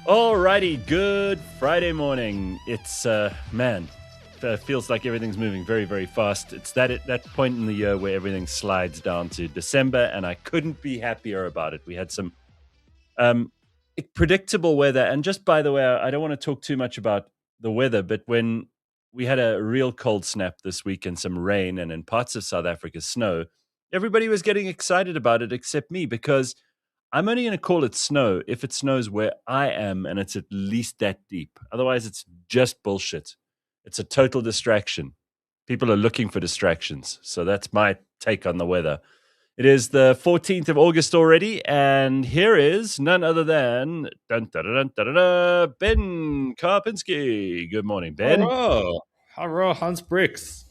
Alrighty, good Friday morning. It's feels like everything's moving very, very fast. It's that point in the year where everything slides down to December, and I couldn't be happier about it. We had some um, predictable weather, and just by the way, I don't want to talk too much about the weather, but when we had a real cold snap this week and some rain, and in parts of South Africa, snow, everybody was getting excited about it except me because I'm only going to call it snow if it snows where I am and it's at least that deep. Otherwise, it's just bullshit. It's a total distraction. People are looking for distractions. So that's my take on the weather. It is the 14th of August already, and here is none other than Ben Karpinski. Good morning, Ben. Hello, hello, Hans Bricks.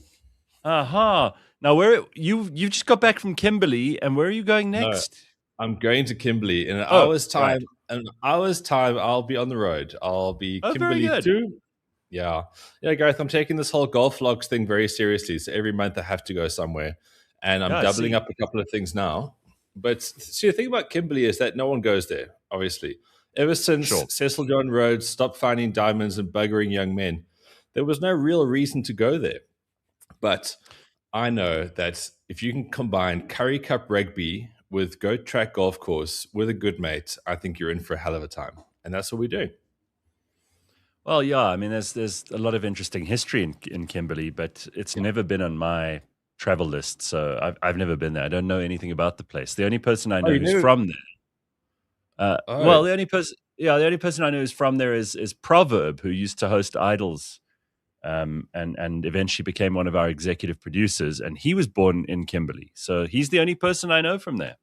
Aha. Now, where you just got back from Kimberley, and where are you going No, next? I'm going to Kimberley in an Oh, hour's right. time. An hour's time, I'll be on the road. I'll be Oh, very Kimberley good. too. Yeah, yeah, Gareth. I'm taking this whole golf logs thing very seriously. So every month I have to go somewhere, and I'm Yeah, I doubling see. up a couple of things now. But see, the thing about Kimberley is that no one goes there. Obviously, ever since Sure. Cecil John Rhodes stopped finding diamonds and buggering young men, there was no real reason to go there. But I know that if you can combine Curry Cup rugby with Goat Track Golf Course with a good mate, I think you're in for a hell of a time. And that's what we do. Well, yeah, I mean, there's a lot of interesting history in Kimberley, but it's Yeah. never been on my travel list, so I've never been there. I don't know anything about the place. The only person I Oh, know you who's knew? from there, Oh, well, the only person I know who's from there is Proverb, who used to host Idols, and eventually became one of our executive producers, and he was born in Kimberley, so he's the only person I know from there.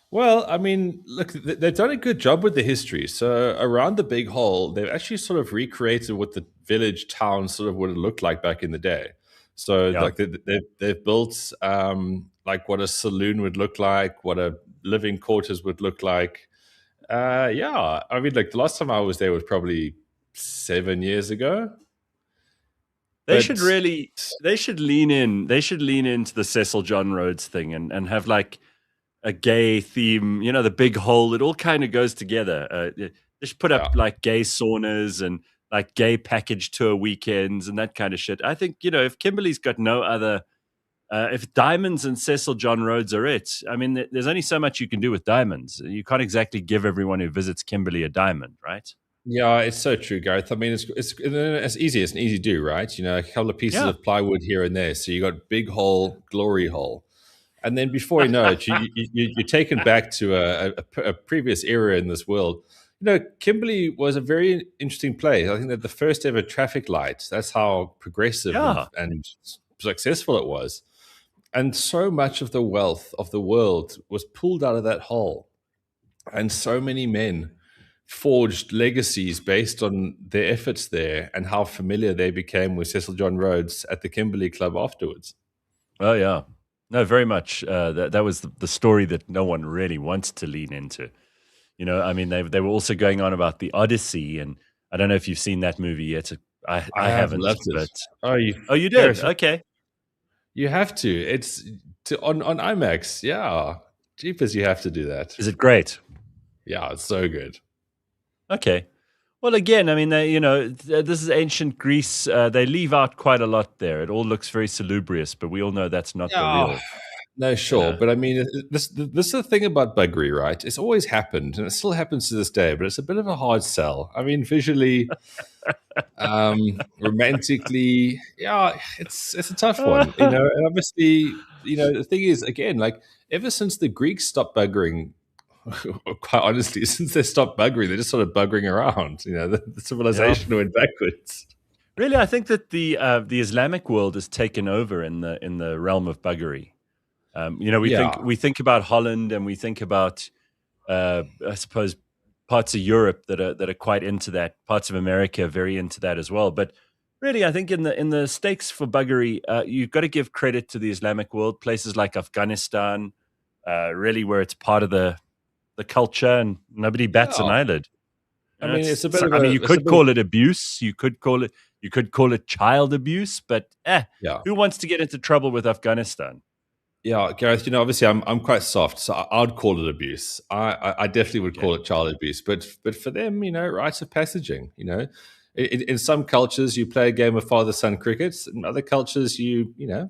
well, I mean, look, they've done a good job with the history. So around the big hole, they've actually sort of recreated what the village town sort of would have looked like back in the day. So Yeah. like they've built like what a saloon would look like, what a living quarters would look like. Yeah, I mean, like the last time I was there was probably 7 years ago. They should But really they should lean in. They should lean into the Cecil John Rhodes thing and have like a gay theme, the big hole. It all kind of goes together. They should put yeah, up like gay saunas and like gay package tour weekends and that kind of shit. I think, if Kimberly's got no other, if Diamonds and Cecil John Rhodes are it, I mean, there's only so much you can do with diamonds. You can't exactly give everyone who visits Kimberly a diamond, right? yeah, it's so true, Gareth. I mean, it's as easy as an easy do, right? You know, a couple of pieces Yeah. of plywood here and there. So you got big hole, glory hole, and then before you know it, you're taken back to a previous era in this world. You know, Kimberley was a very interesting place. I think that the first ever traffic light. That's how progressive Yeah. and successful it was. And so much of the wealth of the world was pulled out of that hole. And so many men forged legacies based on their efforts there and how familiar they became with Cecil John Rhodes at the Kimberley Club afterwards. Oh, yeah. No, very much. That was the story that no one really wants to lean into. I mean, they were also going on about the Odyssey, and I don't know if you've seen that movie yet. I I have haven't, loved it. but Oh, oh, you did? Gareth, Okay, you have to. It's on IMAX. Yeah, jeepers, you have to do that. is it great? Yeah, it's so good. Okay. Well, again, I mean, this is ancient Greece. They leave out quite a lot there. It all looks very salubrious, but we all know that's not the Yeah, real. no, You sure, know. but I mean, this is the thing about buggery, right? It's always happened, and it still happens to this day. But it's a bit of a hard sell. I mean, visually, romantically, yeah, it's a tough one, you know. And obviously, you know, the thing is, again, like ever since the Greeks stopped buggering, or quite honestly, since they stopped buggering, they're just sort of buggering around. You know, the Yeah. civilization went backwards. Really, I think that the Islamic world has taken over in the realm of buggery. We think Yeah, we think about Holland and we think about, I suppose, parts of Europe that are quite into that. Parts of America are very into that as well. But really, I think in the stakes for buggery, you've got to give credit to the Islamic world. Places like Afghanistan, really where it's part of the culture, and nobody bats an yeah. eyelid. I mean, it's a bit So, of I mean, a, you it's a could bit of, call it abuse. You could call it child abuse. But yeah. who wants to get into trouble with Afghanistan? Yeah, Gareth. Obviously, I'm quite soft, so I'd call it abuse. I definitely would Okay. call it child abuse. But for them, rites of passaging. In some cultures, you play a game of father son cricket. In other cultures,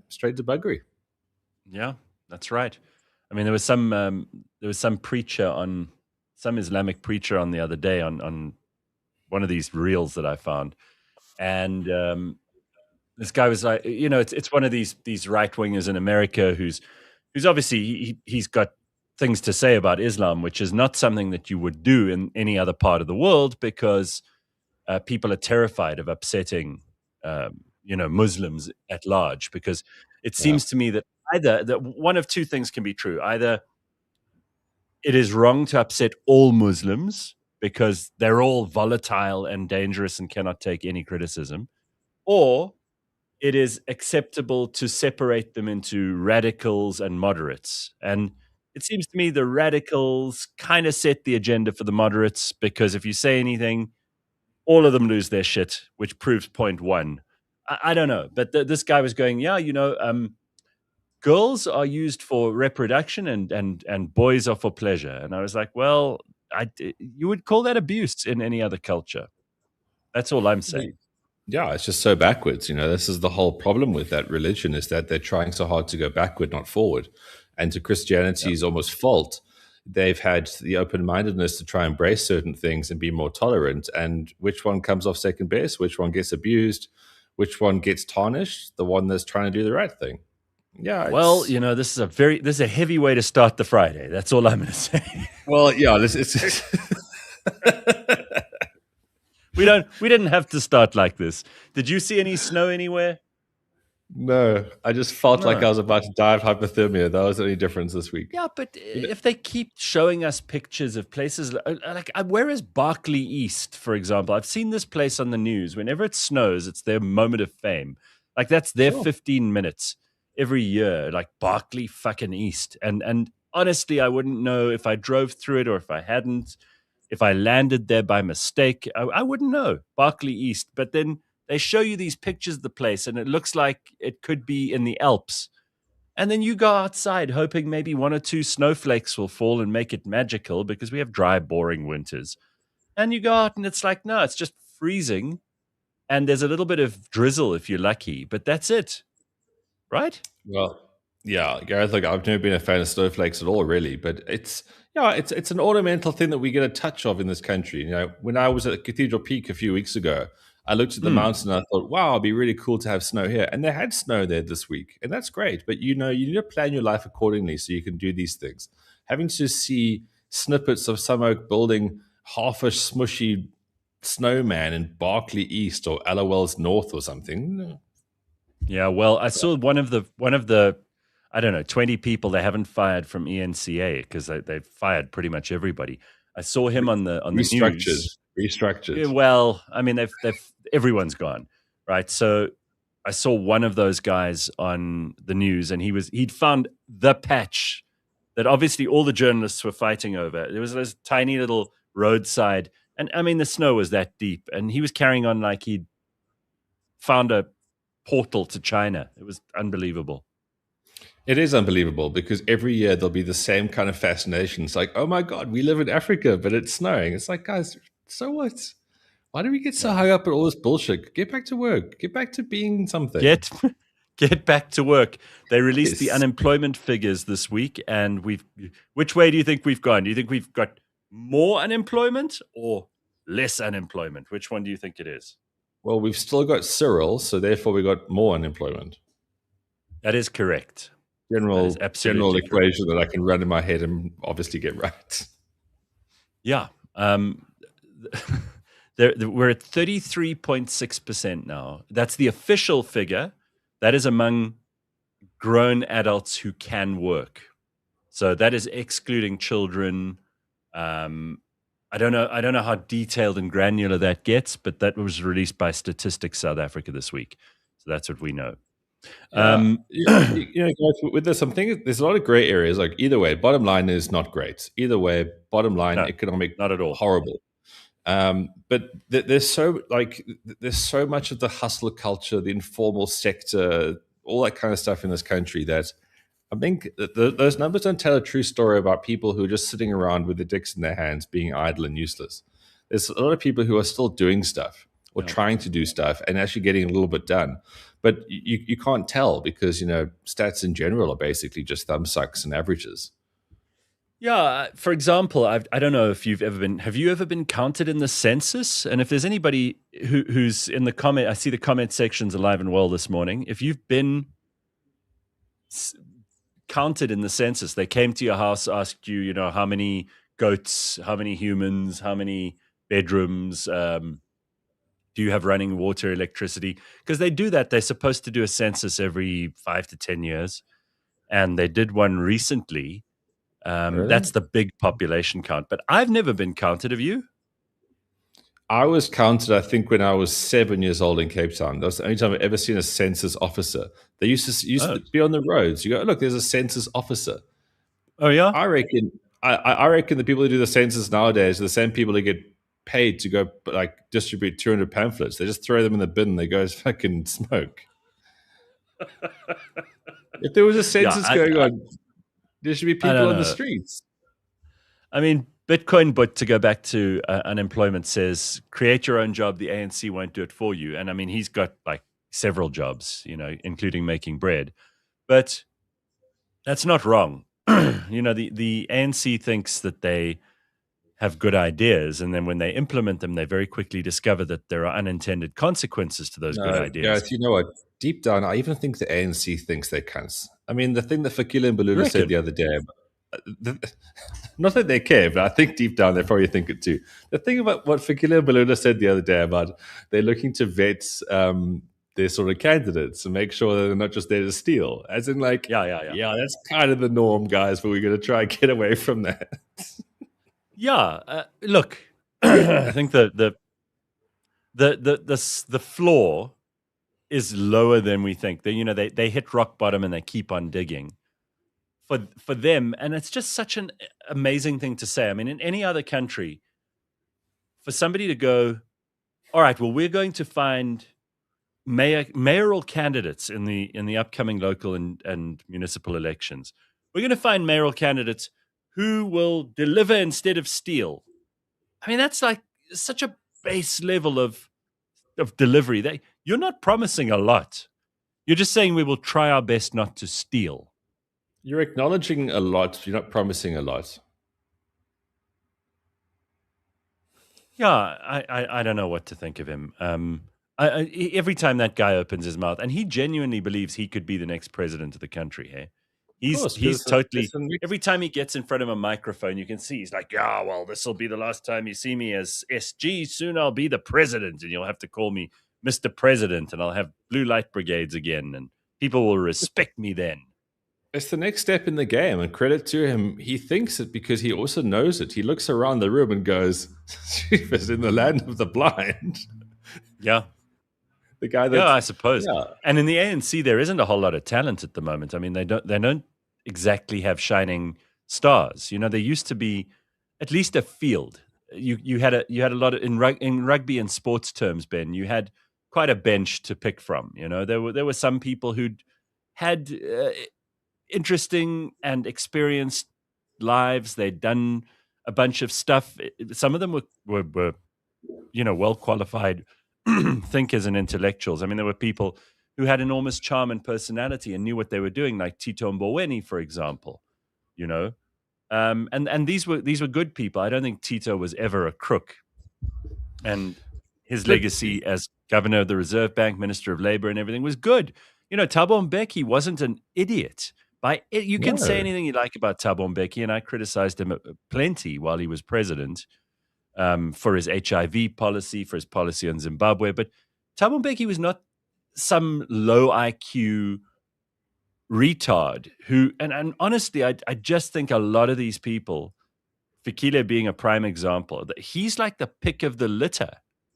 straight to buggery. Yeah, that's right. I mean, there was some preacher on some Islamic preacher on the other day on one of these reels that I found, and this guy was like, it's one of these right wingers in America who's obviously he's got things to say about Islam, which is not something that you would do in any other part of the world because people are terrified of upsetting, Muslims at large. Because it Yeah. seems to me that either that one of two things can be true: either it is wrong to upset all Muslims because they're all volatile and dangerous and cannot take any criticism, or it is acceptable to separate them into radicals and moderates. And it seems to me the radicals kind of set the agenda for the moderates because if you say anything, all of them lose their shit, which proves point one. I don't know, but this guy was going, yeah, girls are used for reproduction and boys are for pleasure. And I was like, well, you would call that abuse in any other culture. That's all I'm saying. Yeah, it's just so backwards. This is the whole problem with that religion is that they're trying so hard to go backward, not forward. And to Yeah. Christianity's almost fault, they've had the open mindedness to try and embrace certain things and be more tolerant. And which one comes off second best? Which one gets abused? Which one gets tarnished? The one that's trying to do the right thing. Yeah, Well, it's this is a heavy way to start the Friday. That's all I'm going to say. well, yeah, this it's We didn't have to start like this. Did you see any snow anywhere? no. I just felt like I No. was about to die of hypothermia. That was the only difference this week. Yeah, but You know, if they keep showing us pictures of places like where is Berkeley East, for example? I've seen this place on the news. Whenever it snows, it's their moment of fame. Like that's their sure. 15 minutes every year, like Berkeley fucking East. And honestly, I wouldn't know if I drove through it or if I hadn't. If I landed there by mistake, I wouldn't know. Berkeley East. But then they show you these pictures of the place and it looks like it could be in the Alps, and then you go outside hoping maybe one or two snowflakes will fall and make it magical because we have dry, boring winters. And you go out and it's like, no, it's just freezing. And there's a little bit of drizzle if you're lucky, but that's it. Right? Well, yeah, Gareth, like I've never been a fan of snowflakes at all, really. But it's an ornamental thing that we get a touch of in this country. When I was at Cathedral Peak a few weeks ago, I looked at the Hmm. mountain and I thought, wow, it'd be really cool to have snow here. And they had snow there this week, and that's great. But you need to plan your life accordingly so you can do these things. Having to see snippets of some oak building half a smushy snowman in Berkeley East or LOL's North or something. No. Yeah, well, I saw one of the I don't know, 20 people they haven't fired from ENCA because they've fired pretty much everybody. I saw him on the Restructured, news. Yeah, restructured. well, I mean, they've everyone's gone, right? So I saw one of those guys on the news, and he'd found the patch that obviously all the journalists were fighting over. There was this tiny little roadside, and I mean, the snow was that deep, and he was carrying on like he'd found a portal to China. It was unbelievable. It is unbelievable because every year there'll be the same kind of fascination. It's like, oh my God, we live in Africa, but it's snowing. It's like, guys, so what? Why do we get so Yeah, hung up at all this bullshit? Get back to work. Get back to being something. get get back to work. They released the Yes. unemployment figures this week, and we've. Which way do you think we've gone? Do you think we've got more unemployment or less unemployment? Which one do you think it is? Well, we've still got Cyril, so therefore we got more unemployment. That is correct. That is General absolutely correct. equation that I can run in my head and obviously get right. Yeah. We're at 33.6% now. That's the official figure. That is among grown adults who can work. So that is excluding children. Um, I don't know how detailed and granular that gets, but that was released by Statistics South Africa this week. So that's what we know. Yeah. Um, Guys, with this, I'm thinking there's a lot of gray areas. Like either way, bottom line is not great. Either way, bottom line, no, economic, not at all. horrible. But there's so much of the hustle culture, the informal sector, all that kind of stuff in this country that I think that those numbers don't tell a true story about people who are just sitting around with their dicks in their hands, being idle and useless. There's a lot of people who are still doing stuff or Yeah. trying to do stuff and actually getting a little bit done. But you can't tell because, stats in general are basically just thumb sucks and averages. Yeah, for example, I don't know if you've ever been. Have you ever been counted in the census? And if there's anybody who's in the comment, I see the comment section's alive and well this morning. If you've been s- counted in the census, they came to your house, asked you, how many goats, how many humans, how many bedrooms, do you have running water, electricity? Because they do that. They're supposed to do a census every 5 to 10 years, and they did one recently. Really? That's the big population count. But I've never been counted. Have you? I was counted, I think, when I was 7 years old in Cape Town. That was the only time I've ever seen a census officer. They used Oh, to be on the roads. You go, look, there's a census officer. oh yeah. I reckon I reckon the people who do the census nowadays are the same people who get paid to go like distribute 200 pamphlets. They just throw them in the bin and they go fucking smoke. If there was a Yeah, census going on, there should be I people don't on the know. streets. I mean, Bitcoin, but to go back to unemployment, says create your own job. The ANC won't do it for you. And I mean, he's got like several jobs, including making bread. But that's not wrong. The ANC thinks that they have good ideas, and then when they implement them, they very quickly discover that there are unintended consequences to those good No, ideas. Gareth, you know what? Deep down, I even think the ANC thinks they're cunts. I mean, the thing that Fakile and You Balula said reckon? the other day, not that they care, but I think deep down they probably think it too. The thing about what Fakile and Balula said the other day about they're looking to vet their sort of candidates and make sure that they're not just there to steal. As in, like, Yeah, yeah, yeah. yeah, that's kind of the norm, guys, but we're going to try and get away from that. Yeah. Look, I think the floor is lower than we think. They hit rock bottom and they keep on digging for them, and it's just such an amazing thing to say. I mean, in any other country, for somebody to go, all right, well, we're going to find mayoral candidates in the upcoming local and municipal elections. We're going to find mayoral candidates who will deliver instead of steal. I mean, that's like such a base level of delivery. You're not promising a lot. You're just saying we will try our best not to steal. You're acknowledging a lot, you're not promising a lot. Yeah, I don't know what to think of him. Every time that guy opens his mouth, and he genuinely believes he could be the next president of the country. Hey, Of he's course, he's because totally. it's a mix. Every time he gets in front of a microphone, you can see he's like, "Yeah, well, this will be the last time you see me as SG. Soon I'll be the president, and you'll have to call me Mr. President, and I'll have blue light brigades again, and people will respect me then." It's the next step in the game, and credit to him. He thinks it because he also knows it. He looks around the room and goes, "Jeepers, in the land of the blind." Yeah, The guy yeah, that, I suppose. yeah, And in the ANC, there isn't a whole lot of talent at the moment. I mean, they don't exactly have shining stars. There used to be at least a field. You had a lot of in rugby and sports terms, Ben. You had quite a bench to pick from. There were some people who'd had interesting and experienced lives. They'd done a bunch of stuff. Some of them were well qualified thinkers and intellectuals. I mean, there were people who had enormous charm and personality and knew what they were doing, like Tito Mboweni, for example. You know, and these were good people. I don't think Tito was ever a crook, and his but legacy as governor of the Reserve Bank, minister of labor, and everything was good. Thabo Mbeki wasn't an idiot. You can say no, anything you like about Thabo Mbeki, and I criticized him plenty while he was president, for his HIV policy, for his policy on Zimbabwe. But Thabo Mbeki was not some low IQ retard and honestly, I just think a lot of these people, Fikile being a prime example, that he's like the pick of the litter.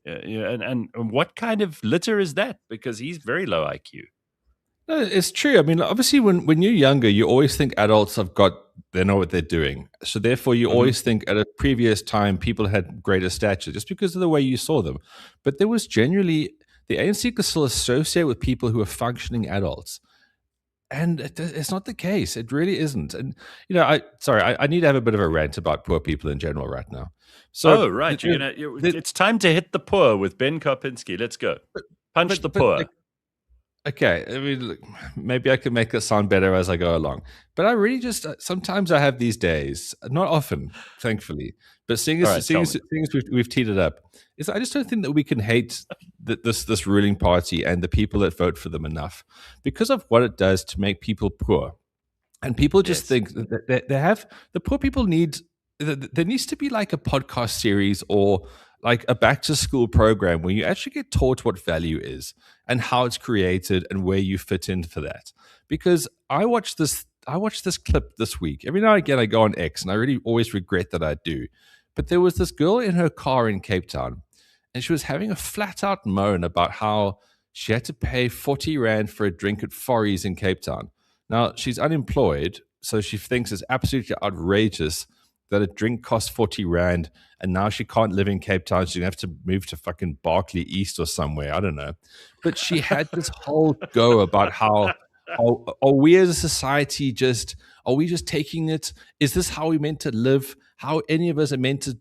And what kind of litter is that? Because he's very low IQ. no, it's true. I mean, obviously, when you're younger, you always think adults they know what they're doing. So therefore, you Hmm. always think at a previous time people had greater stature just because of the way you saw them. But there was generally the ANC could still associate with people who are functioning adults. And it's not the case. It really isn't. And I need to have a bit of a rant about poor people in general right now. So, Oh, right. It's time to hit the poor with Ben Karpinski. Let's go. Punch the but poor. okay, I mean, look, maybe I can make it sound better as I go along. But I really just sometimes I have these days, not often, thankfully. But seeing All as right, seeing tell as, me. seeing as we've teed it up, is I just don't think that we can hate this ruling party and the people that vote for them enough because of what it does to make people poor. And people just Yes. think that they have the poor people need there needs to be like a podcast series or like a back to school program where you actually get taught what value is and how it's created and where you fit in for that. Because I watched this clip this week. Every now and again I go on X and I really always regret that I do. But there was this girl in her car in Cape Town and she was having a flat out moan about how she had to pay 40 Rand for a drink at Forries in Cape Town. Now, she's unemployed, so she thinks it's absolutely outrageous that a drink costs 40 Rand and now she can't live in Cape Town. She's going to have to move to fucking Berkeley East or somewhere. I don't know. But she had this whole go about how are we as a society are we just taking it? Is this how we meant to live? How any of us are meant to?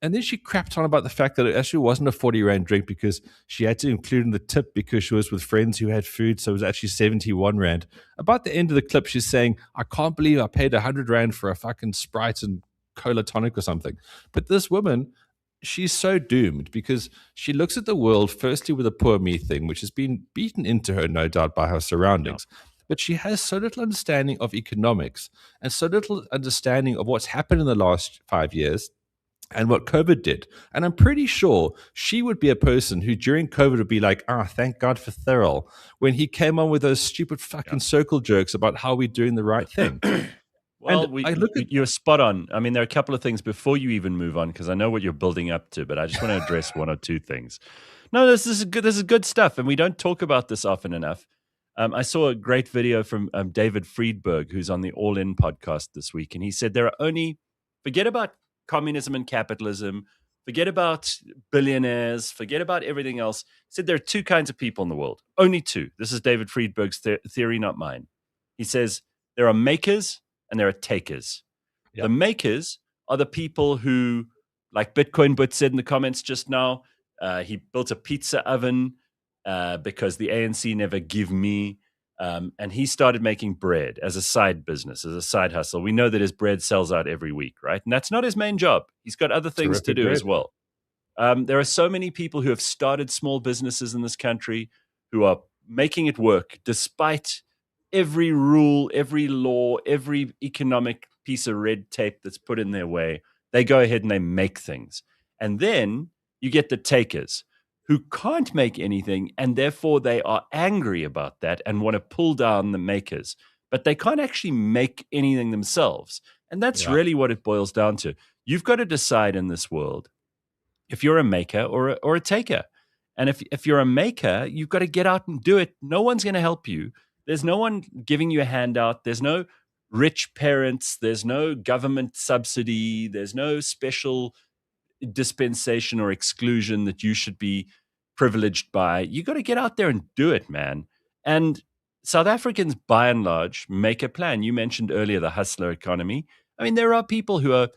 And then she crapped on about the fact that it actually wasn't a 40 Rand drink because she had to include in the tip because she was with friends who had food. So it was actually 71 Rand. About the end of the clip, she's saying, I can't believe I paid 100 Rand for a fucking Sprite and cola tonic or something. But this woman, she's so doomed because she looks at the world firstly with a poor me thing, which has been beaten into her, no doubt, by her Yeah. surroundings. But she has so little understanding of economics and so little understanding of what's happened in the last 5 years and what COVID did. And I'm pretty sure she would be a person who during COVID would be like, thank God for Thurl, when he came on with those stupid fucking circle jerks about how we're doing the right thing. And Well, I look at you're spot on. I mean, there are a couple of things before you even move on, because I know what you're building up to, but I just want to address one or two things. No, this is good. This is good stuff, and we don't talk about this often enough. I saw a great video from David Friedberg, who's on the All In podcast this week, and he said there are only forget about communism and capitalism, forget about billionaires, forget about everything else. He said there are two kinds of people in the world, only two. This is David Friedberg's theory, not mine. He says there are makers and there are takers. The Yep. makers are the people who, like Bitcoin But said in the comments just now, he built a pizza oven because the ANC never give me. And he started making bread as a side business, as a side hustle. We know that his bread sells out every week, right? And that's not his main job. He's got other things to terrific do bread. as well. There are so many people who have started small businesses in this country who are making it work despite every rule, every law, every economic piece of red tape that's put in their way. They go ahead and they make things. And then you get the takers who can't make anything, and therefore they are angry about that and want to pull down the makers. But they can't actually make anything themselves. And that's Yeah. really what it boils down to. You've got to decide in this world if you're a maker or a taker. And if you're a maker, you've got to get out and do it. No one's going to help you. There's no one giving you a handout. There's no rich parents. There's no government subsidy. There's no special dispensation or exclusion that you should be privileged by. You got to get out there and do it, man. And South Africans, by and large, make a plan. You mentioned earlier the hustler economy. I mean, there are people who are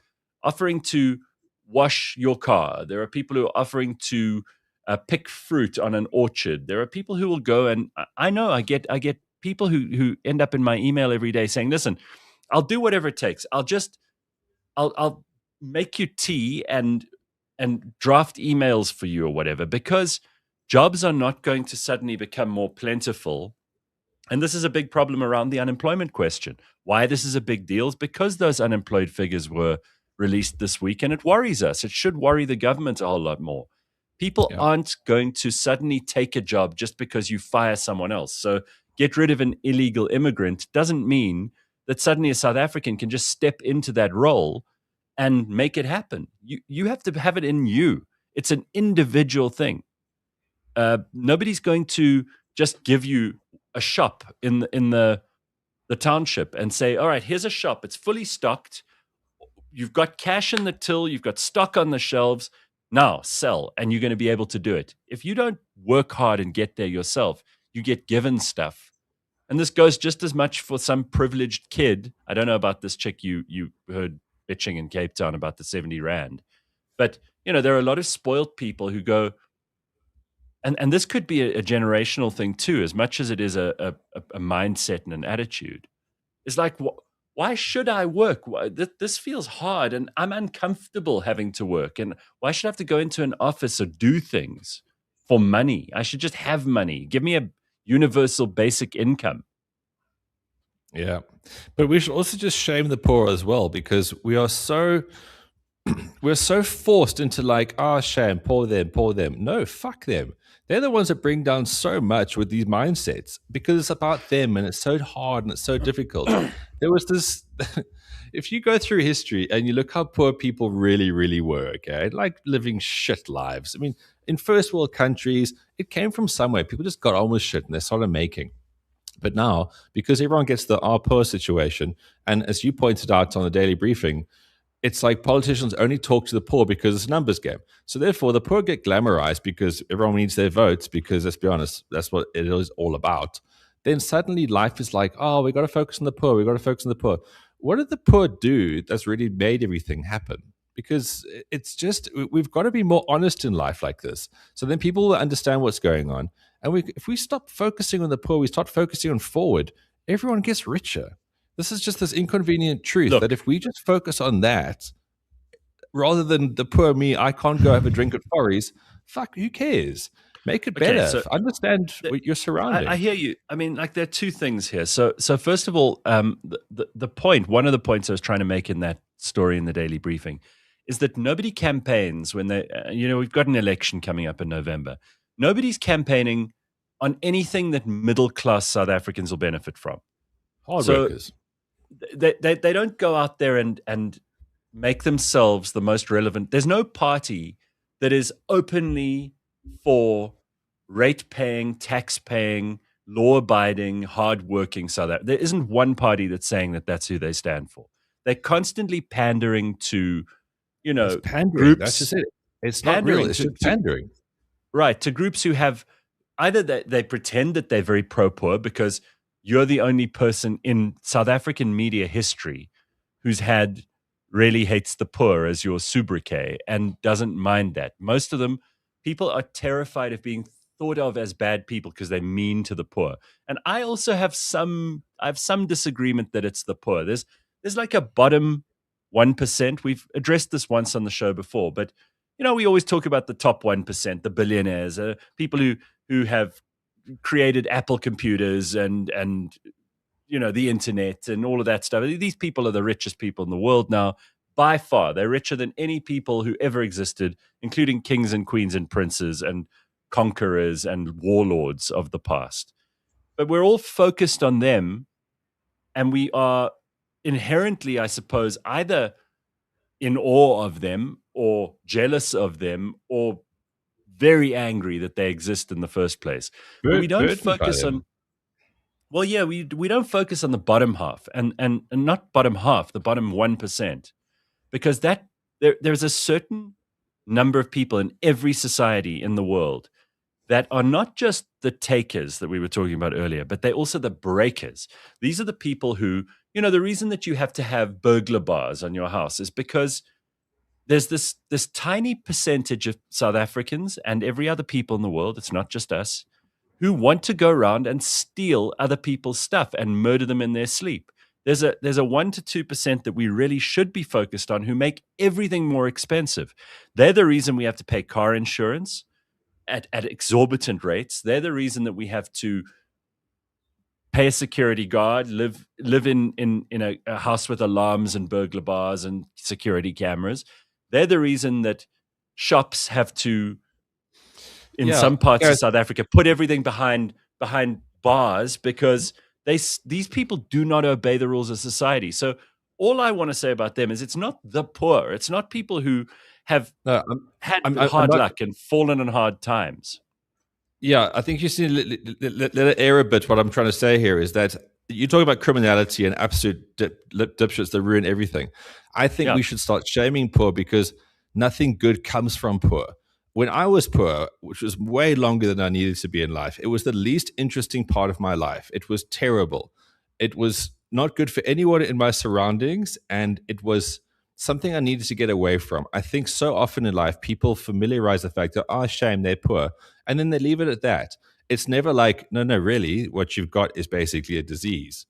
offering to wash your car. There are people who are offering to pick fruit on an orchard. There are people who will go and I know I get people who end up in my email every day saying, "Listen, I'll do whatever it takes. I'll make you tea and draft emails for you or whatever, because jobs are not going to suddenly become more plentiful." And this is a big problem around the unemployment question. Why this is a big deal is because those unemployed figures were released this week, and it worries us. It should worry the government a whole lot more. People Yeah. aren't going to suddenly take a job just because you fire someone else. So get rid of an illegal immigrant doesn't mean that suddenly a South African can just step into that role and make it happen. You have to have it in you. It's an individual thing. Nobody's going to just give you a shop in the township and say, "All right, here's a shop. It's fully stocked. You've got cash in the till. You've got stock on the shelves. Now sell, and you're going to be able to do it." If you don't work hard and get there yourself, you get given stuff. And this goes just as much for some privileged kid. I don't know about this chick you heard bitching in Cape Town about the 70 Rand. But, there are a lot of spoiled people who go, and this could be a generational thing too, as much as it is a mindset and an attitude. It's like, why should I work? This feels hard, and I'm uncomfortable having to work. And why should I have to go into an office or do things for money? I should just have money. Give me a universal basic income. Yeah. But we should also just shame the poor as well, because we're so forced into like, shame, poor them. No, fuck them. They're the ones that bring down so much with these mindsets, because it's about them and it's so hard and it's so difficult. There was this, if you go through history and you look how poor people really, really were, okay, like living shit lives. I mean, in first world countries, it came from somewhere. People just got on with shit and they started making. But now, because everyone gets the our poor situation, and as you pointed out on the daily briefing, it's like politicians only talk to the poor because it's a numbers game. So therefore, the poor get glamorized because everyone needs their votes, because let's be honest, that's what it is all about. Then suddenly life is like, we got to focus on the poor. We got to focus on the poor. What did the poor do that's really made everything happen? Because it's just, we've got to be more honest in life like this. So then people will understand what's going on. And if we stop focusing on the poor, we start focusing on forward, everyone gets richer. This is just this inconvenient truth that if we just focus on that, rather than the poor me, I can't go have a drink at Forries, fuck, who cares? Make it better. So understand what you're surrounding. I hear you. I mean, like, there are two things here. So first of all, the point, one of the points I was trying to make in that story in the daily briefing, is that nobody campaigns when they, we've got an election coming up in November. Nobody's campaigning on anything that middle-class South Africans will benefit from. Hard workers. They don't go out there and make themselves the most relevant. There's no party that is openly for rate-paying, tax-paying, law-abiding, hard-working South Africa. There isn't one party that's saying that that's who they stand for. They're constantly pandering to, it's pandering. Groups. That's just it. It's not real. It's just pandering. Right, to groups who have either they pretend that they're very pro-poor because you're the only person in South African media history who's really hates the poor as your sobriquet and doesn't mind that. Most of them, people are terrified of being thought of as bad people because they're mean to the poor. And I also have some disagreement that it's the poor. There's like a bottom 1%. We've addressed this once on the show before, but we always talk about the top 1%, the billionaires, people who have created Apple computers and the internet and all of that stuff. These people are the richest people in the world now, by far. They're richer than any people who ever existed, including kings and queens and princes and conquerors and warlords of the past. But we're all focused on them, and we are inherently, I suppose, either in awe of them or jealous of them or very angry that they exist in the first place. But we don't focus on, well, yeah, we don't focus on the bottom half and not bottom half, the bottom 1%, because there's a certain number of people in every society in the world that are not just the takers that we were talking about earlier, but they're also the breakers. These are the people who, the reason that you have to have burglar bars on your house is because there's this tiny percentage of South Africans and every other people in the world, it's not just us, who want to go around and steal other people's stuff and murder them in their sleep. There's a 1% to 2% that we really should be focused on who make everything more expensive. They're the reason we have to pay car insurance at exorbitant rates. They're the reason that we have to pay a security guard, live in a house with alarms and burglar bars and security cameras. They're the reason that shops have to, in some parts of South Africa, put everything behind bars because these people do not obey the rules of society. So all I want to say about them is it's not the poor. It's not people who have had hard luck and fallen on hard times. Yeah, I think you see let it air a bit. What I'm trying to say here is that you talk about criminality and absolute dipshits that ruin everything. I think we should start shaming poor because nothing good comes from poor. when I was poor, which was way longer than I needed to be in life, it was the least interesting part of my life. It was terrible. It was not good for anyone in my surroundings, and it was something I needed to get away from. I think so often in life, people familiarize the fact that, oh, shame, they're poor, and then they leave it at that. It's never like, no, no, really, what you've got is basically a disease.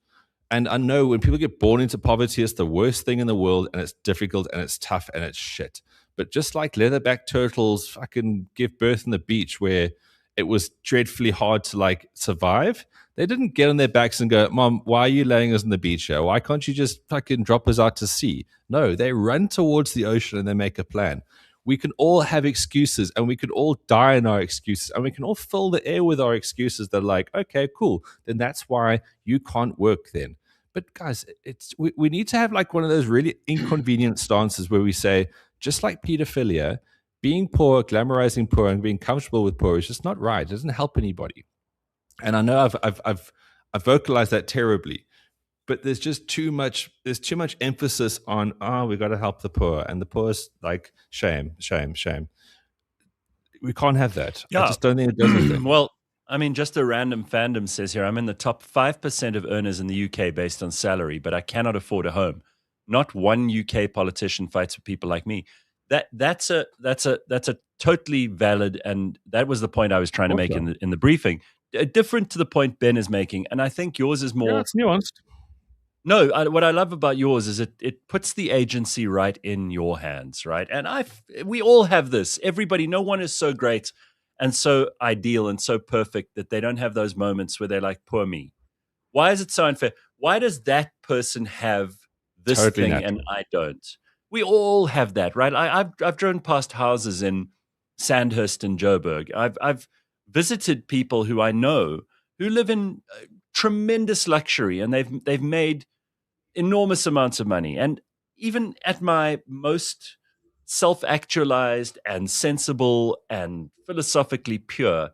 And I know when people get born into poverty, it's the worst thing in the world, and it's difficult, and it's tough, and it's shit. But just like leatherback turtles fucking give birth on the beach where it was dreadfully hard to like survive, they didn't get on their backs and go, Mom, why are you laying us on the beach here? Why can't you just fucking drop us out to sea? No, they run towards the ocean and they make a plan. We can all have excuses and we can all die in our excuses and we can all fill the air with our excuses that are like, okay, cool. Then that's why you can't work then. But guys, we need to have like one of those really inconvenient stances where we say, just like pedophilia, being poor, glamorizing poor, and being comfortable with poor is just not right. It doesn't help anybody. And I know I've vocalized that terribly, but there's just too much. There's too much emphasis on we got to help the poor, and the poor is like shame, shame, shame. We can't have that. I Yeah. just don't think it does anything. Well, I mean, just a random fandom says here, I'm in the top 5% of earners in the UK based on salary, but I cannot afford a home. Not one UK politician fights for people like me. That's a totally valid, and that was the point I was trying to make in the briefing. Different to the point Ben is making, and I think yours is more. Yeah, it's nuanced. No, what I love about yours is it puts the agency right in your hands, right? And we all have this. Everybody, no one is so great and so ideal and so perfect that they don't have those moments where they're like, poor me. Why is it so unfair? Why does that person have this Totally thing natural. and I don't? We all have that, right? I've driven past houses in Sandhurst and Joburg. I've visited people who I know who live in tremendous luxury, and they've made enormous amounts of money. And even at my most self-actualized and sensible and philosophically pure,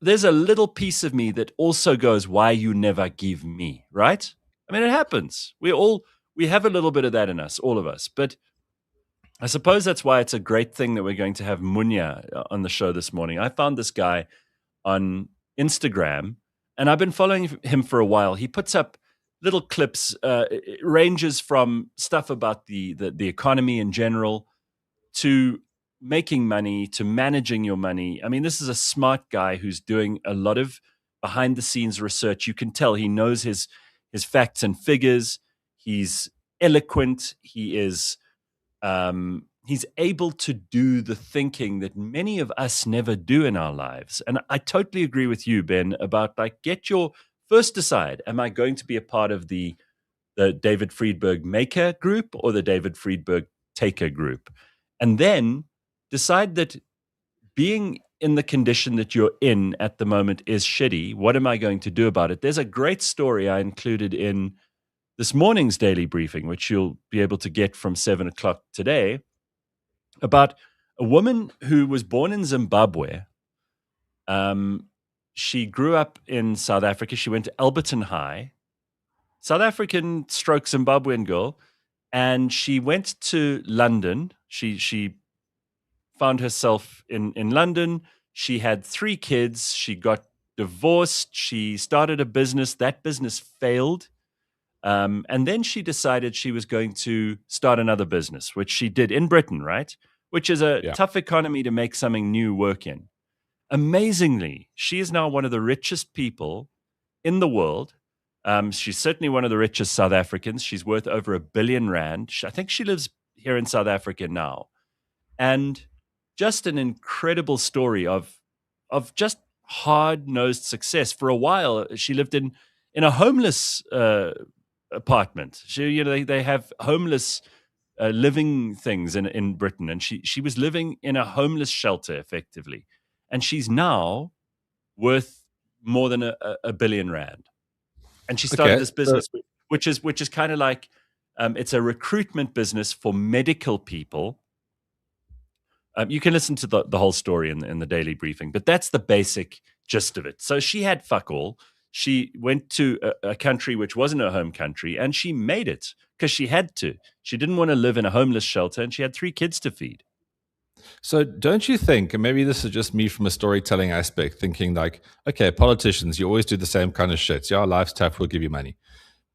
there's a little piece of me that also goes, why you never give me, right? I mean, it happens. We have a little bit of that in us, all of us. But I suppose that's why it's a great thing that we're going to have Munya on the show this morning. I found this guy on Instagram, and I've been following him for a while. He puts up little clips. It ranges from stuff about the economy in general to making money to managing your money. I mean, this is a smart guy who's doing a lot of behind the scenes research. You can tell he knows his facts and figures. He's eloquent. He's able to do the thinking that many of us never do in our lives. And I totally agree with you, Ben, about like first decide, am I going to be a part of the David Friedberg maker group or the David Friedberg taker group? And then decide that being in the condition that you're in at the moment is shitty. What am I going to do about it? There's a great story I included in this morning's daily briefing, which you'll be able to get from 7:00 today, about a woman who was born in Zimbabwe. She grew up in South Africa. She went to Alberton High, South African stroke Zimbabwean girl, and she went to London. She found herself in London. She had 3 kids. She got divorced. She started a business. That business failed. And then she decided she was going to start another business, which she did in Britain, right? Which is a tough economy to make something new work in. Amazingly, she is now one of the richest people in the world. She's certainly one of the richest South Africans. She's worth over R1 billion. I think she lives here in South Africa now. And just an incredible story of just hard-nosed success. For a while, she lived in a homeless apartment. They have homeless living things in Britain, and she was living in a homeless shelter effectively, and she's now worth more than R1 billion. And she started this business, which is kind of like it's a recruitment business for medical people. You can listen to the whole story in the daily briefing, but that's the basic gist of it. So she had fuck all. She went to a country which wasn't her home country, and she made it because she had to. She didn't want to live in a homeless shelter, and she had 3 kids to feed. So don't you think, and maybe this is just me from a storytelling aspect, thinking like, okay, politicians, you always do the same kind of shit. Yeah, life's tough, we'll give you money.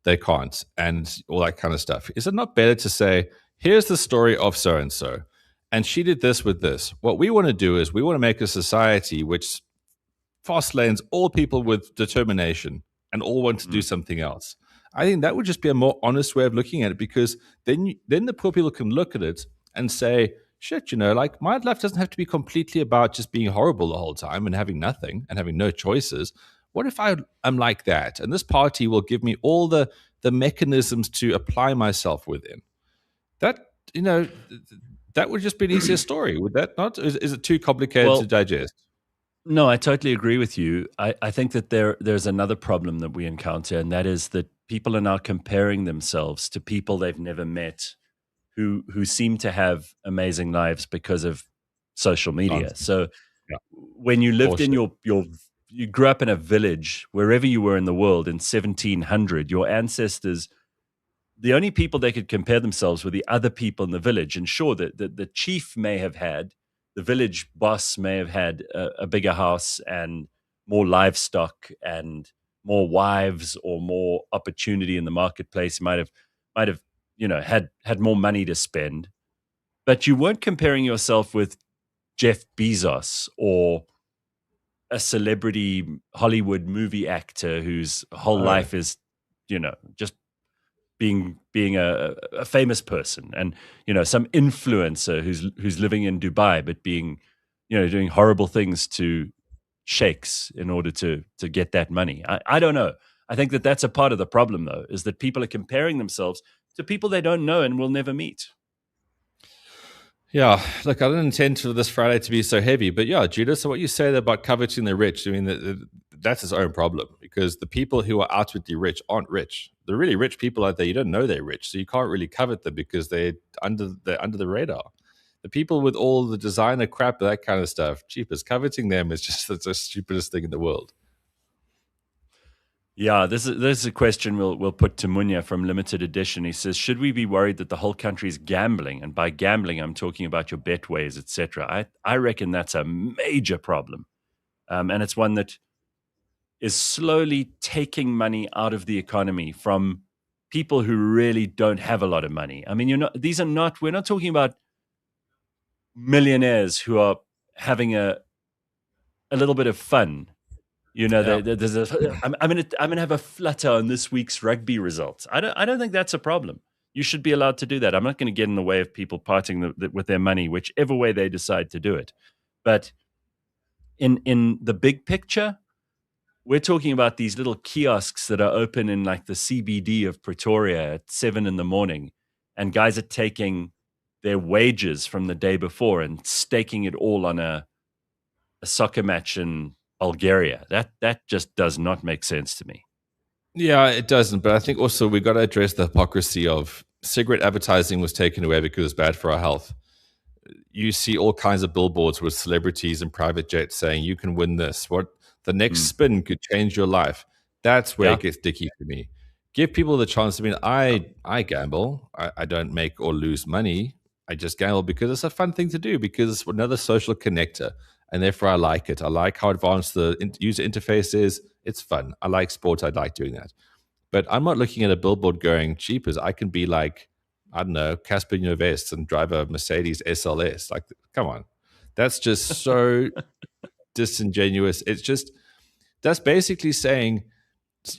They can't, and all that kind of stuff. Is it not better to say, here's the story of so and she did this with this? What we want to do is we want to make a society which fast lanes all people with determination and all want to do Mm. something else. I think that would just be a more honest way of looking at it, because then the poor people can look at it and say, shit, like my life doesn't have to be completely about just being horrible the whole time and having nothing and having no choices. What if I'm like that? And this party will give me all the mechanisms to apply myself within. That, you know, that would just be an easier story, would that not? Is it too complicated to Well, digest? no, I totally agree with you. I think that there's another problem that we encounter, and that is that people are now comparing themselves to people they've never met who seem to have amazing lives because of social media. Nonsense. So Yeah. when you lived in Bullshit. your you grew up in a village wherever you were in the world in 1700, your ancestors, the only people they could compare themselves with the other people in the village. And sure, the chief may have had, the village boss may have had a bigger house and more livestock and more wives or more opportunity in the marketplace. Might have had more money to spend, but you weren't comparing yourself with Jeff Bezos or a celebrity Hollywood movie actor whose whole Oh, life is, just being a famous person, and some influencer who's living in Dubai but being, doing horrible things to sheikhs in order to get that money. I don't know. I think that that's a part of the problem, though, is that people are comparing themselves to people they don't know and will never meet. yeah. Look, I didn't intend for this Friday to be so heavy, but yeah, Judah. So what you say about coveting the rich, I mean, that's its own problem, because the people who are outwardly rich aren't rich. The really rich people out there, you don't know they're rich, so you can't really covet them because they're under the radar. The people with all the designer crap, that kind of stuff, cheapest coveting them is just the stupidest thing in the world. Yeah, this is a question we'll put to Munya from Limited Edition. He says, should we be worried that the whole country is gambling? And by gambling, I'm talking about your betways, etc. I reckon that's a major problem, and it's one that is slowly taking money out of the economy from people who really don't have a lot of money. I mean, we're not talking about millionaires who are having a little bit of fun. Yeah. I'm gonna have a flutter on this week's rugby results. I don't think that's a problem. You should be allowed to do that. I'm not going to get in the way of people parting with their money, whichever way they decide to do it. But in the big picture, we're talking about these little kiosks that are open in like the CBD of Pretoria at 7 in the morning, and guys are taking their wages from the day before and staking it all on a soccer match in Bulgaria. That just does not make sense to me. Yeah, it doesn't. But I think also we got to address the hypocrisy of cigarette advertising was taken away because it's bad for our health. You see all kinds of billboards with celebrities and private jets saying you can win this. What the next Mm. spin could change your life. That's where Yeah. it gets dicky for me. Give people the chance. I mean, Yeah. I gamble. I don't make or lose money. I just gamble because it's a fun thing to do, because it's another social connector, and therefore I like it. I like how advanced the user interface is. It's fun. I like sports. I like doing that. But I'm not looking at a billboard going, cheapers. I can be like, I don't know, Casper Nyovest and drive a Mercedes SLS. Like, come on. That's just so disingenuous. It's just, that's basically saying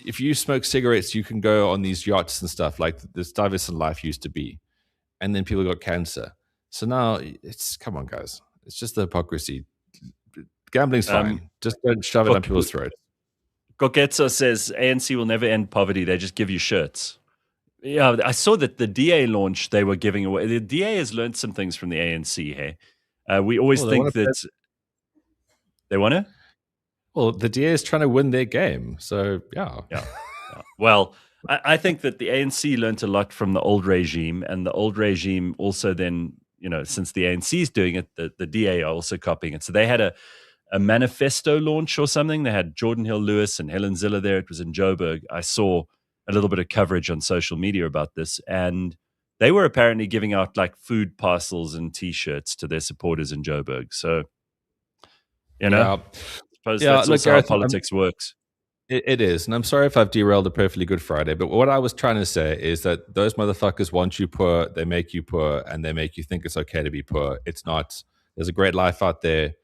if you smoke cigarettes, you can go on these yachts and stuff like this Divison life used to be. And then people got cancer. So now it's, come on, guys. It's just the hypocrisy. Gambling's Um, fine. Just don't shove it down people's throats. Koketso says ANC will never end poverty. They just give you shirts. Yeah, I saw that the DA launch they were giving away. The DA has learned some things from the ANC. Hey, we always Well, they think want to that they want to. Well, the DA is trying to win their game. So, yeah. Yeah. Yeah. Well, I think that the ANC learned a lot from the old regime, and the old regime also then, since the ANC is doing it, the DA are also copying it. So they had a manifesto launch or something. They had Jordan Hill Lewis and Helen Ziller there. It was in Joburg. I saw a little bit of coverage on social media about this, and they were apparently giving out like food parcels and T-shirts to their supporters in Joburg. So, I Yeah, suppose yeah. that's Look, also how Gareth, politics works. it is, and I'm sorry if I've derailed a perfectly good Friday. But what I was trying to say is that those motherfuckers want you poor, they make you poor, and they make you think it's okay to be poor. It's not. There's a great life out there.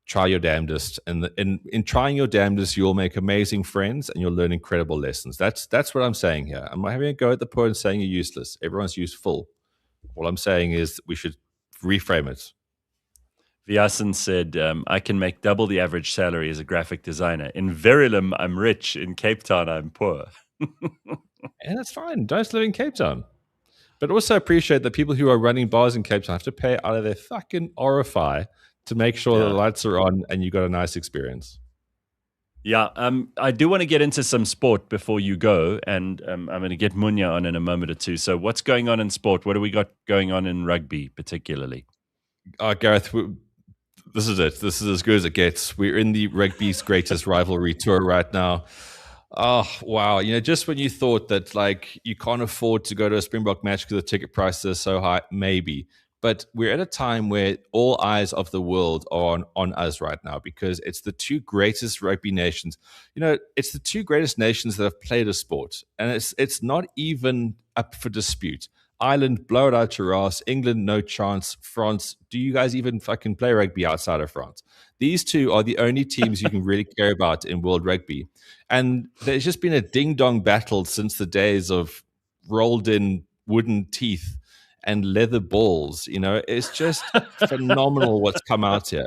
Try your damnedest, and in trying your damnedest, you'll make amazing friends and you'll learn incredible lessons. That's what I'm saying here. I'm not having a go at the poor and saying you're useless. Everyone's useful. All I'm saying is we should reframe it. Vyasan said, I can make double the average salary as a graphic designer. In Verulam, I'm rich. In Cape Town, I'm poor. And that's fine. Don't live in Cape Town. But also appreciate that people who are running bars in Cape Town have to pay out of their fucking orify to make sure the Yeah. lights are on and you got a nice experience. Yeah, I do want to get into some sport before you go, and I'm going to get Munya on in a moment or two. So, what's going on in sport? What do we got going on in rugby, particularly? Gareth, this is it. This is as good as it gets. We're in the rugby's greatest rivalry tour right now. Oh, wow. Just when you thought that like you can't afford to go to a Springbok match because the ticket prices are so high, maybe. But we're at a time where all eyes of the world are on us right now because it's the two greatest rugby nations. It's the two greatest nations that have played a sport. And it's not even up for dispute. Ireland, blow it out your ass. England, no chance. France, do you guys even fucking play rugby outside of France? These two are the only teams you can really care about in world rugby. And there's just been a ding dong battle since the days of rolled in wooden teeth and leather balls. It's just phenomenal what's come out here.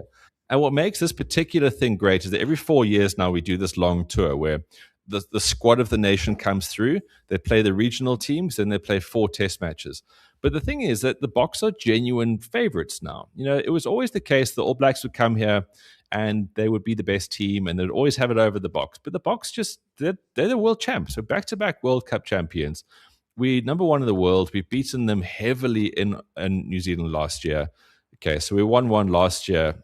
And what makes this particular thing great is that every 4 years now we do this long tour where the squad of the nation comes through. They play the regional teams and they play 4 test matches. But the thing is that the Boks are genuine favorites now. It was always the case the All Blacks would come here and they would be the best team and they'd always have it over the Boks. But the Boks they're the world champs. So back-to-back World Cup champions. We're number 1 in the world. We've beaten them heavily in New Zealand last year. Okay, so we won 1 last year.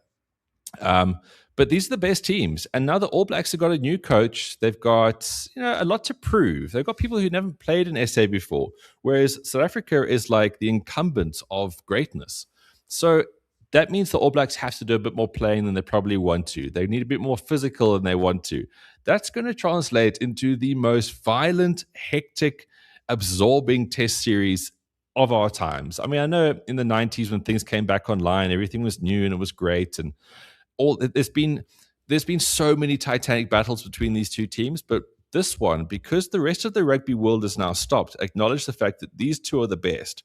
But these are the best teams. And now the All Blacks have got a new coach. They've got a lot to prove. They've got people who never played in SA before, whereas South Africa is like the incumbent of greatness. So that means the All Blacks have to do a bit more playing than they probably want to. They need a bit more physical than they want to. That's going to translate into the most violent, hectic, absorbing test series of our times. I mean, I know in the 90s when things came back online, everything was new and it was great. And there's been so many titanic battles between these two teams, but this one, because the rest of the rugby world has now stopped, acknowledge the fact that these two are the best.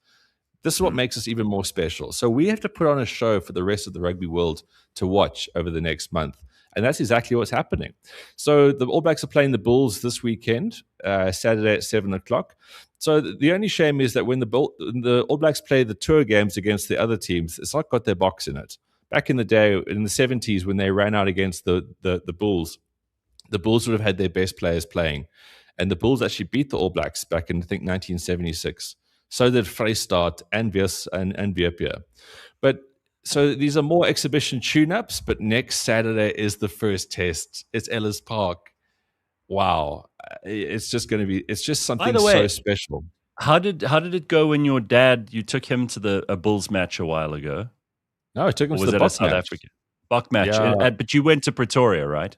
This is what makes us even more special. So we have to put on a show for the rest of the rugby world to watch over the next month. And that's exactly what's happening. So the All Blacks are playing the Bulls this weekend, Saturday at 7 o'clock. So the only shame is that when the All Blacks play the tour games against the other teams, it's not got their Boks in it. Back in the day, in the 70s, when they ran out against the Bulls, the Bulls would have had their best players playing. And the Bulls actually beat the All Blacks back in, I think, 1976. So did Vrystaat and Viepia. But so these are more exhibition tune-ups, but next Saturday is the first test. It's Ellis Park. Wow. It's just something so special. How did it go when you took him to a Bulls match a while ago? No, I took him to the South Africa Bok match. Yeah. But you went to Pretoria, right?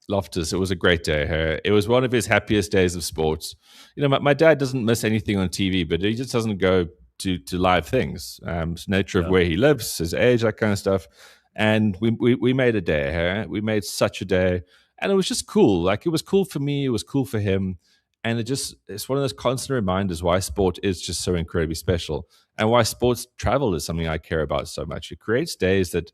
Loftus. It was a great day. It was one of his happiest days of sports. My dad doesn't miss anything on TV, but he just doesn't go to live things. Nature of where he lives, his age, that kind of stuff. And we made a day. We made such a day, and it was just cool. Like, it was cool for me. It was cool for him. And it's one of those constant reminders why sport is just so incredibly special and why sports travel is something I care about so much. It creates days that,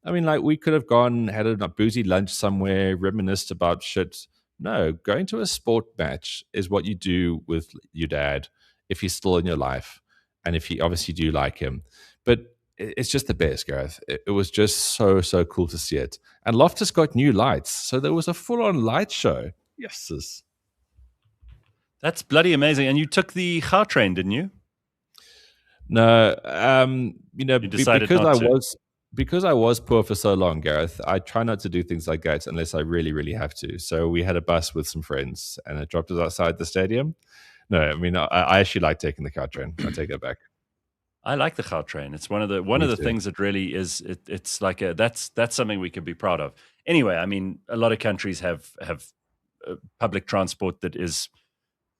I mean, like, we could have gone, had a boozy lunch somewhere, reminisced about shit. No, going to a sport match is what you do with your dad if he's still in your life and if you obviously do like him. But it's just the best, Gareth. It was just so, so cool to see it. And Loftus got new lights. So there was a full-on light show. Yes. That's bloody amazing. And you took the car train, didn't you? No, you decided not to. Because I was poor for so long, Gareth, I try not to do things like that unless I really, really have to. So we had a bus with some friends and it dropped us outside the stadium. No, I mean, I actually like taking the car train. I take it back. I like the Gautrain. It's one of Me the too. things that really is it's like that's something we can be proud of. Anyway, I mean, a lot of countries have public transport that is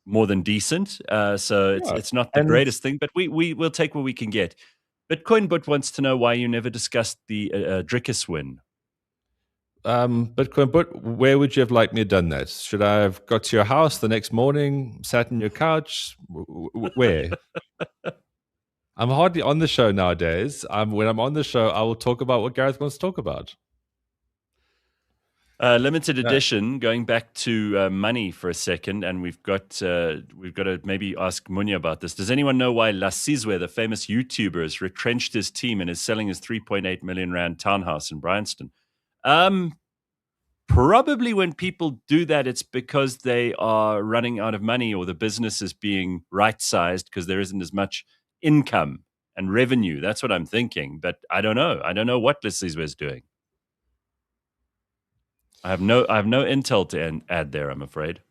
more than decent. So Yeah. it's not the And greatest thing, but we will take what we can get. Bitcoin But wants to know why you never discussed the Drickus win. but where would you have liked me to done that? Should I have got to your house the next morning, sat on your couch? Where? I'm hardly on the show nowadays. When I'm on the show, I will talk about what Gareth wants to talk about. Limited No. edition. Going back to money for a second, and we've got to maybe ask Munya about this. Does anyone know why Lasizwe, the famous YouTuber, has retrenched his team and is selling his 3.8 million rand townhouse in Bryanston? Probably when people do that, it's because they are running out of money or the business is being right sized because there isn't as much income and revenue. That's what I'm thinking. But I don't know. I don't know what Lasizwe is doing. I have no intel to add there, I'm afraid.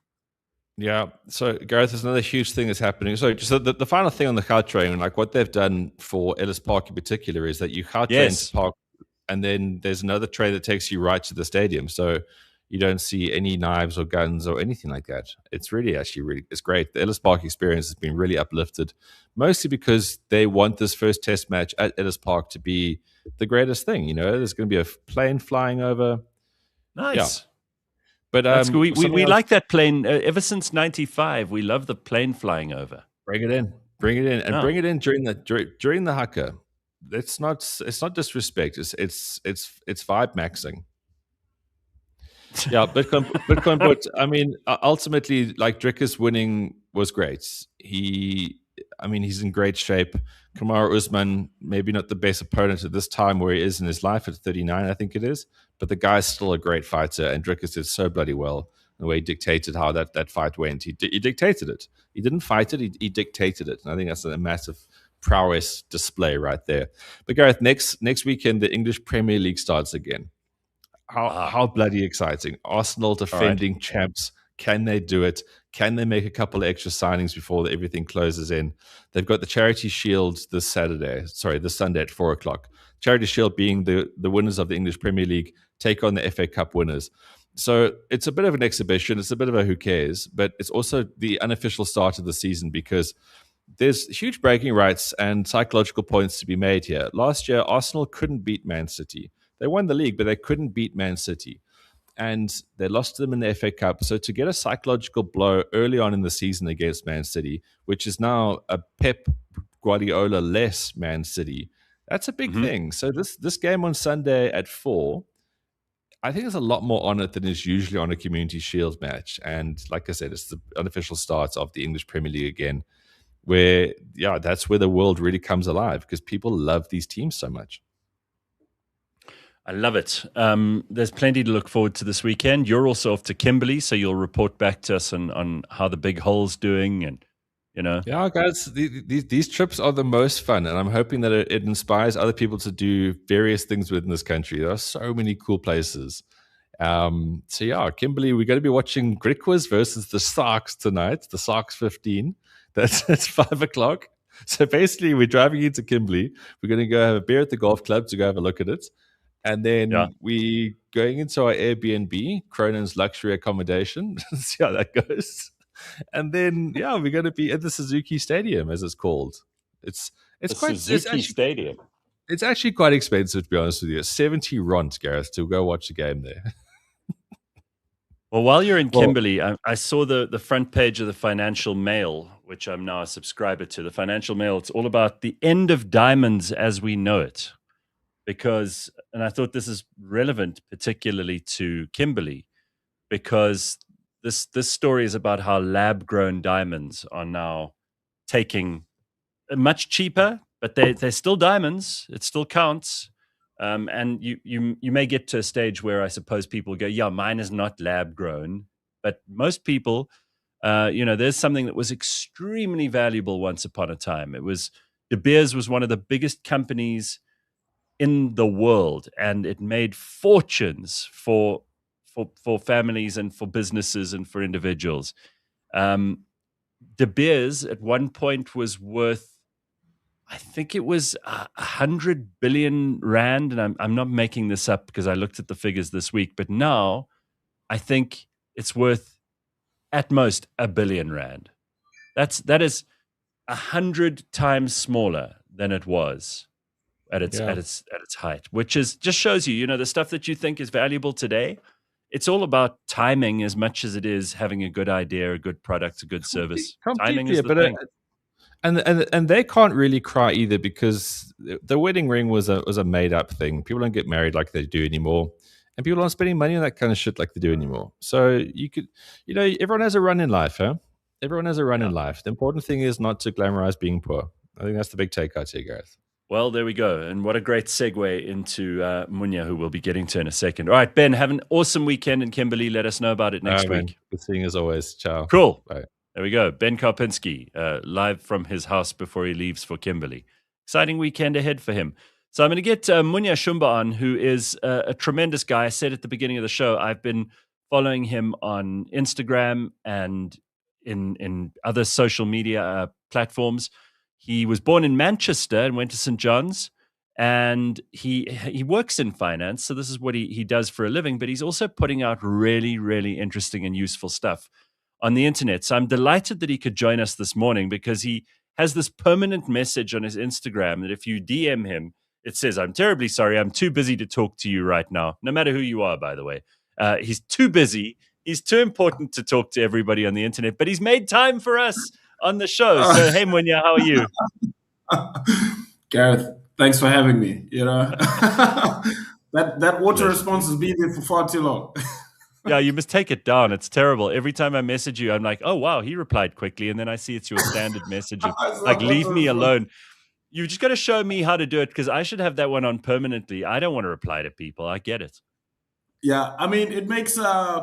Yeah. So, Gareth, there's another huge thing that's happening. So, just the final thing on the car train, like what they've done for Ellis Park in particular, is that you car train to Yes. park, and then there's another train that takes you right to the stadium. So, you don't see any knives or guns or anything like that. It's really, actually, it's great. The Ellis Park experience has been really uplifted, mostly because they want this first test match at Ellis Park to be the greatest thing. You know, there's going to be a plane flying over. Yeah. Nice. But That's good. something We else. like that plane ever since '95. We love the plane flying over. Bring it in. Bring it in, and Oh, bring it in during the haka. It's not disrespect. It's vibe maxing. Yeah, Bitcoin, but I mean, ultimately, like Drickus winning was great. I mean, he's in great shape. Kamaru Usman, maybe not the best opponent at this time where he is in his life at 39, I think it is, but the guy's still a great fighter, and Drickus did so bloody well. The way he dictated how that fight went, he dictated it. He didn't fight it; he dictated it, and I think that's a massive prowess display right there. But Gareth, next weekend the English Premier League starts again. How bloody exciting. Arsenal all right. defending champs. Can they do it? Can they make a couple of extra signings before everything closes in? They've got the Charity Shield this Sunday at 4 o'clock. Charity Shield being the winners of the English Premier League take on the FA Cup winners. So it's a bit of an exhibition. It's a bit of a who cares, but it's also the unofficial start of the season because there's huge bragging rights and psychological points to be made here. Last year, Arsenal couldn't beat Man City. They won the league, but they couldn't beat Man City. And they lost to them in the FA Cup. So to get a psychological blow early on in the season against Man City, which is now a Pep Guardiola less Man City, that's a big Mm-hmm. thing. So this game on Sunday at 4, I think there's a lot more on it than is usually on a Community Shield match. And like I said, it's the unofficial start of the English Premier League again, where, yeah, that's where the world really comes alive because people love these teams so much. I love it. There's plenty to look forward to this weekend. You're also off to Kimberley, so you'll report back to us on how the big hole's doing, and Yeah, guys, these trips are the most fun, and I'm hoping that it inspires other people to do various things within this country. There are so many cool places. So yeah, Kimberley, we're going to be watching Griquas versus the Sharks tonight. The Sharks 15. That's 5 o'clock. So basically, we're driving into Kimberley. We're going to go have a beer at the golf club to go have a look at it. And yeah, then we going into our Airbnb, Cronin's luxury accommodation. See how that goes. And then yeah, we're going to be at the Suzuki Stadium, as it's called. It's the quite it's Suzuki actually Stadium. it's actually quite expensive, to be honest with you. 70 rand, Gareth, to go watch a game there. Well, while you're in Well, Kimberley, I saw the front page of the Financial Mail, which I'm now a subscriber to. The Financial Mail. It's all about the end of diamonds as we know it. And I thought this is relevant, particularly to Kimberley, because this story is about how lab grown diamonds are now taking much cheaper, but they're still diamonds. It still counts. And you may get to a stage where I suppose people go, yeah, mine is not lab grown, but most people, there's something that was extremely valuable once upon a time. It was De Beers was one of the biggest companies in the world, and it made fortunes for families and for businesses and for individuals. Um, De Beers at one point was worth, I think it was 100 billion rand, and I'm not making this up because I looked at the figures this week. But now I think it's worth at most 1 billion rand. That is 100 times smaller than it was at its Yeah. at its at its height, which is just shows you, the stuff that you think is valuable today. It's all about timing as much as it is having a good idea, a good product, a good service. Timing Completely, is the but thing. and they can't really cry either because the wedding ring was a made up thing. People don't get married like they do anymore, and people aren't spending money on that kind of shit like they do anymore. So everyone has a run in life, huh? Everyone has a run Yeah. in life. The important thing is not to glamorize being poor. I think that's the big takeout here, Gareth. Well, there we go. And what a great segue into Munya, who we'll be getting to in a second. All right, Ben, have an awesome weekend in Kimberley. Let us know about it next Man, week. good seeing as always. Ciao. Cool. Bye. There we go. Ben Karpinski, live from his house before he leaves for Kimberley. Exciting weekend ahead for him. So I'm going to get Munya Shumba on, who is a tremendous guy. I said at the beginning of the show, I've been following him on Instagram and in other social media platforms. He was born in Manchester and went to St. John's, and he works in finance. So this is what he does for a living, but he's also putting out really, really interesting and useful stuff on the internet. So I'm delighted that he could join us this morning because he has this permanent message on his Instagram that if you DM him, it says, "I'm terribly sorry. I'm too busy to talk to you right now." No matter who you are, by the way. He's too busy. He's too important to talk to everybody on the internet, but he's made time for us on the show. So, hey, Munya, how are you? Gareth, thanks for having me. That water Pleasure. response has been there for far too long. Yeah, you must take it down. It's terrible. Every time I message you, I'm like, oh, wow, he replied quickly. And then I see it's your standard message of like, leave me alone. You just got to show me how to do it because I should have that one on permanently. I don't want to reply to people. I get it. Yeah, I mean, it makes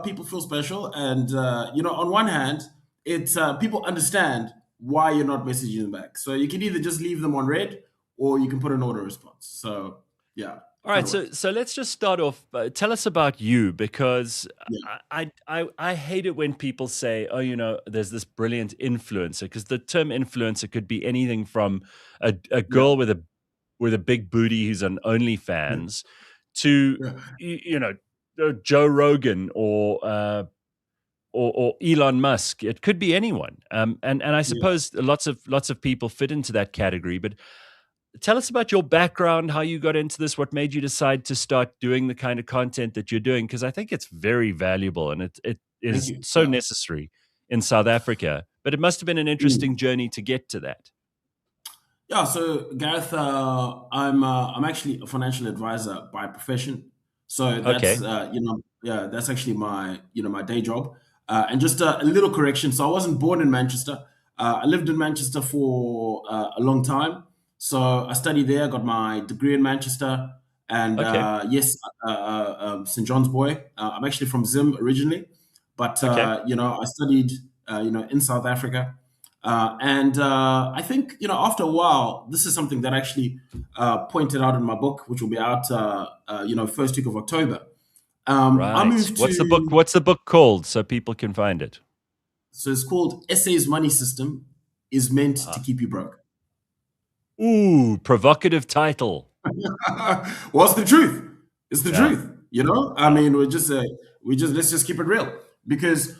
people feel special, and on one hand, it's people understand why you're not messaging them back. So you can either just leave them on red, or you can put an auto response. So yeah, All right, kind of so works. so let's just start off. Tell us about you, because Yeah, I hate it when people say, "Oh, there's this brilliant influencer," because the term influencer could be anything from a yeah, girl with a big booty who's on yeah, OnlyFans to yeah, Joe Rogan or Elon Musk. It could be anyone, and I yeah. suppose lots of people fit into that category, but. Tell us about your background, how you got into this, what made you decide to start doing the kind of content that you're doing, because I think it's very valuable and it Thank is you. so Yeah. necessary in South Africa. But it must have been an interesting Mm. journey to get to that. Yeah, so Gareth, I'm actually a financial advisor by profession. So that's Okay. yeah, that's actually my day job. And just a little correction. So I wasn't born in Manchester. I lived in Manchester for a long time. So I studied there, got my degree in Manchester, and Okay. yes, St John's boy. I'm actually from Zim originally, but Okay. I studied in South Africa. And I think, after a while, this is something that I actually pointed out in my book, which will be out, first week of October. I Right. moved What's the book? to, What's the book called so people can find it? so it's called Essays Money System is Meant to Ah. Keep You Broke. Ooh, provocative title. Well, it's the truth. It's the Yeah. truth. I Yeah. mean, let's just keep it real. Because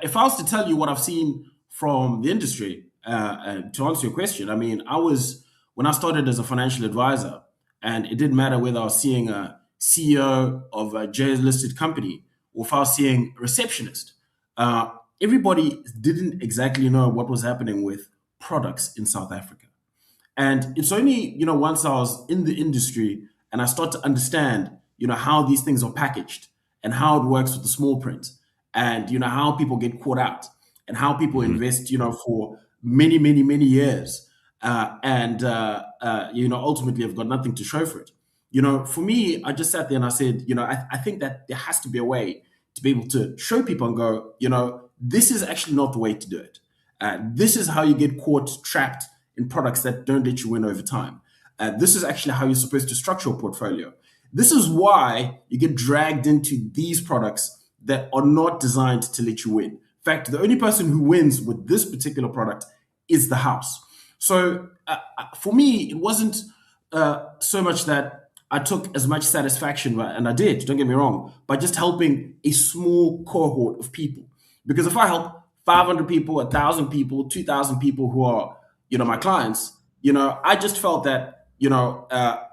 if I was to tell you what I've seen from the industry, to answer your question, I mean, when I started as a financial advisor, and it didn't matter whether I was seeing a CEO of a J listed company or if I was seeing a receptionist, uh, everybody didn't exactly know what was happening with products in South Africa. And it's only, once I was in the industry and I start to understand, how these things are packaged and how it works with the small print and, how people get caught out and how people Mhm. invest, for many, many, many years. Ultimately have got nothing to show for it. For me, I just sat there and I said, I think that there has to be a way to be able to show people and go, this is actually not the way to do it. This is how you get caught trapped in products that don't let you win over time. This is actually how you're supposed to structure a portfolio. This is why you get dragged into these products that are not designed to let you win. In fact, the only person who wins with this particular product is the house. So for me, it wasn't so much that I took as much satisfaction, and I did, don't get me wrong, by just helping a small cohort of people. Because if I help 500 people, 1,000 people, 2,000 people who are, my clients, I just felt that,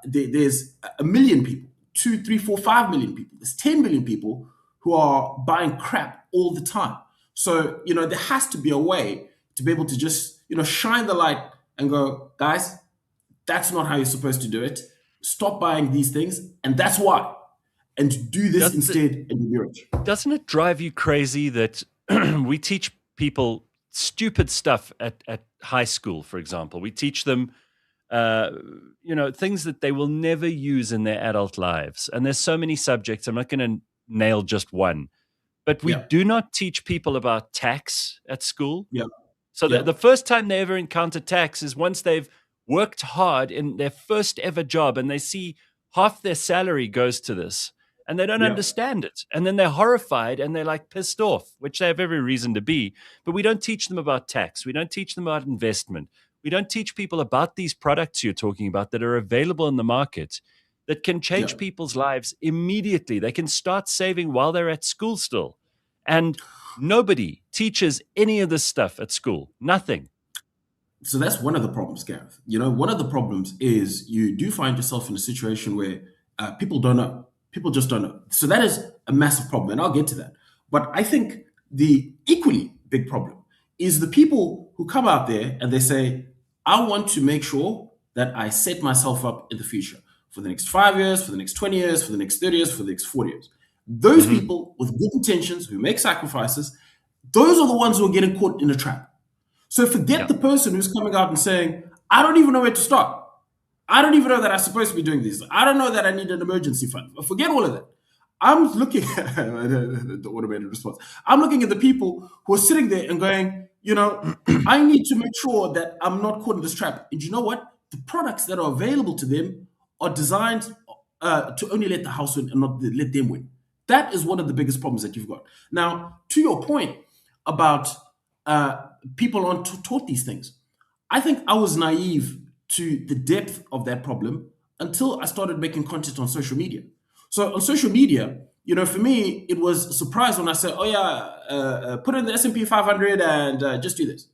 there's a million people, 2, 3, 4, 5 million people. There's 10 million people who are buying crap all the time. So, there has to be a way to be able to just, shine the light and go, guys, that's not how you're supposed to do it. Stop buying these things, and that's why. And do this instead, and you'll be rich. Doesn't it drive you crazy that we teach people stupid stuff at high school, for example? We teach them, things that they will never use in their adult lives. And there's so many subjects. I'm not going to nail just one. But we do not teach people about tax at school. Yeah. So the first time they ever encounter tax is once they've worked hard in their first ever job and they see half their salary goes to this and they don't understand it. And then they're horrified and they're like pissed off, which they have every reason to be. But we don't teach them about tax. We don't teach them about investment. We don't teach people about these products you're talking about that are available in the market that can change people's lives immediately. They can start saving while they're at school still. And nobody teaches any of this stuff at school. Nothing. So that's one of the problems, Gareth. One of the problems is you do find yourself in a situation where people don't know. People just don't know. So that is a massive problem, and I'll get to that. But I think the equally big problem is the people who come out there and they say, I want to make sure that I set myself up in the future for the next 5 years, for the next 20 years, for the next 30 years, for the next 40 years. Those people with good intentions who make sacrifices, those are the ones who are getting caught in a trap. So forget the person who's coming out and saying, I don't even know where to start. I don't even know that I'm supposed to be doing this. I don't know that I need an emergency fund. Forget all of that. I'm looking at the automated response. I'm looking at the people who are sitting there and going, I need to make sure that I'm not caught in this trap. And you know what? The products that are available to them are designed to only let the house win and not let them win. That is one of the biggest problems that you've got. Now, to your point about people aren't taught these things, I think I was naive to the depth of that problem until I started making content on social media. So on social media, for me, it was a surprise when I said, put in the S&P 500 and just do this.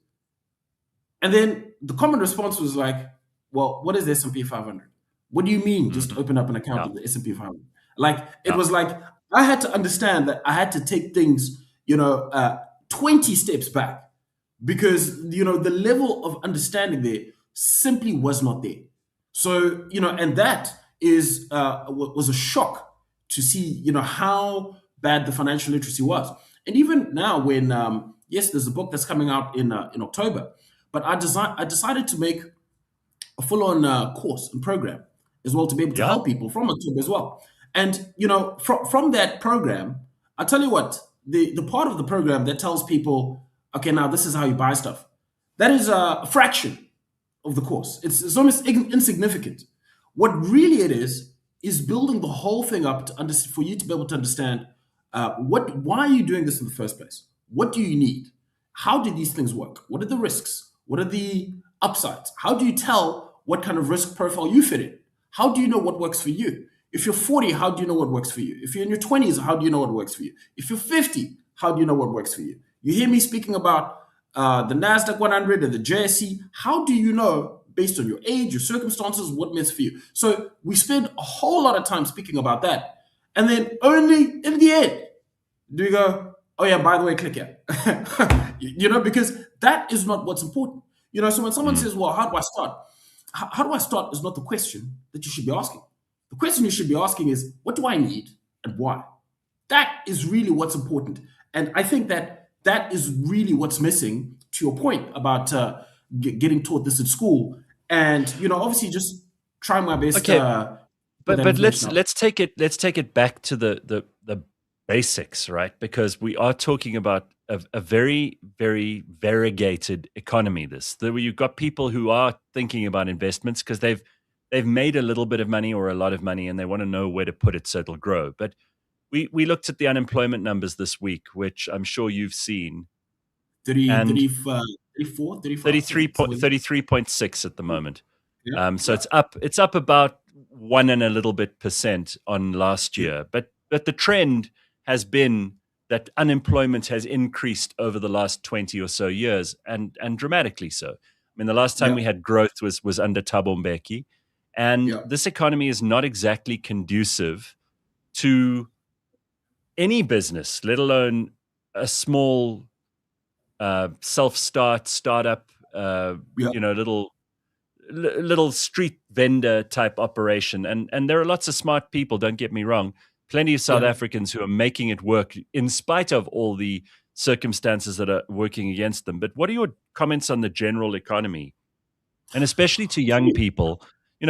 And then the common response was like, well, what is the S&P 500? What do you mean just open up an account with the S&P 500? Like, it was like, I had to understand that I had to take things, 20 steps back because, the level of understanding there simply was not there. So, and that is was a shock to see, how bad the financial literacy was. And even now when, yes, there's a book that's coming out in October, but I decided to make a full-on course and program as well to be able to help people from October as well. And, from that program, I tell you what, the part of the program that tells people, okay, now this is how you buy stuff, that is a fraction of the course. It's almost insignificant. What really it is building the whole thing up for you to be able to understand why are you doing this in the first place? What do you need? How do these things work? What are the risks? What are the upsides? How do you tell what kind of risk profile you fit in? How do you know what works for you? If you're 40, how do you know what works for you? If you're in your 20s, how do you know what works for you? If you're 50, how do you know what works for you? You hear me speaking about the NASDAQ 100 and the JSE. How do you know, based on your age, your circumstances, what means for you? So we spend a whole lot of time speaking about that. And then only in the end do you go, oh yeah, by the way, click here. Because that is not what's important. So when someone says, well, how do I start? How do I start is not the question that you should be asking. The question you should be asking is, what do I need and why? That is really what's important. And I think that is really what's missing, to your point about getting taught this in school. And, obviously just trying my best. Okay. But let's take it back to the basics, right? Because we are talking about a very, very variegated economy. You've got people who are thinking about investments because they've made a little bit of money or a lot of money and they want to know where to put it so it'll grow. But we looked at the unemployment numbers this week, which I'm sure you've seen. 30, and 34, 35, somewhere. 33.6 at the moment. Yeah. So it's up about 1% on last year. But the trend has been that unemployment has increased over the last 20 or so years, and dramatically so. I mean, the last time Yeah. we had growth was under Thabo Mbeki, and Yeah. this economy is not exactly conducive to any business, let alone a small startup, Yeah. little street vendor type operation. And there are lots of smart people, don't get me wrong, plenty of South Yeah. Africans who are making it work in spite of all the circumstances that are working against them. But what are your comments on the general economy, and especially to young people?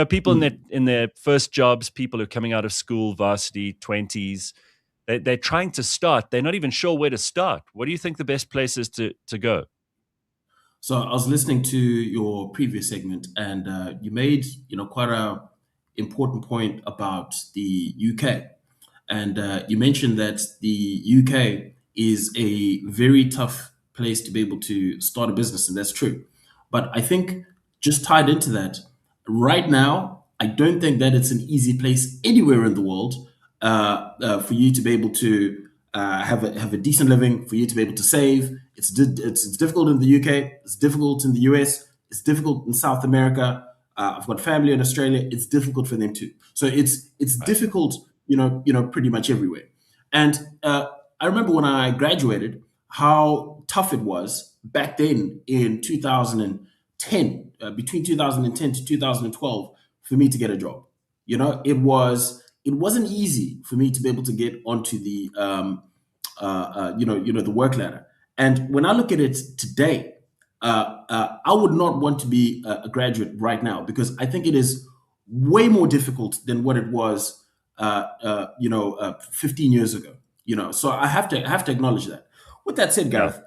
People in their first jobs, people who are coming out of school, varsity, 20s. They're trying to start. They're not even sure where to start. What do you think the best place is to go? So I was listening to your previous segment, and you made quite a important point about the UK, and you mentioned that the UK is a very tough place to be able to start a business, and that's true. But I think just tied into that, right now, I don't think that it's an easy place anywhere in the world for you to be able to have a decent living, for you to be able to save. It's difficult in the UK. It's difficult in the US. It's difficult in South America. I've got family in Australia. It's difficult for them too. So it's difficult, pretty much everywhere. And I remember when I graduated, how tough it was back then in 2010, between 2010 to 2012, for me to get a job. It wasn't easy for me to be able to get onto the the work ladder. And when I look at it today, I would not want to be a graduate right now, because I think it is way more difficult than what it was 15 years ago. So I have to acknowledge that. With that said, Yeah, Gareth,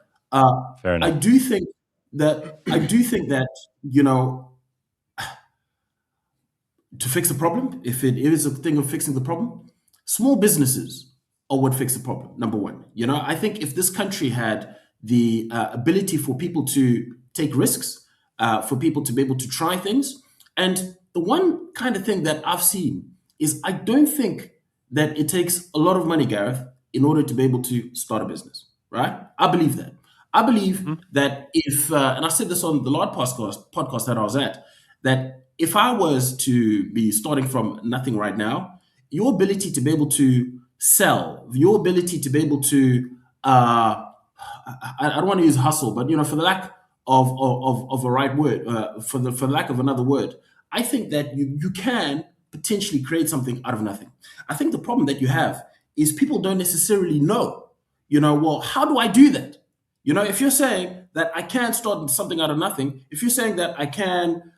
fair I enough. do think that to fix the problem, if it is a thing of fixing the problem, small businesses are what fix the problem. Number one, I think if this country had the ability for people to take risks, for people to be able to try things, and the one kind of thing that I've seen is I don't think that it takes a lot of money, Gareth, in order to be able to start a business. Right? I believe that. I believe Mhm. that if, and I said this on the last podcast that I was at, that if I was to be starting from nothing right now, your ability to be able to sell, your ability to be able to, I don't want to use hustle, but for the lack of a right word, for the lack of another word, I think that you can potentially create something out of nothing. I think the problem that you have is people don't necessarily know, well, how do I do that? If you're saying that I can start something out of nothing, if you're saying that I can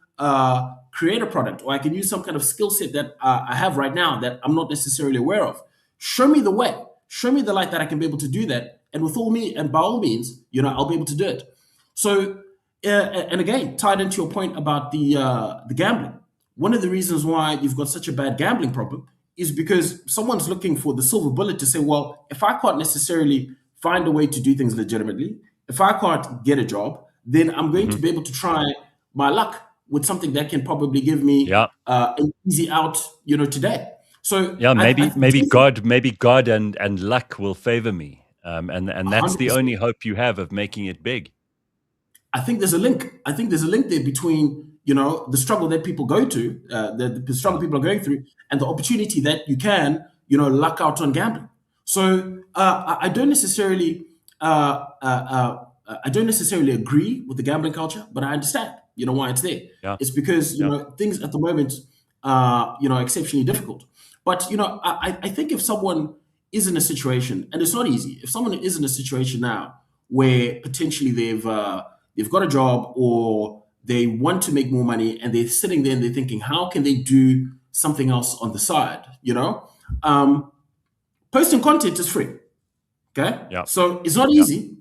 create a product, or I can use some kind of skill set that I have right now that I'm not necessarily aware of, show me the way, show me the light that I can be able to do that. And by all means, I'll be able to do it. So, and again, tied into your point about the gambling, one of the reasons why you've got such a bad gambling problem is because someone's looking for the silver bullet to say, well, if I can't necessarily find a way to do things legitimately, if I can't get a job, then I'm going to Mhm. be able to try my luck with something that can probably give me Yeah, an easy out, today. So yeah. I Maybe do think God and luck will favor me, and that's the 100%. only hope you have of making it big. I think there's a link. I think there's a link there between the struggle that people go to, the struggle Yeah, people are going through, and the opportunity that you can luck out on gambling. So I don't necessarily agree with the gambling culture, but I understand why it's there. yeah, It's because yeah. things at the moment are exceptionally difficult. But I think if someone is in a situation, and it's not easy, if someone is in a situation now where potentially they've got a job, or they want to make more money, and they're sitting there and they're thinking, how can they do something else on the side? Um, Posting content is free. Okay, Yeah, so it's not yeah. easy.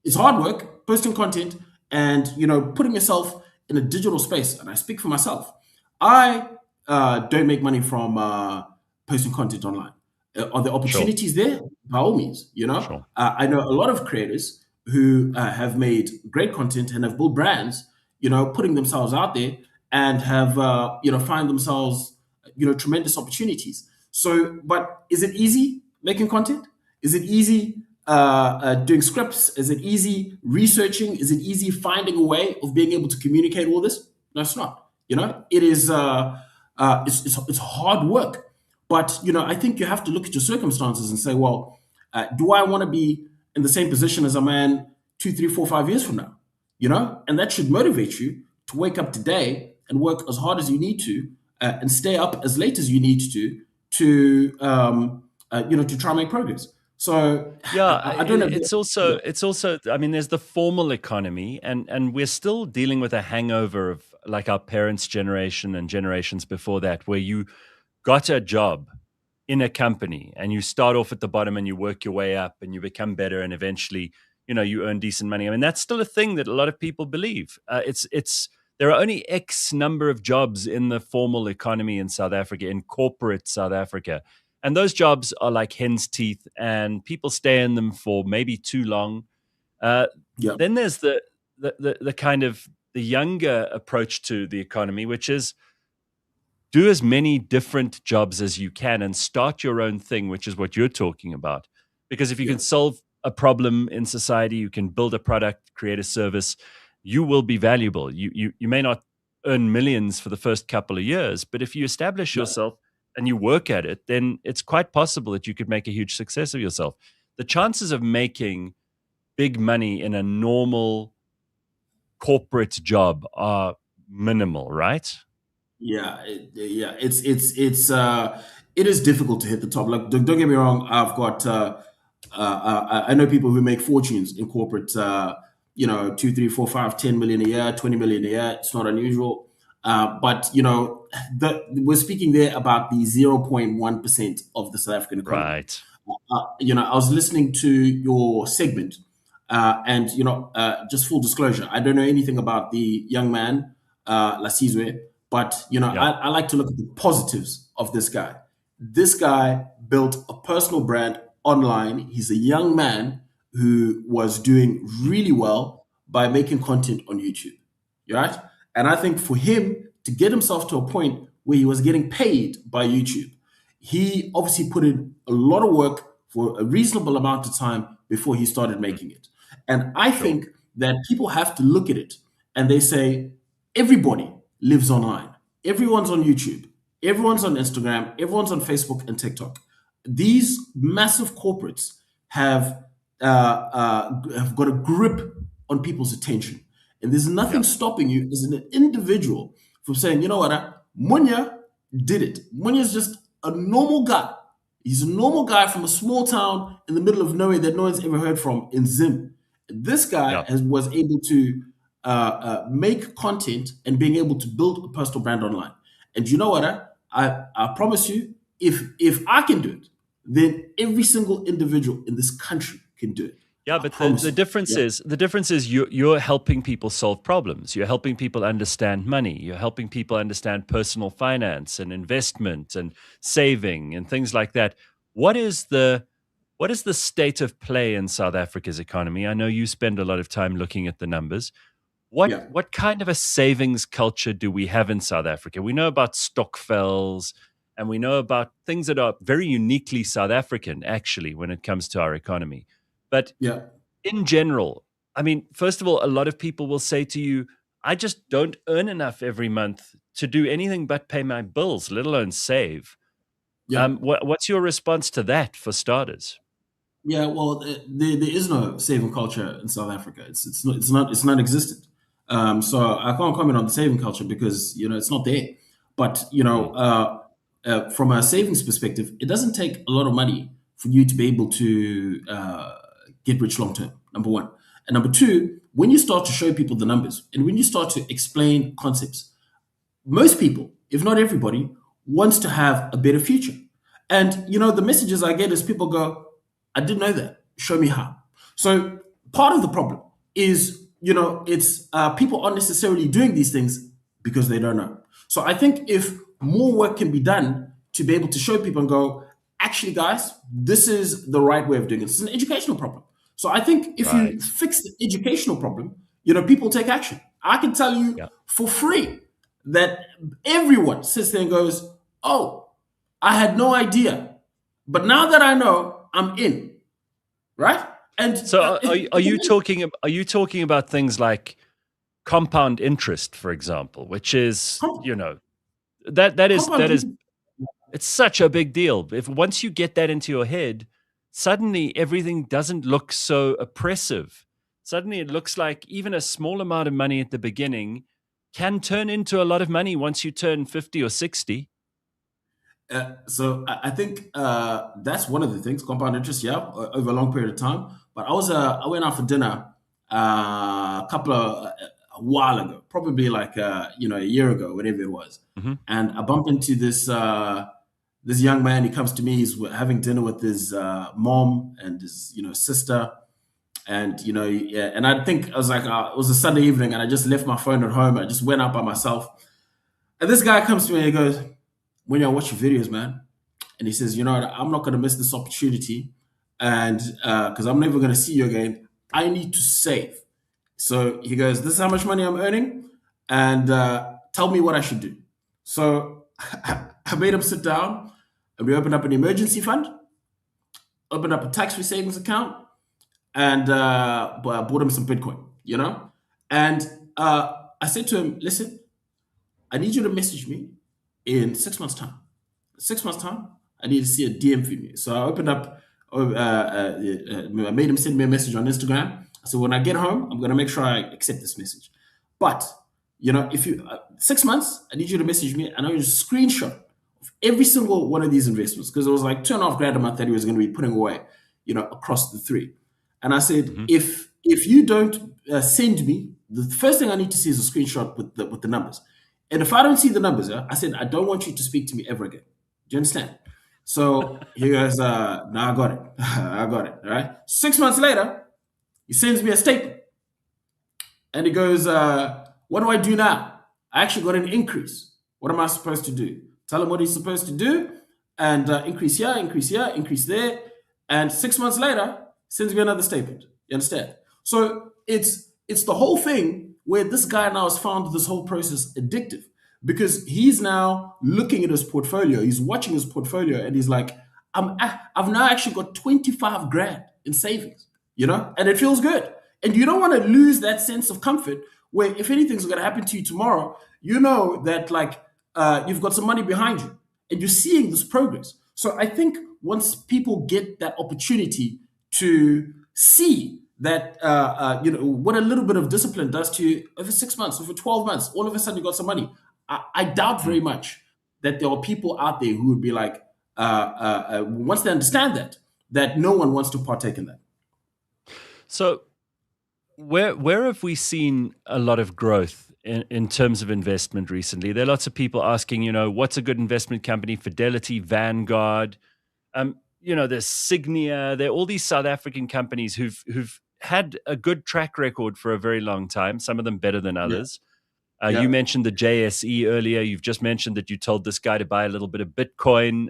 It's hard work posting content, and putting yourself in a digital space. And I speak for myself. I don't make money from posting content online. Are the Sure, opportunities there? By all means, sure. I know a lot of creators, who have made great content and have built brands, putting themselves out there and have, find themselves, tremendous opportunities. So, but is it easy making content? Is it easy doing scripts? Is it easy researching? Is it easy finding a way of being able to communicate all this? No, it's not. It is. It's hard work. But I think you have to look at your circumstances and say, well, do I want to be in the same position as a man 2, 3, 4, 5 years from now? And that should motivate you to wake up today and work as hard as you need to, and stay up as late as you need to try and make progress. So Yeah, I don't know. it's also. I mean, there's the formal economy, and we're still dealing with a hangover of like our parents' generation and generations before that, where you got a job in a company and you start off at the bottom and you work your way up and you become better and eventually, you earn decent money. I mean, that's still a thing that a lot of people believe. It's there are only X number of jobs in the formal economy in South Africa, in corporate South Africa. And those jobs are like hen's teeth, and people stay in them for maybe too long. Uh, Yeah, then there's the kind of the younger approach to the economy, which is do as many different jobs as you can and start your own thing, which is what you're talking about. Because if you yeah, can solve a problem in society, you can build a product, create a service, you will be valuable. You may not earn millions for the first couple of years, but if you establish yeah, yourself and you work at it, then it's quite possible that you could make a huge success of yourself. The chances of making big money in a normal corporate job are minimal, right? yeah, yeah. It is difficult to hit the top. Like, don't get me wrong. I've got I know people who make fortunes in corporate. 2, 3, 4, 5, 10 million a year, 20 million a year. It's not unusual. But we're speaking there about the 0.1% of the South African economy. Right. I was listening to your segment, and just full disclosure, I don't know anything about the young man, Lasizwe, but Yeah. I like to look at the positives of this guy. This guy built a personal brand online. He's a young man who was doing really well by making content on YouTube, right? And I think for him to get himself to a point where he was getting paid by YouTube, he obviously put in a lot of work for a reasonable amount of time before he started making it. And I Sure. think that people have to look at it and they say, everybody lives online. Everyone's on YouTube. Everyone's on Instagram. Everyone's on Facebook and TikTok. These massive corporates have have got a grip on people's attention, and there's nothing Yeah. stopping you as an individual from saying, you know what, Munya did it. Munya's just a normal guy. He's a normal guy from a small town in the middle of nowhere that no one's ever heard from in Zim. This guy Yeah. was able to make content and being able to build a personal brand online. And you know what? I promise you, if I can do it, then every single individual in this country can do it. Yeah, I but the, promise the you. difference Yeah, is the difference is you're helping people solve problems. You're helping people understand money. You're helping people understand personal finance and investment and saving and things like that. What is the state of play in South Africa's economy? I know you spend a lot of time looking at the numbers. What yeah, what kind of a savings culture do we have in South Africa? We know about stokvels and we know about things that are very uniquely South African, actually, when it comes to our economy. But yeah, in general, I mean, first of all, a lot of people will say to you, I just don't earn enough every month to do anything but pay my bills, let alone save. yeah. What's your response to that, for starters? Yeah, well, there is no saving culture in South Africa. It's non-existent. So I can't comment on the saving culture because it's not there. But Mm. from a savings perspective, it doesn't take a lot of money for you to be able to get rich long term. Number one, and number two, when you start to show people the numbers and when you start to explain concepts, most people, if not everybody, wants to have a better future. And the messages I get is people go, I didn't know that. Show me how. So part of the problem is, it's people aren't necessarily doing these things because they don't know. So I think if more work can be done to be able to show people and go, actually, guys, this is the right way of doing it. It's an educational problem. So I think if you Right. fix the educational problem, people take action. I can tell you Yeah. for free that everyone sits there and goes, "Oh, I had no idea, but now that I know, I'm in." Right? And So are you talking about things like compound interest, for example, which is, com- that compound is interest. it's such a big deal. If once you get that into your head, suddenly everything doesn't look so oppressive. Suddenly it looks like even a small amount of money at the beginning can turn into a lot of money once you turn 50 or 60. So I think that's one of the things, compound interest, yeah, over a long period of time. But I went out for dinner a while ago, probably like a year ago, whatever it was, Mhm. and I bumped into this young man. He comes to me. He's having dinner with his mom and his sister, and yeah. And I think I was like, it was a Sunday evening, and I just left my phone at home. I just went out by myself, and this guy comes to me and he goes, "When you watch your videos, man," and he says, "What? I'm not going to miss this opportunity, and because I'm never going to see you again, I need to save." So he goes, "This is how much money I'm earning, and tell me what I should do." So I made him sit down, and we opened up an emergency fund, opened up a tax-free savings account, and bought him some Bitcoin. And I said to him, "Listen, I need you to message me in 6 months' time. 6 months' time, I need to see a DM from you." So I opened up, I made him send me a message on Instagram. I said, "When I get home, I'm going to make sure I accept this message. But, if you, 6 months, I need you to message me and I need a screenshot of every single one of these investments," because it was like 2.5 grand a month that he was going to be putting away, across the three. And I said, Mhm. if you don't send me, the first thing I need to see is a screenshot with the numbers. And if I don't see the numbers, I said, I don't want you to speak to me ever again. Do you understand? So he goes, "No, I got it. I got it." All right. 6 months later, he sends me a statement and he goes, "What do I do now? I actually got an increase. What am I supposed to do?" Tell him what he's supposed to do and increase here, increase there. And 6 months later, sends me another statement. You understand? So it's the whole thing where this guy now has found this whole process addictive because he's now looking at his portfolio, he's watching his portfolio, and he's like, I've now actually got 25 grand in savings, and it feels good. And you don't want to lose that sense of comfort where if anything's going to happen to you tomorrow, you know that like you've got some money behind you and you're seeing this progress. So I think once people get that opportunity to see that what a little bit of discipline does to you over 6 months, over 12 months, all of a sudden you got some money. I doubt very much that there are people out there who would be like, once they understand that no one wants to partake in that. So where have we seen a lot of growth in terms of investment recently? There are lots of people asking, what's a good investment company? Fidelity, Vanguard, there's Signia. There are all these South African companies who've had a good track record for a very long time. Some of them better than Yeah, others. You yeah, mentioned the JSE earlier. You've just mentioned that you told this guy to buy a little bit of Bitcoin.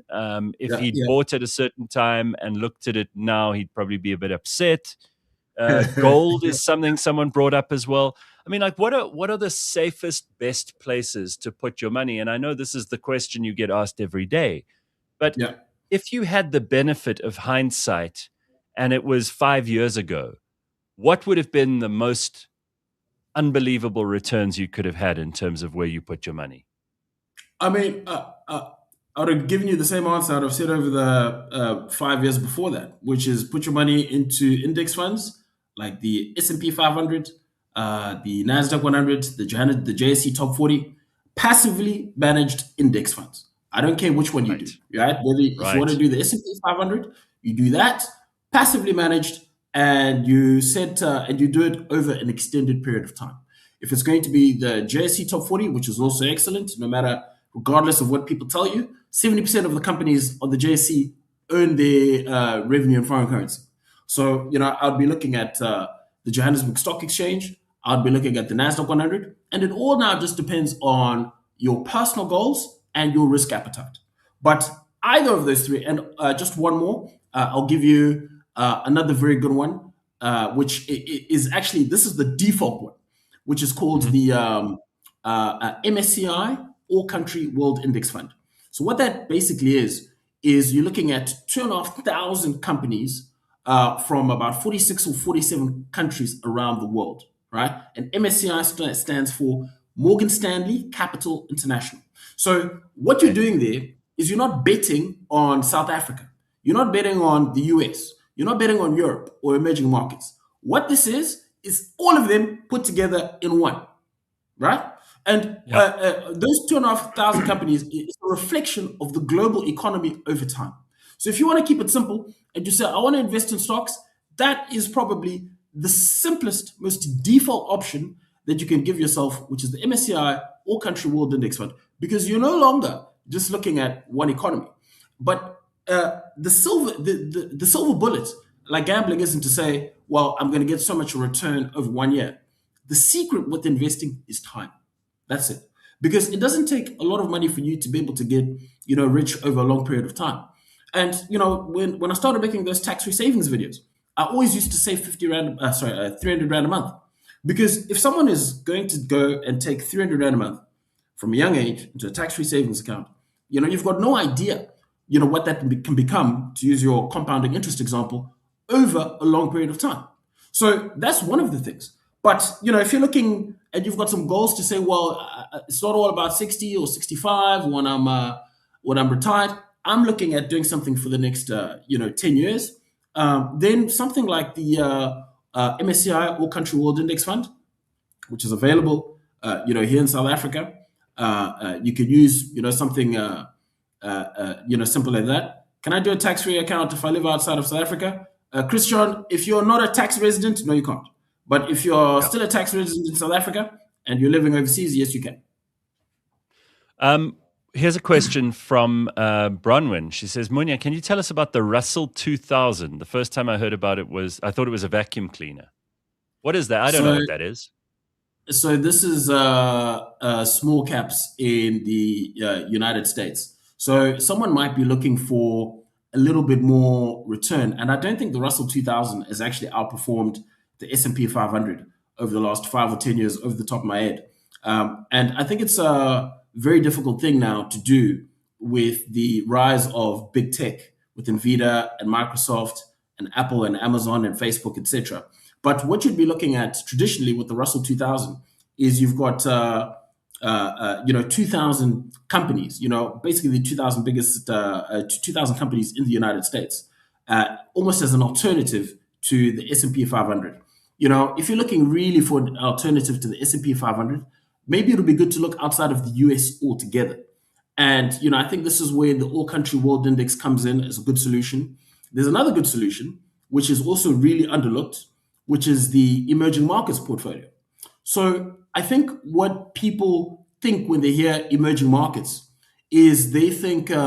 If yeah, he'd yeah. bought at a certain time and looked at it now, he'd probably be a bit upset. Gold is something someone brought up as well. I mean, like, what are the safest, best places to put your money? And I know this is the question you get asked every day, but Yeah. if you had the benefit of hindsight and it was 5 years ago, what would have been the most unbelievable returns you could have had in terms of where you put your money? I mean, I would have given you the same answer I'd have said over the 5 years before that, which is put your money into index funds like the S&P 500, the Nasdaq 100, the JSE Top 40, passively managed index funds. I don't care which one you do, Right. right? Whether if you want to Right. do the S&P 500, you do that passively managed, and you do it over an extended period of time. If it's going to be the JSE Top 40, which is also excellent, no matter regardless of what people tell you, 70% of the companies on the JSE earn their revenue in foreign currency. So, I'd be looking at the Johannesburg Stock Exchange, I'd be looking at the NASDAQ 100, and it all now just depends on your personal goals and your risk appetite. But either of those three, and just one more, I'll give you another very good one. is actually, this is the default one, which is called the MSCI All Country World Index Fund. So what that basically is you're looking at 2,500 companies from about 46 or 47 countries around the world, right? And MSCI stands for Morgan Stanley Capital International. So what you're doing there is you're not betting on South Africa. You're not betting on the US. You're not betting on Europe or emerging markets. What this is all of them put together in one, right? And those 2,500 companies is a reflection of the global economy over time. So if you want to keep it simple and you say, I want to invest in stocks, that is probably the simplest, most default option that you can give yourself, which is the MSCI All Country World Index Fund, because you're no longer just looking at one economy. But the silver bullet, like gambling, isn't to say, well, I'm going to get so much return over 1 year. The secret with investing is time. That's it. Because it doesn't take a lot of money for you to be able to get, rich over a long period of time. And, when I started making those tax-free savings videos, I always used to save 300 Rand a month. Because if someone is going to go and take 300 Rand a month from a young age into a tax-free savings account, you've got no idea, what that can become, to use your compounding interest example, over a long period of time. So that's one of the things. But, if you're looking and you've got some goals to say, well, it's not all about 60 or 65 when I'm retired, I'm looking at doing something for the next, 10 years. Then something like the MSCI All Country World Index Fund, which is available, here in South Africa. You could use, something, simple like that. Can I do a tax-free account if I live outside of South Africa? Christian, if you're not a tax resident, no, you can't. But if you're still a tax resident in South Africa and you're living overseas, yes, you can. Here's a question from Bronwyn. She says, Munya, can you tell us about the Russell 2000? The first time I heard about it I thought it was a vacuum cleaner. What is that? I don't know what that is. So this is small caps in the United States. So someone might be looking for a little bit more return. And I don't think the Russell 2000 has actually outperformed the S&P 500 over the last 5 or 10 years, over the top of my head. And I think it's a very difficult thing now to do with the rise of big tech, with NVIDIA and Microsoft and Apple and Amazon and Facebook, etc. But what you'd be looking at traditionally with the Russell 2000 is you've got 2,000 companies, basically the 2,000 biggest 2,000 companies in the United States, almost as an alternative to the S&P 500. If you're looking really for an alternative to the S&P 500, maybe it'll be good to look outside of the US altogether. And, I think this is where the All Country World Index comes in as a good solution. There's another good solution, which is also really underlooked, which is the emerging markets portfolio. So I think what people think when they hear emerging markets is they think, and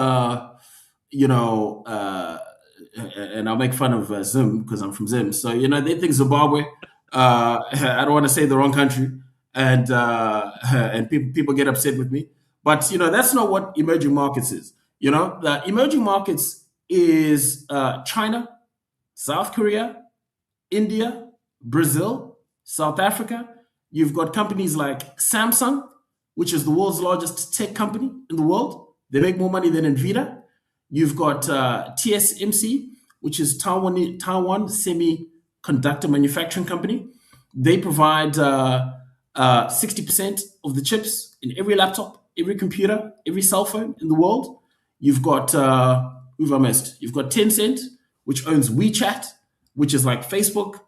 I'll make fun of Zim because I'm from Zim. So, they think Zimbabwe. I don't want to say the wrong country, and people get upset with me. But, that's not what emerging markets is. The emerging markets is China, South Korea, India, Brazil, South Africa. You've got companies like Samsung, which is the world's largest tech company in the world. They make more money than NVIDIA. You've got TSMC, which is Taiwan Semiconductor Manufacturing Company. They provide 60% of the chips in every laptop, every computer, every cell phone in the world. You've got, who have I missed? You've got Tencent, which owns WeChat, which is like Facebook,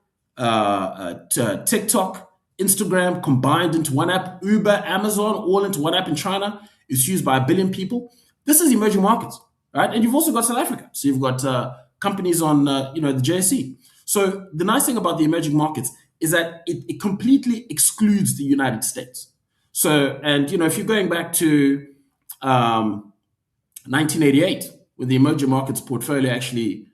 TikTok, Instagram combined into one app. Uber, Amazon, all into one app in China. It's used by 1 billion people. This is emerging markets. Right, and you've also got South Africa. So you've got companies on, the JSE. So the nice thing about the emerging markets is that it completely excludes the United States. So, and if you're going back to 1988, when the emerging markets portfolio actually,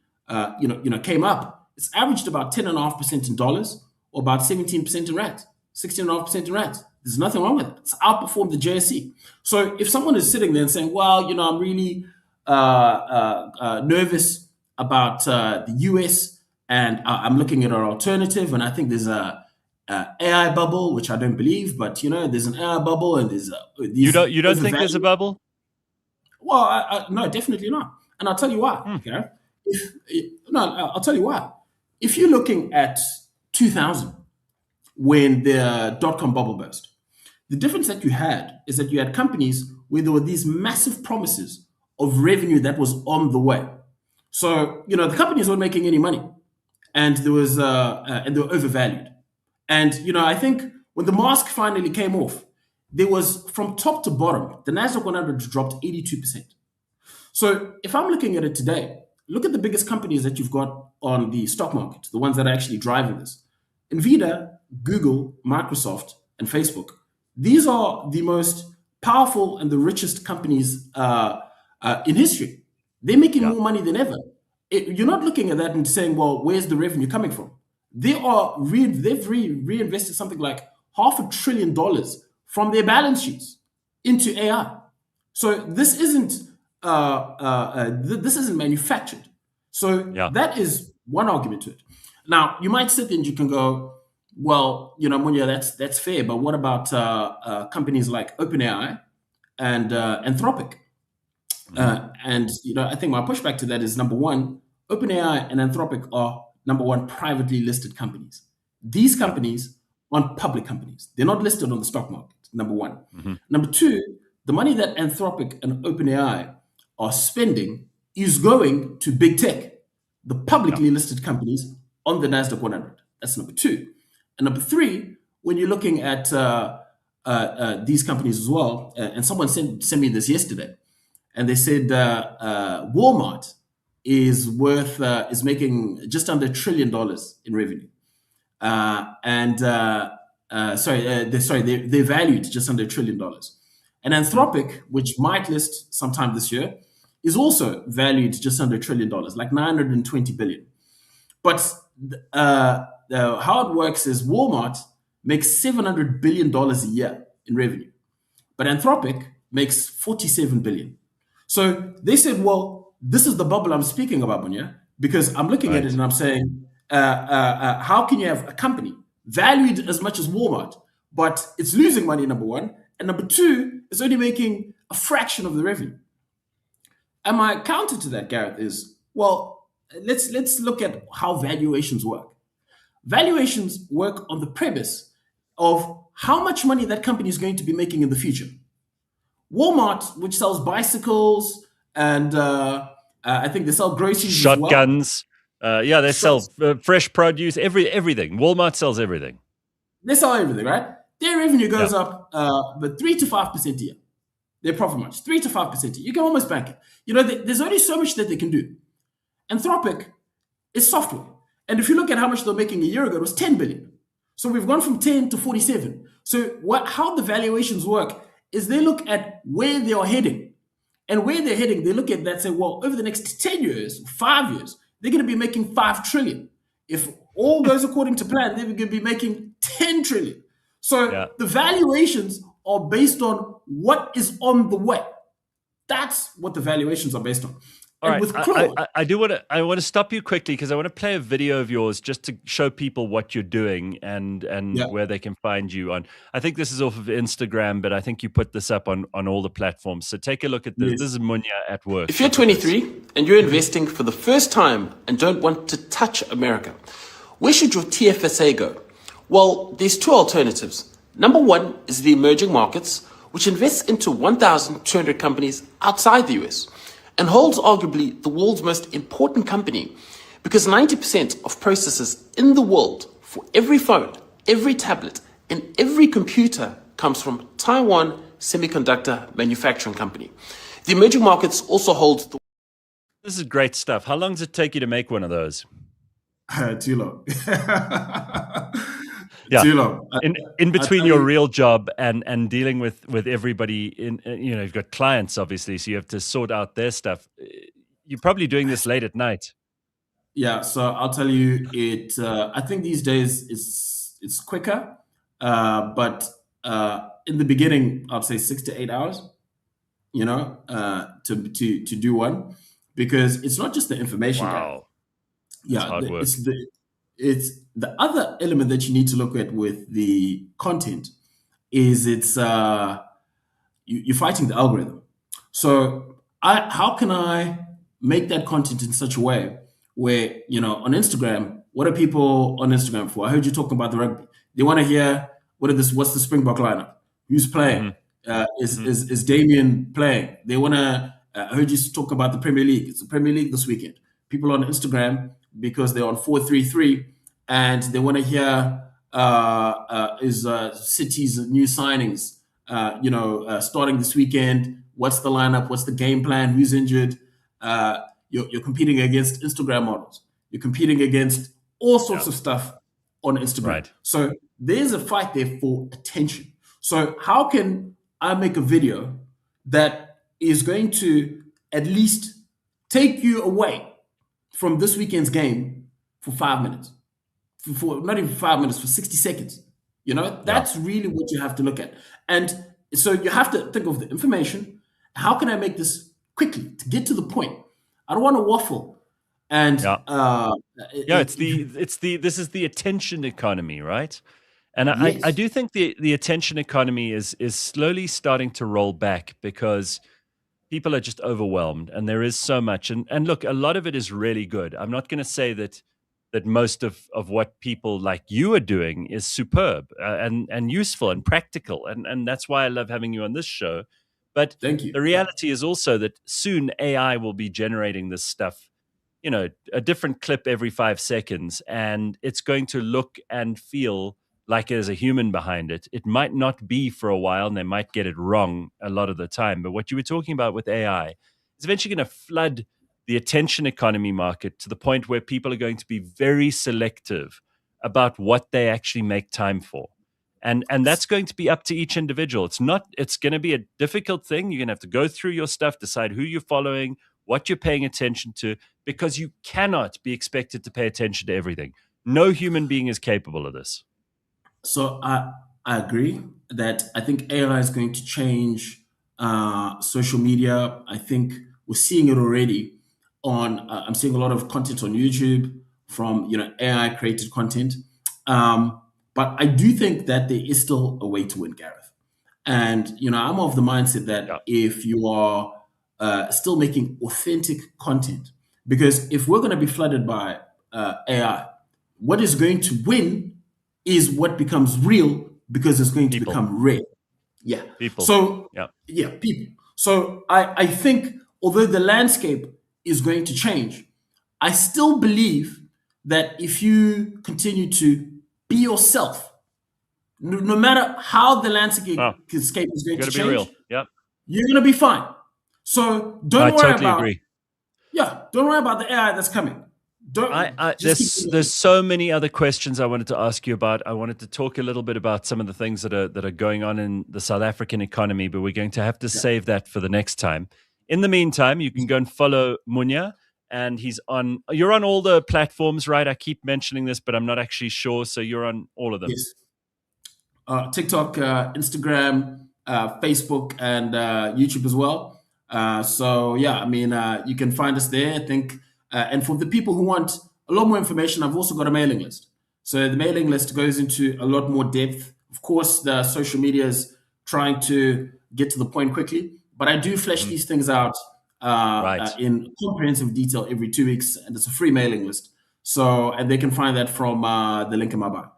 came up, it's averaged about 10.5% in dollars, or about 17% in rand, 16.5% in rand. There's nothing wrong with it. It's outperformed the JSE. So if someone is sitting there and saying, well, I'm really nervous about the US and I'm looking at an alternative, and I think there's a AI bubble, which I don't believe, but there's an AI bubble, and there's You these don't think there's a overvalued. bubble? Well, no, definitely not, and I'll tell you why. Hmm. Okay, no, I'll tell you why. If you're looking at 2000, when the dot-com bubble burst, the difference that you had is that you had companies where there were these massive promises of revenue that was on the way. So, the companies weren't making any money, and and they were overvalued. And, I think when the mask finally came off, there was, from top to bottom, the Nasdaq 100 dropped 82%. So if I'm looking at it today, look at the biggest companies that you've got on the stock market, the ones that are actually driving this. Nvidia, Google, Microsoft, and Facebook. These are the most powerful and the richest companies in history. They're making Yeah. more money than ever. You're not looking at that and saying, well, where's the revenue coming from? They've reinvested something like $500 billion from their balance sheets into AI. So this isn't manufactured. So Yeah. that is one argument to it. Now you might sit there and you can go, well, Munya, that's fair, but what about companies like OpenAI and Anthropic? And I think my pushback to that is, number one, OpenAI and Anthropic are number one privately listed companies. These companies aren't public companies; they're not listed on the stock market. Number one. Number two, the money that Anthropic and OpenAI are spending is going to big tech, the publicly listed companies on the Nasdaq 100. That's number two. And number three, when you're looking at these companies as well, and someone sent me this yesterday, and they said Walmart is making just under $1 trillion in revenue, they're valued just under $1 trillion. And Anthropic, which might list sometime this year, is also valued just under $1 trillion, like 920 billion. But how it works is Walmart makes $700 billion a year in revenue, but Anthropic makes 47 billion. So they said, well, this is the bubble I'm speaking about, Munya, because I'm looking at it and I'm saying, how can you have a company valued as much as Walmart, but it's losing money, number one, and number two, it's only making a fraction of the revenue? And my counter to that, Gareth, is, well, let's look at how valuations work. Valuations work on the premise of how much money that company is going to be making in the future. Walmart, which sells bicycles and I think they sell groceries, shotguns. They sell fresh produce, everything. Walmart sells everything. They sell everything, right? Their revenue goes up, but 3 to 5% a year. Their profit margin, 3 to 5% a year. You can almost bank it. There's only so much that they can do. Anthropic is software. And if you look at how much they were making a year ago, it was 10 billion. So we've gone from 10 to 47. So how the valuations work is they look at where they are heading. And where they're heading, they look at that and say, well, over the next 10 years, 5 years, they're going to be making 5 trillion. If all goes according to plan, they're going to be making 10 trillion. So the valuations are based on what is on the way. That's what the valuations are based on. All right, with Claude, I want to stop you quickly because I want to play a video of yours just to show people what you're doing and where they can find you on. I think this is off of Instagram, but I think you put this up on all the platforms. So take a look at this. Yes. This is Munya at work. If you're 23 and you're investing for the first time and don't want to touch America, where should your TFSA go? Well, there's two alternatives. Number one is the emerging markets, which invests into 1,200 companies outside the US. And holds arguably the world's most important company because 90% of processors in the world for every phone, every tablet, and every computer comes from Taiwan Semiconductor Manufacturing Company. The emerging markets also hold the... This is great stuff. How long does it take you to make one of those? Too long. Yeah. Too long. In between your real job and dealing with everybody, you've got clients, obviously, so you have to sort out their stuff. You're probably doing this late at night. Yeah, so I'll tell you, I think these days it's quicker, but in the beginning, I'd say 6 to 8 hours, to do one, because it's not just the information. Wow. It's Yeah, hard work. it's the other element that you need to look at with the content is you're fighting the algorithm. So how can I make that content in such a way where, on Instagram, what are people on Instagram for? I heard you talking about the rugby. They want to hear what's the Springbok lineup? Who's playing? Hmm. Is Damien playing? They want to. I heard you talk about the Premier League. It's the Premier League this weekend. People on Instagram because they're on 433 and they want to hear is City's new signings. Starting this weekend. What's the lineup? What's the game plan? Who's injured? You're competing against Instagram models. You're competing against all sorts of stuff on Instagram. Right. So there's a fight there for attention. So how can I make a video that is going to at least take you away from this weekend's game for 5 minutes? For not even 5 minutes, for 60 seconds. That's really what you have to look at. And so you have to think of the information. How can I make this quickly to get to the point? I don't want to waffle. And this is the attention economy, right? And Yes. I do think the attention economy is slowly starting to roll back because people are just overwhelmed and there is so much. And look, a lot of it is really good. I'm not going to say that most of what people like you are doing is superb and useful and practical. And that's why I love having you on this show. But Thank you. the reality is also that soon AI will be generating this stuff, a different clip every 5 seconds, and it's going to look and feel like there's a human behind it. It might not be for a while, and they might get it wrong a lot of the time. But what you were talking about with AI is eventually going to flood the attention economy market to the point where people are going to be very selective about what they actually make time for. And that's going to be up to each individual. It's going to be a difficult thing. You're going to have to go through your stuff, decide who you're following, what you're paying attention to, because you cannot be expected to pay attention to everything. No human being is capable of this. So I agree that I think AI is going to change social media. I think we're seeing it already I'm seeing a lot of content on YouTube from AI created content. But I do think that there is still a way to win, Gareth. And I'm of the mindset that if you are still making authentic content, because if we're going to be flooded by AI, what is going to win is what becomes real, because it's going to become rare. Yeah. People. So people. So I think although the landscape is going to change, I still believe that if you continue to be yourself, no matter how the landscape is going to change, be real. Yep. You're going to be fine. So don't worry about. Agree. Yeah, don't worry about the AI that's coming. There's so many other questions I wanted to ask you about. I wanted to talk a little bit about some of the things that are going on in the South African economy, but we're going to have to save that for the next time. In the meantime, you can go and follow Munya, and you're on all the platforms, right? I keep mentioning this, but I'm not actually sure. So you're on all of them. Yes. TikTok, Instagram, Facebook, and YouTube as well. You can find us there, I think. And for the people who want a lot more information, I've also got a mailing list. So the mailing list goes into a lot more depth. Of course, the social media is trying to get to the point quickly, but I do flesh these things out in comprehensive detail every 2 weeks, and it's a free mailing list. So, and they can find that from the link in my bio.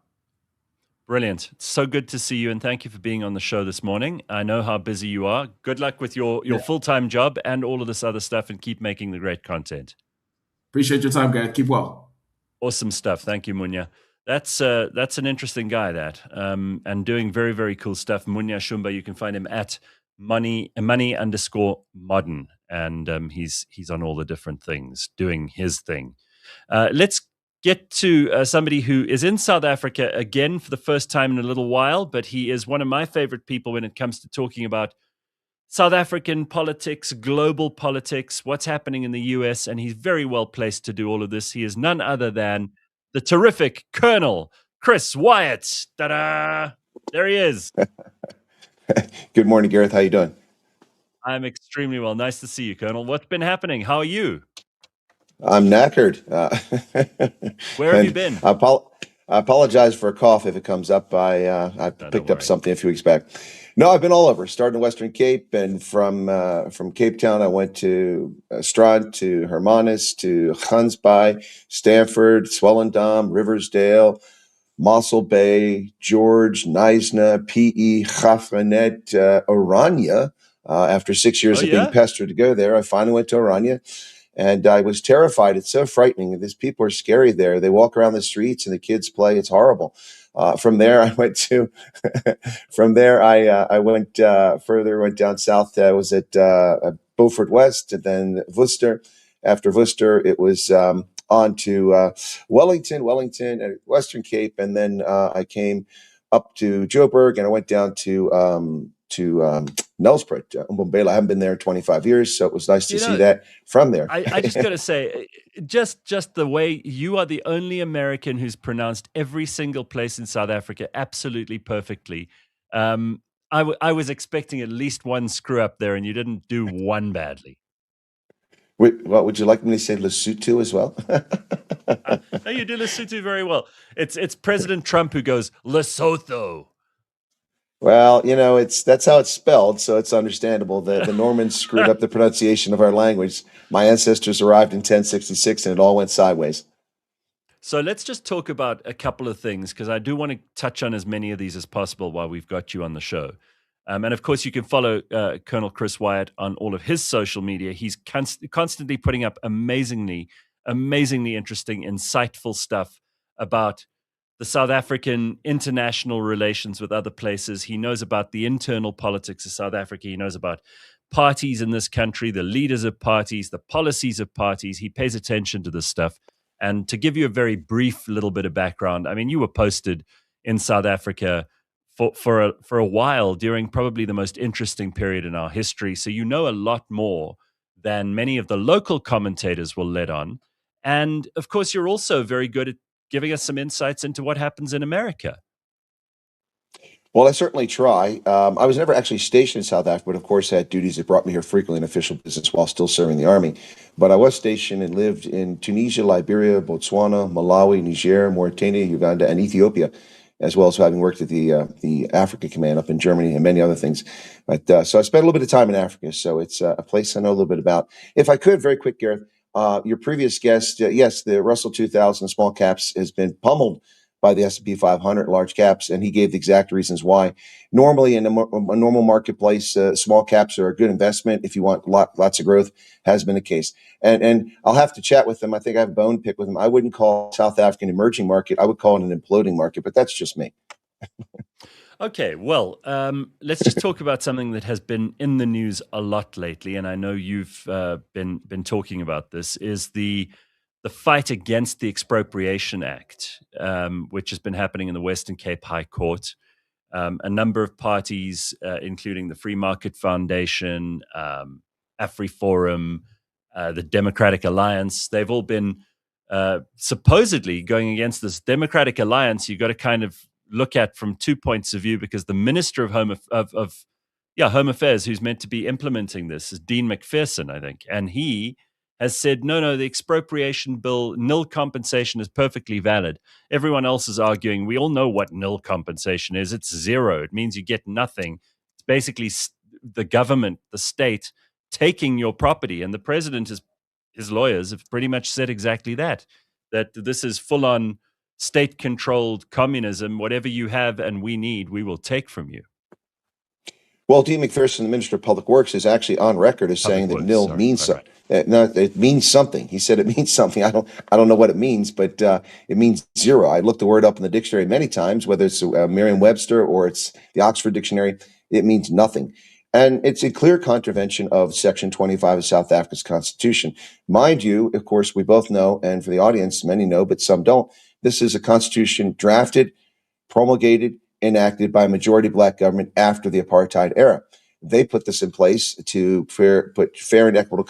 Brilliant. It's so good to see you, and thank you for being on the show this morning. I know how busy you are. Good luck with your full-time job and all of this other stuff, and keep making the great content. Appreciate your time, guys. Keep well. Awesome stuff. Thank you, Munya. That's an interesting guy, and doing very, very cool stuff. Munya Shumba, you can find him at money_modern, and he's on all the different things, doing his thing. Let's get to somebody who is in South Africa again for the first time in a little while, but he is one of my favorite people when it comes to talking about South African politics, global politics, what's happening in the US, and he's very well placed to do all of this. He is none other than the terrific Colonel Chris Wyatt. Ta-da! There he is. Good morning, Gareth. How you doing? I'm extremely well. Nice to see you, Colonel. What's been happening? How are you? I'm knackered. Where have you And been? I apologize for a cough if it comes up. I No, don't picked up worry. something a few weeks back. No, I've been all over. Started in Western Cape, and from Cape Town, I went to Strand, to Hermanus, to Gansbaai, Stanford, Swellendam, Riversdale, Mossel Bay, George, Neisner, PE, Gafranet, Oranje. After 6 years Oh, of being yeah? pestered to go there, I finally went to Oranje, and I was terrified. It's so frightening. These people are scary there. They walk around the streets and the kids play. It's horrible. From there, I went to. From there, I went further. Went down south. I was at Beaufort West, and then Worcester. After Worcester, it was on to Wellington, and Western Cape, and then I came up to Joburg, and I went down to Nelspruit, Mbombela. I haven't been there in 25 years, so it was nice to You see know, that from there. I just got to say, just the way you are the only American who's pronounced every single place in South Africa absolutely perfectly. Um, I was expecting at least one screw up there, and you didn't do one badly. What would you like me to say Lesotho as well? No, you do Lesotho very well. It's President Trump who goes Lesotho. Well, that's how it's spelled, so it's understandable. The Normans screwed up the pronunciation of our language. My ancestors arrived in 1066, and it all went sideways. So let's just talk about a couple of things, because I do want to touch on as many of these as possible while we've got you on the show. And of course, you can follow Colonel Chris Wyatt on all of his social media. He's constantly putting up amazingly interesting, insightful stuff about the South African international relations with other places. He knows about the internal politics of South Africa. He knows about parties in this country, the leaders of parties, the policies of parties. He pays attention to this stuff. And to give you a very brief little bit of background, I mean, you were posted in South Africa for a while during probably the most interesting period in our history. So you know a lot more than many of the local commentators will let on. And of course, you're also very good at giving us some insights into what happens in America. Well, I certainly try. I was never actually stationed in South Africa, but of course had duties that brought me here frequently in official business while still serving the Army. But I was stationed and lived in Tunisia, Liberia, Botswana, Malawi, Niger, Mauritania, Uganda, and Ethiopia, as well as having worked at the Africa Command up in Germany and many other things. But so I spent a little bit of time in Africa, so it's a place I know a little bit about. If I could, very quick, Gareth, your previous guest, yes, the Russell 2000 small caps has been pummeled by the S&P 500 large caps, and he gave the exact reasons why. Normally, in a normal marketplace, small caps are a good investment if you want lots of growth. Has been the case, and I'll have to chat with them. I think I have a bone to pick with them. I wouldn't call South African emerging market. I would call it an imploding market, but that's just me. Okay, well, let's just talk about something that has been in the news a lot lately, and I know you've been talking about this. Is the fight against the Expropriation Act, which has been happening in the Western Cape High Court. A number of parties, including the Free Market Foundation, AfriForum, the Democratic Alliance, they've all been supposedly going against this Democratic Alliance. You've got to kind of look at from 2 points of view, because the Minister of Home Affairs, who's meant to be implementing this, is Dean McPherson, I think, and he has said, no, the expropriation bill, nil compensation is perfectly valid. Everyone else is arguing, we all know what nil compensation is. It's zero. It means you get nothing. It's basically the government, the state, taking your property. And the president, his lawyers have pretty much said exactly that this is full-on state-controlled communism. Whatever you have and we need, we will take from you. Well, Dean McPherson, the Minister of Public Works, is actually on record as saying that nil means something. No, it means something. He said it means something. I don't know what it means, but it means zero. I looked the word up in the dictionary many times, whether it's Merriam-Webster or it's the Oxford Dictionary. It means nothing. And it's a clear contravention of Section 25 of South Africa's Constitution. Mind you, of course, we both know, and for the audience, many know, but some don't, this is a constitution drafted, promulgated, enacted by a majority black government after the apartheid era. They put this in place to put fair and equitable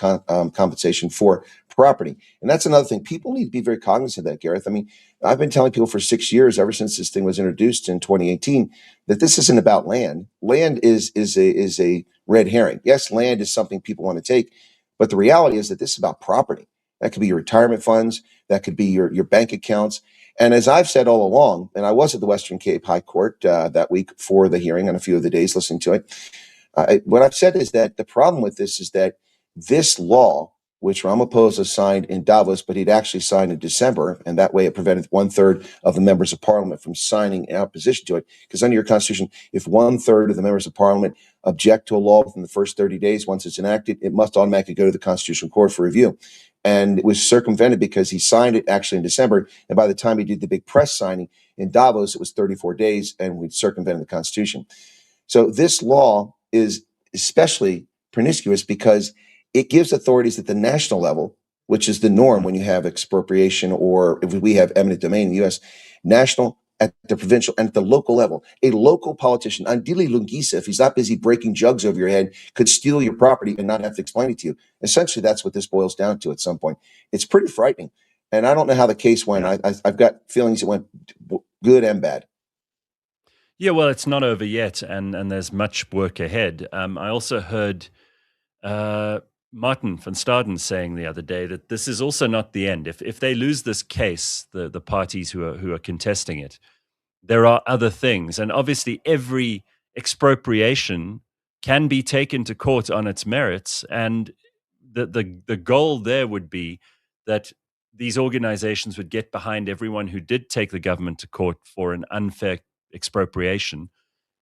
compensation for property. And that's another thing. People need to be very cognizant of that, Gareth. I mean, I've been telling people for 6 years, ever since this thing was introduced in 2018, that this isn't about land. Land is a red herring. Yes, land is something people want to take, but the reality is that this is about property. That could be your retirement funds. That could be your bank accounts. And as I've said all along, and I was at the Western Cape High Court that week for the hearing on a few of the days listening to it, what I've said is that the problem with this is that this law, which Ramaphosa signed in Davos, but he'd actually signed in December, and that way it prevented 1/3 of the members of parliament from signing in opposition to it. Because under your constitution, if 1/3 of the members of parliament object to a law within the first 30 days, once it's enacted, it must automatically go to the Constitutional Court for review. And it was circumvented because he signed it actually in December. And by the time he did the big press signing in Davos, it was 34 days, and we'd circumvented the Constitution. So this law is especially promiscuous because it gives authorities at the national level, which is the norm when you have expropriation or if we have eminent domain in the U.S., national, at the provincial, and at the local level. A local politician, Andile Lungisa, if he's not busy breaking jugs over your head, could steal your property and not have to explain it to you. Essentially, that's what this boils down to at some point. It's pretty frightening. And I don't know how the case went. I've got feelings it went good and bad. Yeah, well, it's not over yet, and there's much work ahead. I also heard Martin van Staden saying the other day that this is also not the end. If they lose this case, the parties who are contesting it, there are other things, and obviously every expropriation can be taken to court on its merits, and the goal there would be that these organizations would get behind everyone who did take the government to court for an unfair expropriation,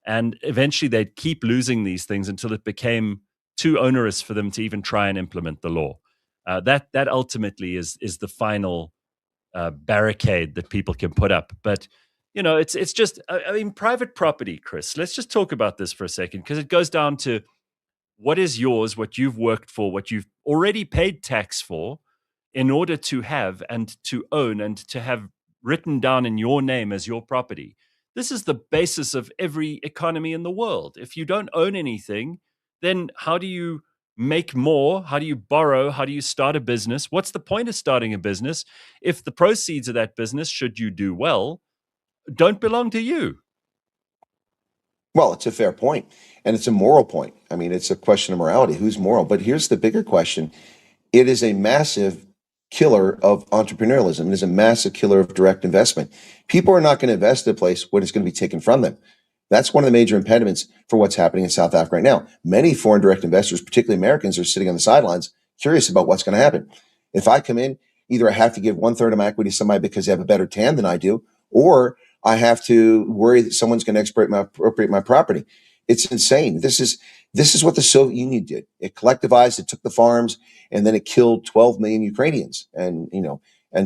and eventually they'd keep losing these things until it became too onerous for them to even try and implement the law. That ultimately is the final barricade that people can put up. But it's just, I mean, private property, Chris. Let's just talk about this for a second, because it goes down to what is yours, what you've worked for, what you've already paid tax for, in order to have and to own and to have written down in your name as your property. This is the basis of every economy in the world. If you don't own anything, then how do you make more? How do you borrow? How do you start a business? What's the point of starting a business if the proceeds of that business, should you do well, don't belong to you? Well, it's a fair point, and it's a moral point. I mean, it's a question of morality. Who's moral? But here's the bigger question. It is a massive killer of entrepreneurialism. It is a massive killer of direct investment. People are not going to invest in a place when it's going to be taken from them. That's one of the major impediments for what's happening in South Africa right now. Many foreign direct investors, particularly Americans, are sitting on the sidelines, curious about what's going to happen. If I come in, either I have to give 1/3 of my equity to somebody because they have a better tan than I do, or I have to worry that someone's going to expropriate my property. It's insane. This is what the Soviet Union did. It collectivized, it took the farms, and then it killed 12 million Ukrainians and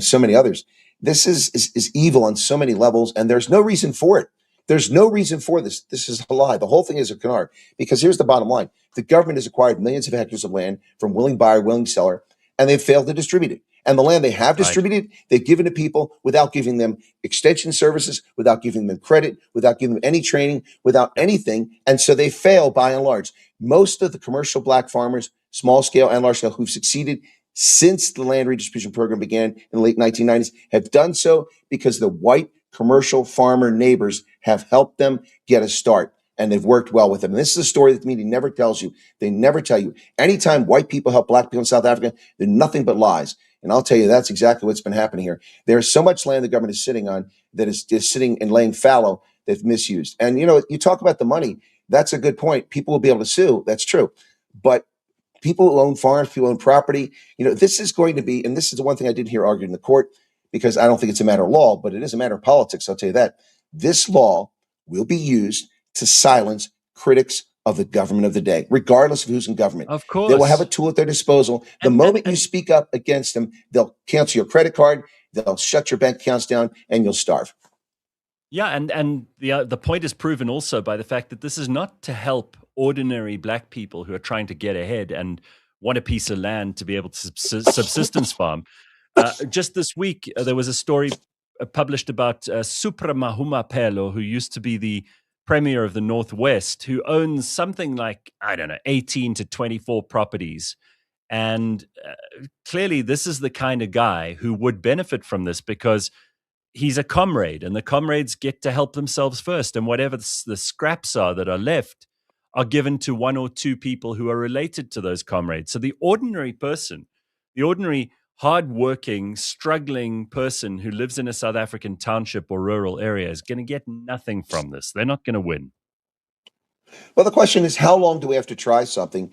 so many others. This is evil on so many levels, and there's no reason for it. There's no reason for this. This is a lie. The whole thing is a canard. Because here's the bottom line. The government has acquired millions of hectares of land from willing buyer, willing seller, and they've failed to distribute it. And the land they have distributed, they've given to people without giving them extension services, without giving them credit, without giving them any training, without anything. And so they fail by and large. Most of the commercial black farmers, small scale and large scale, who've succeeded since the land redistribution program began in the late 1990s have done so because the white commercial farmer neighbors have helped them get a start, and they've worked well with them. And this is a story that the media never tells you. They never tell you. Anytime white people help black people in South Africa, they're nothing but lies. And I'll tell you, that's exactly what's been happening here. There's so much land the government is sitting on that is just sitting and laying fallow that's misused. And, you talk about the money. That's a good point. People will be able to sue. That's true. But people who own farms, people who own property, this is going to be, and this is the one thing I didn't hear argued in the court, because I don't think it's a matter of law, but it is a matter of politics. I'll tell you that. This law will be used to silence critics of the government of the day, regardless of who's in government. Of course. They will have a tool at their disposal. The moment you speak up against them, they'll cancel your credit card, they'll shut your bank accounts down, and you'll starve. Yeah, and the point is proven also by the fact that this is not to help ordinary black people who are trying to get ahead and want a piece of land to be able to subsistence farm. Just this week, there was a story published about Supra Mahumapelo, who used to be the premier of the Northwest, who owns something like, 18 to 24 properties. And clearly, this is the kind of guy who would benefit from this because he's a comrade, and the comrades get to help themselves first. And whatever the scraps are that are left are given to one or two people who are related to those comrades. So the ordinary person, the ordinary hardworking, struggling person who lives in a South African township or rural area is going to get nothing from this. They're not going to win. Well, the question is, how long do we have to try something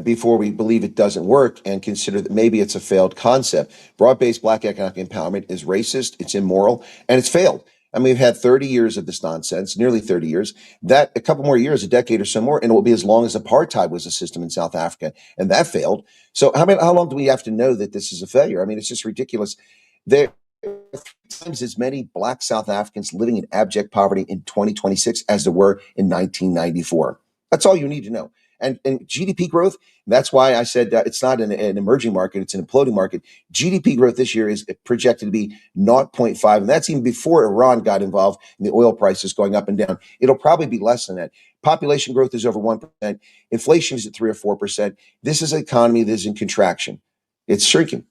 before we believe it doesn't work and consider that maybe it's a failed concept? Broad-based Black economic empowerment is racist, it's immoral, and it's failed. I mean, we've had 30 years of this nonsense, nearly 30 years. That a couple more years, a decade or so more, and it will be as long as apartheid was a system in South Africa, and that failed. So how long do we have to know that this is a failure? I mean, it's just ridiculous. There are 3 times as many Black South Africans living in abject poverty in 2026 as there were in 1994. That's all you need to know. And GDP growth, that's why I said it's not an emerging market, it's an imploding market. GDP growth this year is projected to be 0.5, and that's even before Iran got involved and the oil prices going up and down. It'll probably be less than that. Population growth is over 1%. Inflation is at 3 or 4%. This is an economy that is in contraction. It's shrinking.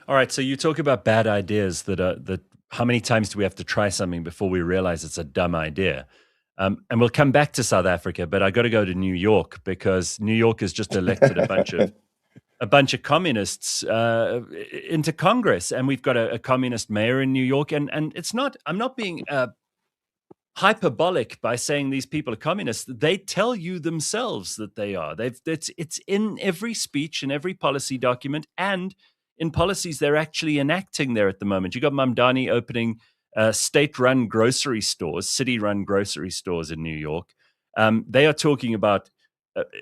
All right, so you talk about bad ideas that how many times do we have to try something before we realize it's a dumb idea? And we'll come back to South Africa, but I got to go to New York because New York has just elected a bunch of communists into Congress, and we've got a communist mayor in New York. And it's not. I'm not being hyperbolic by saying these people are communists. They tell you themselves that they are. It's in every speech and every policy document, and in policies they're actually enacting there at the moment. You got Mamdani opening state-run grocery stores, city-run grocery stores in New York. They are talking about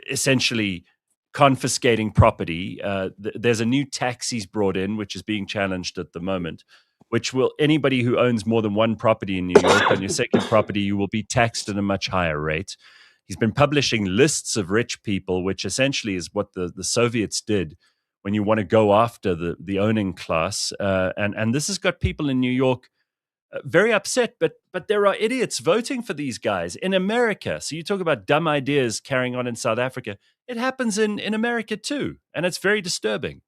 essentially confiscating property. There's a new tax he's brought in, which is being challenged at the moment, which will anybody who owns more than one property in New York, on your second property, you will be taxed at a much higher rate. He's been publishing lists of rich people, which essentially is what the Soviets did when you want to go after the owning class. And this has got people in New York very upset, but there are idiots voting for these guys in America. So you talk about dumb ideas carrying on in South Africa. It happens in America too, and it's very disturbing.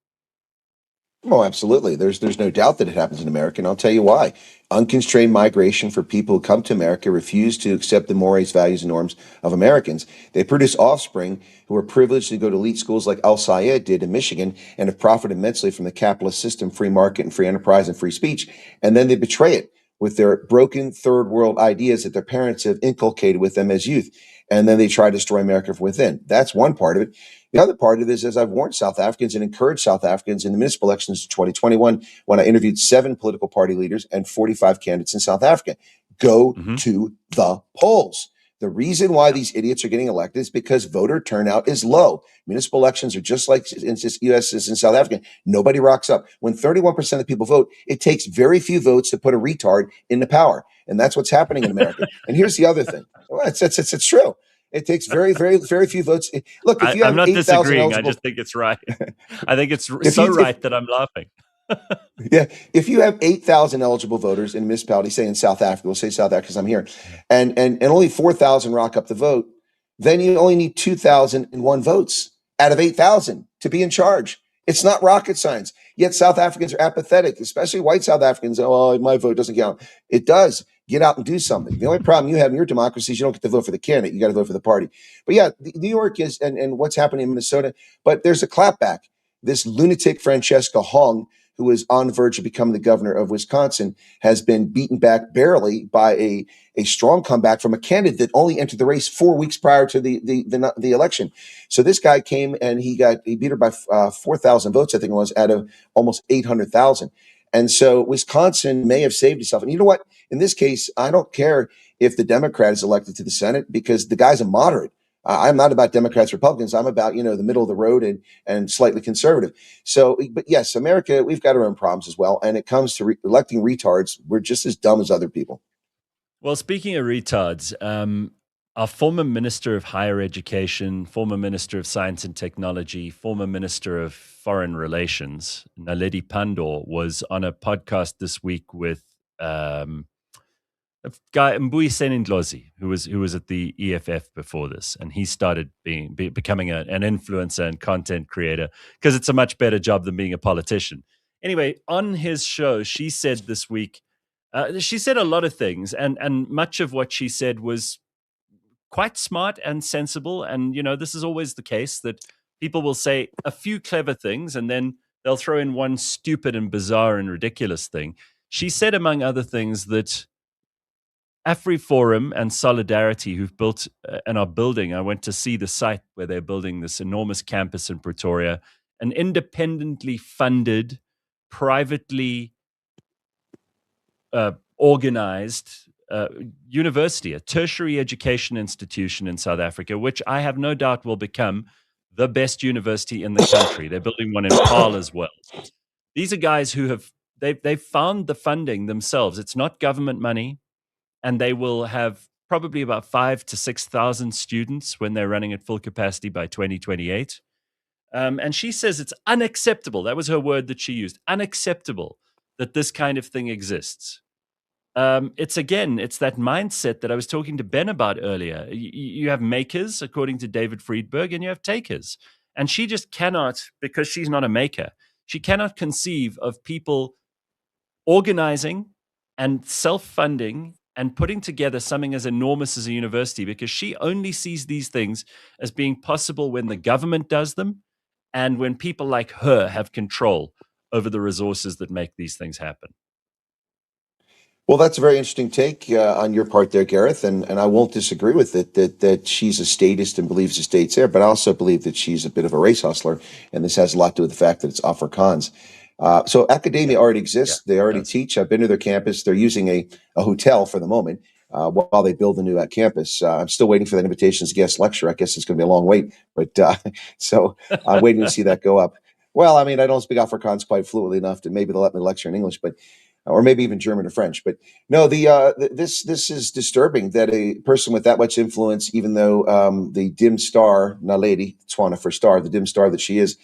Oh, absolutely. There's no doubt that it happens in America, and I'll tell you why. Unconstrained migration for people who come to America refuse to accept the mores, values, and norms of Americans. They produce offspring who are privileged to go to elite schools like Al Sayed did in Michigan and have profited immensely from the capitalist system, free market, and free enterprise and free speech, and then they betray it with their broken third world ideas that their parents have inculcated with them as youth. And then they try to destroy America from within. That's one part of it. The other part of it is, as I've warned South Africans and encouraged South Africans in the municipal elections of 2021, when I interviewed 7 political party leaders and 45 candidates in South Africa, go to the polls. The reason why these idiots are getting elected is because voter turnout is low. Municipal elections are just like in the U.S. is in South Africa. Nobody rocks up. When 31% of the people vote, it takes very few votes to put a retard into power. And that's what's happening in America. And here's the other thing. Well, it's true. It takes very, very, very few votes. Look, if you have I'm not 8,000 disagreeing. eligible, I just think it's right. I think it's right that I'm laughing. Yeah, if you have 8,000 eligible voters in a municipality, say in South Africa, we'll say South Africa because I'm here, and only 4,000 rock up the vote, then you only need 2,001 votes out of 8,000 to be in charge. It's not rocket science. Yet South Africans are apathetic, especially white South Africans. Oh, my vote doesn't count. It does. Get out and do something. The only problem you have in your democracy is you don't get to vote for the candidate. You got to vote for the party. But yeah, New York is, and what's happening in Minnesota, but there's a clapback. This lunatic Francesca Hong, who is on the verge of becoming the governor of Wisconsin, has been beaten back barely by a strong comeback from a candidate that only entered the race 4 weeks prior to the election. So this guy came and he beat her by 4,000 votes, I think it was, out of almost 800,000. And so Wisconsin may have saved itself. And you know what? In this case, I don't care if the Democrat is elected to the Senate because the guy's a moderate. I'm not about Democrats, Republicans. I'm about, the middle of the road and slightly conservative. So, but yes, America, we've got our own problems as well. And it comes to electing retards. We're just as dumb as other people. Well, speaking of retards, our former Minister of Higher Education, former Minister of Science and Technology, former Minister of Foreign Relations, Naledi Pandor, was on a podcast this week with a guy, Mbuyiseni Ndlozi, who was at the EFF before this, and he started becoming an influencer and content creator because it's a much better job than being a politician. Anyway, on his show, she said this week, she said a lot of things, and much of what she said was quite smart and sensible. And this is always the case that people will say a few clever things, and then they'll throw in one stupid and bizarre and ridiculous thing. She said, among other things, that AfriForum and Solidarity, who've built and are building, I went to see the site where they're building this enormous campus in Pretoria, an independently funded, privately organized university, a tertiary education institution in South Africa, which I have no doubt will become the best university in the country. They're building one in Paarl as well. These are guys who have they've found the funding themselves. It's not government money, and they will have probably about 5,000 to 6,000 students when they're running at full capacity by 2028. And she says it's unacceptable. That was her word that she used. Unacceptable that this kind of thing exists. It's that mindset that I was talking to Ben about earlier. You have makers, according to David Friedberg, and you have takers. And she just cannot, because she's not a maker, she cannot conceive of people organizing and self-funding and putting together something as enormous as a university, because she only sees these things as being possible when the government does them and when people like her have control over the resources that make these things happen. Well, that's a very interesting take on your part there, Gareth, and I won't disagree with it that she's a statist and believes the state's there, but I also believe that she's a bit of a race hustler, and this has a lot to do with the fact that it's Afrikaans. So academia already exists. They already teach. I've been to their campus. They're using a hotel for the moment while they build the new campus. I'm still waiting for that invitation as guest lecturer. I guess it's going to be a long wait, but so I'm waiting to see that go up. Well, I mean, I don't speak Afrikaans quite fluently enough to maybe they'll let me lecture in English, but or maybe even German or French. But no, this is disturbing that a person with that much influence, even though the dim star, Naledi Tswana for star, the dim star that she is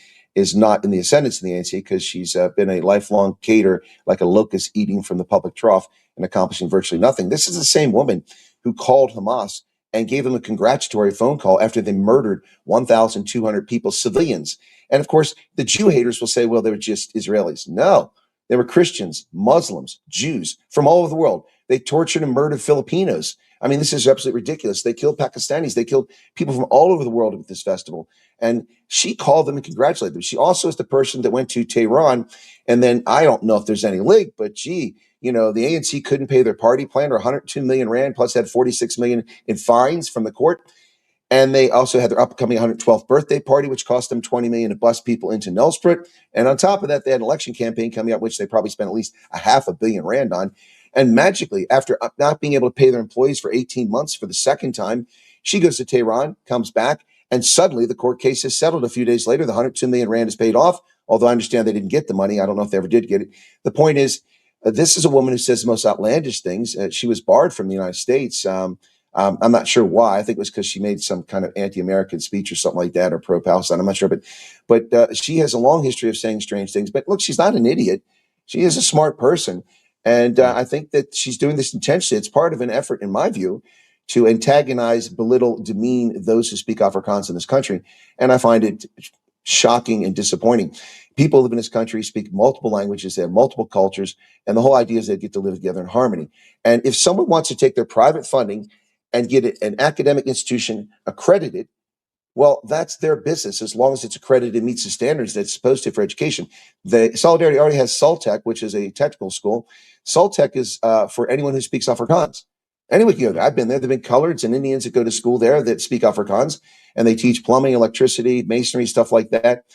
not in the ascendance in the ANC because she's been a lifelong cater, like a locust eating from the public trough and accomplishing virtually nothing. This is the same woman who called Hamas and gave them a congratulatory phone call after they murdered 1,200 people, civilians. And of course, the Jew haters will say, well, they were just Israelis. No. They were Christians, Muslims, Jews from all over the world. They tortured and murdered Filipinos. I mean, this is absolutely ridiculous. They killed Pakistanis. They killed people from all over the world at this festival. And she called them and congratulated them. She also is the person that went to Tehran. And then I don't know if there's any link, but gee, the ANC couldn't pay their party plan, or 102 million rand, plus had 46 million in fines from the court. And they also had their upcoming 112th birthday party, which cost them 20 million to bus people into Nelspruit. And on top of that, they had an election campaign coming up, which they probably spent at least 500 million rand on. And magically, after not being able to pay their employees for 18 months for the second time, she goes to Tehran, comes back, and suddenly the court case is settled. A few days later, the 102 million rand is paid off, although I understand they didn't get the money. I don't know if they ever did get it. The point is, this is a woman who says the most outlandish things. She was barred from the United States. I'm not sure why. I think it was because she made some kind of anti-American speech or something like that, or pro-Palestine. I'm not sure, but she has a long history of saying strange things. But look, she's not an idiot. She is a smart person, and I think that she's doing this intentionally. It's part of an effort, in my view, to antagonize, belittle, demean those who speak Afrikaans in this country. And I find it shocking and disappointing. People live in this country, speak multiple languages, they have multiple cultures, and the whole idea is they get to live together in harmony. And if someone wants to take their private funding and get an academic institution accredited, well, that's their business, as long as it's accredited and meets the standards that it's supposed to for education. The Solidarity already has Soltech, which is a technical school. Soltech is for anyone who speaks Afrikaans. Anyone can go there. I've been there. There have been coloreds and Indians that go to school there that speak Afrikaans, and they teach plumbing, electricity, masonry, stuff like that.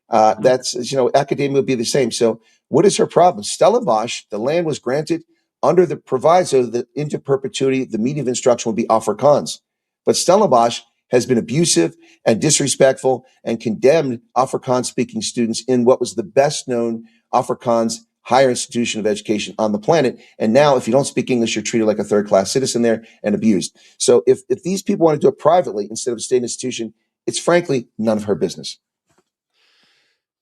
That's, academia would be the same. So what is her problem? Stellenbosch, the land was granted under the proviso that into perpetuity, the medium of instruction would be Afrikaans. But Stellenbosch has been abusive and disrespectful and condemned Afrikaans-speaking students in what was the best-known Afrikaans higher institution of education on the planet. And now, if you don't speak English, you're treated like a third-class citizen there and abused. So if these people want to do it privately instead of a state institution, it's frankly none of her business.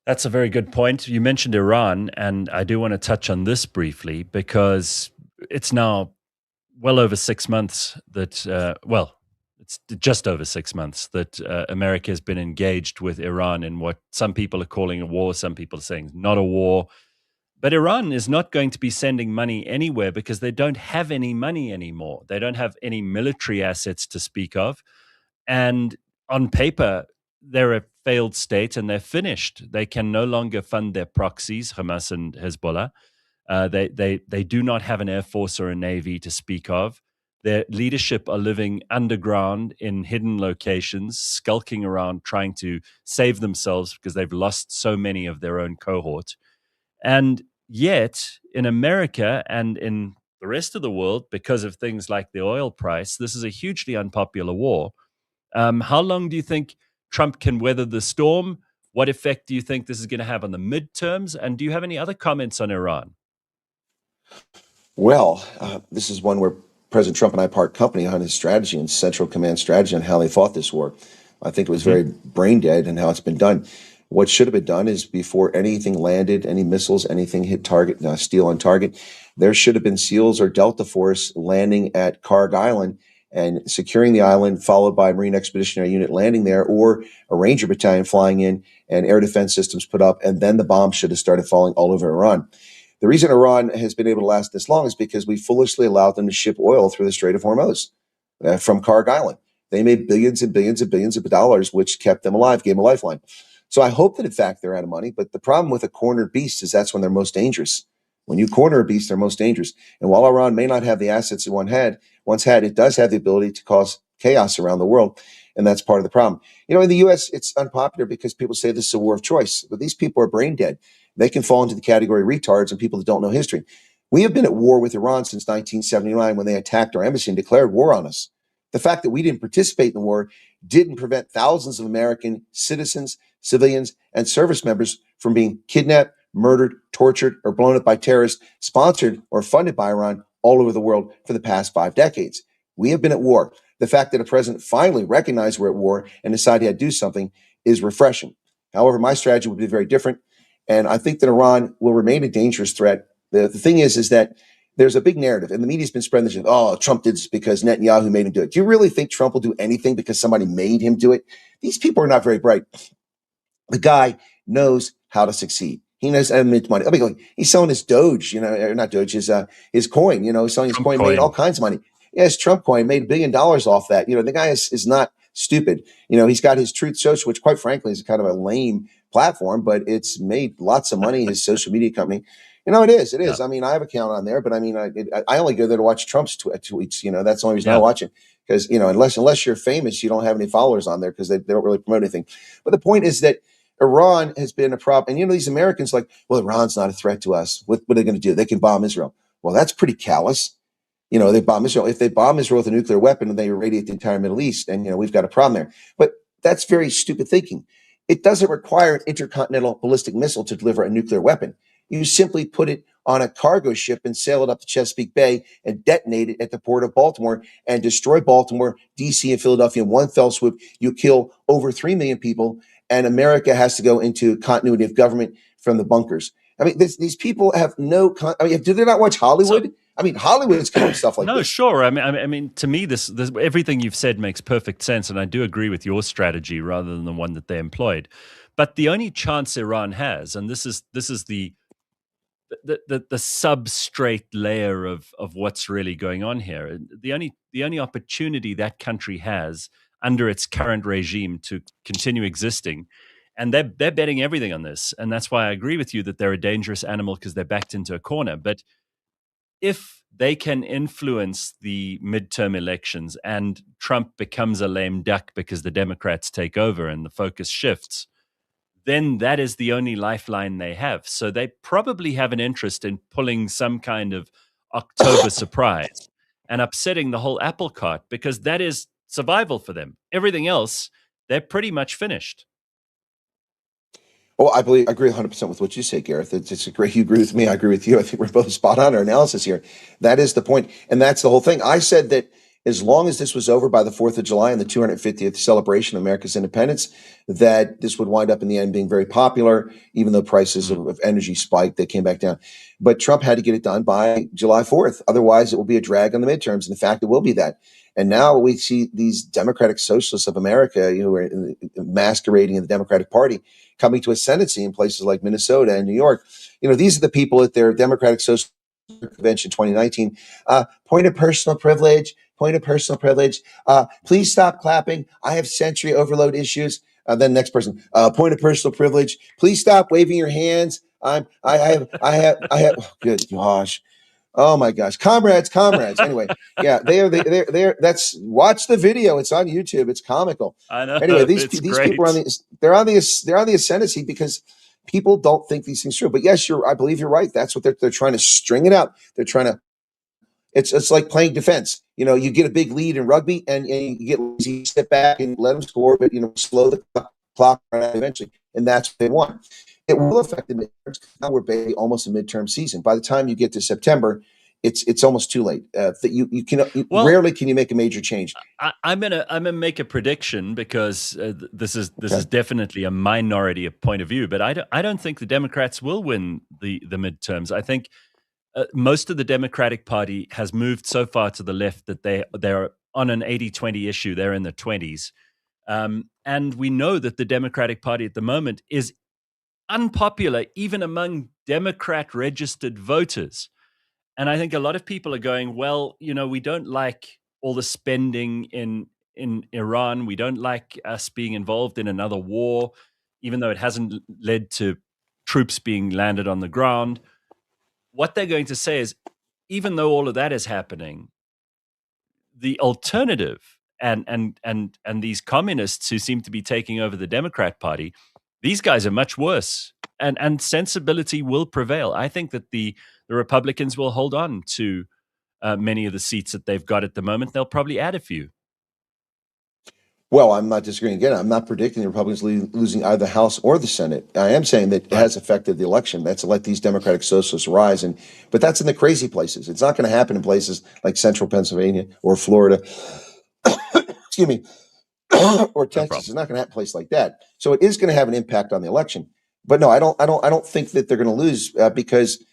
That's a very good point. You mentioned Iran, and I do want to touch on this briefly because it's now well over 6 months that, it's just over 6 months that America has been engaged with Iran in what some people are calling a war, some people are saying not a war. But Iran is not going to be sending money anywhere because they don't have any money anymore. They don't have any military assets to speak of. And on paper, they're a failed state and they're finished. They can no longer fund their proxies, Hamas and Hezbollah. They do not have an air force or a navy to speak of. Their leadership are living underground in hidden locations, skulking around trying to save themselves because they've lost so many of their own cohort. And yet, in America and in the rest of the world, because of things like the oil price, this is a hugely unpopular war. How long do you think Trump can weather the storm? What effect do you think this is going to have on the midterms? And do you have any other comments on Iran? Well, this is one where President Trump and I part company on his strategy and Central Command strategy on how they fought this war. I think it was very brain dead in how it's been done. What should have been done is before anything landed, any missiles, anything hit target, steel on target, there should have been SEALs or Delta Force landing at Karg Island and securing the island, followed by a Marine Expeditionary Unit landing there, or a Ranger Battalion flying in and air defense systems put up, and then the bombs should have started falling all over Iran. The reason Iran has been able to last this long is because we foolishly allowed them to ship oil through the Strait of Hormuz from Karg Island. They made billions and billions and billions of dollars, which kept them alive, gave them a lifeline. So I hope that, in fact, they're out of money. But the problem with a cornered beast is that's when they're most dangerous. When you corner a beast, they're most dangerous. And while Iran may not have the assets it once had, it does have the ability to cause chaos around the world. And that's part of the problem. In the U.S., it's unpopular because people say this is a war of choice. But these people are brain dead. They can fall into the category of retards and people that don't know history. We have been at war with Iran since 1979 when they attacked our embassy and declared war on us. The fact that we didn't participate in the war didn't prevent thousands of American citizens, civilians, and service members from being kidnapped, murdered, tortured, or blown up by terrorists sponsored or funded by Iran all over the world for the past 5 decades. We have been at war. The fact that a president finally recognized we're at war and decided he had to do something is refreshing. However, my strategy would be very different. And I think that Iran will remain a dangerous threat. The thing is that there's a big narrative, and the media's been spreading this, Trump did this because Netanyahu made him do it. Do you really think Trump will do anything because somebody made him do it? These people are not very bright. The guy knows how to succeed. He knows how to make money. He's selling his Doge, or not Doge, his coin, he's selling his coin, made all kinds of money. Yes, Trump coin made $1 billion off that. The guy is not stupid. He's got his Truth Social, which quite frankly is kind of a lame platform, but it's made lots of money, his social media company. It is. Yeah. I mean, I have an account on there, but I only go there to watch Trump's tweets. That's the only reason I watch it. Because, unless you're famous, you don't have any followers on there because they don't really promote anything. But the point is that Iran has been a problem. And, these Americans Iran's not a threat to us. What are they going to do? They can bomb Israel. Well, that's pretty callous. They bomb Israel. If they bomb Israel with a nuclear weapon and they irradiate the entire Middle East, and, we've got a problem there. But that's very stupid thinking. It doesn't require an intercontinental ballistic missile to deliver a nuclear weapon. You simply put it on a cargo ship and sail it up to Chesapeake Bay and detonate it at the port of Baltimore and destroy Baltimore, D.C., and Philadelphia in one fell swoop. You kill over 3 million people, and America has to go into continuity of government from the bunkers. These people have no. Do they not watch Hollywood? Hollywood's kind of stuff like this. No, sure. I mean, to me, this everything you've said makes perfect sense, and I do agree with your strategy rather than the one that they employed. But the only chance Iran has, and this is the substrate layer of what's really going on here. The only opportunity that country has under its current regime to continue existing, and they're betting everything on this, and that's why I agree with you that they're a dangerous animal because they're backed into a corner. But if they can influence the midterm elections and Trump becomes a lame duck because the Democrats take over and the focus shifts, then that is the only lifeline they have. So they probably have an interest in pulling some kind of October surprise and upsetting the whole apple cart because that is survival for them. Everything else, they're pretty much finished. Well, I agree 100% with what you say, Gareth. It's great. You agree with me. I agree with you. I think we're both spot on our analysis here. That is the point. And that's the whole thing. I said that as long as this was over by the 4th of July and the 250th celebration of America's independence, that this would wind up in the end being very popular, even though prices of energy spiked, they came back down. But Trump had to get it done by July 4th. Otherwise, it will be a drag on the midterms. And in fact, it will be that. And now we see these Democratic Socialists of America, who are masquerading in the Democratic Party, coming to ascendancy in places like Minnesota and New York. These are the people at their Democratic Social Convention 2019. Point of personal privilege. Please stop clapping. I have sensory overload issues. Then next person, point of personal privilege. Please stop waving your hands. I have. Oh, good gosh. Oh my gosh, comrades. Anyway, yeah, they're. That's watch the video. It's on YouTube. It's comical. I know. Anyway, these great. people are they're on the ascendancy because people don't think these things through. But yes, I believe you're right. That's what they're trying to string it out. They're trying to. It's like playing defense. You get a big lead in rugby, and you get lazy, step back and let them score, but slow the clock eventually, and that's what they want. It will affect the midterms. Now we're basically almost a midterm season. By the time you get to September, it's almost too late. Rarely can you make a major change. I'm gonna make a prediction because this is definitely a minority point of view, but I don't think the Democrats will win the midterms. I think most of the Democratic Party has moved so far to the left that they're on an 80-20 issue. They're in the 20s, and we know that the Democratic Party at the moment is unpopular even among Democrat-registered voters. And I think a lot of people are going, well, we don't like all the spending in Iran. We don't like us being involved in another war, even though it hasn't led to troops being landed on the ground. What they're going to say is, even though all of that is happening, the alternative and these communists who seem to be taking over the Democrat Party, these guys are much worse, and sensibility will prevail. I think that the Republicans will hold on to many of the seats that they've got at the moment. They'll probably add a few. Well, I'm not disagreeing. Again, I'm not predicting the Republicans losing either the House or the Senate. I am saying that it has affected the election. That's let these Democratic Socialists rise, but that's in the crazy places. It's not going to happen in places like central Pennsylvania or Florida. Excuse me. Or Texas. It's not going to have a place like that. So it is going to have an impact on the election. But no, I don't think that they're going to lose because,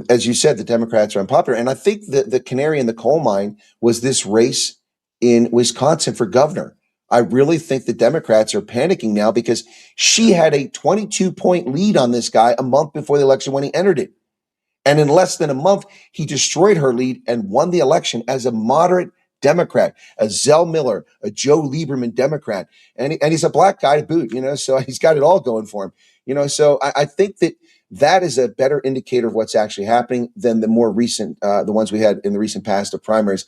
as you said, the Democrats are unpopular. And I think that the canary in the coal mine was this race in Wisconsin for governor. I really think the Democrats are panicking now because she had a 22-point lead on this guy a month before the election when he entered it. And in less than a month, he destroyed her lead and won the election as a moderate Democrat, a Zell Miller, a Joe Lieberman Democrat, and he's a black guy to boot, so he's got it all going for him, so I think that is a better indicator of what's actually happening than the more recent, the ones we had in the recent past of primaries.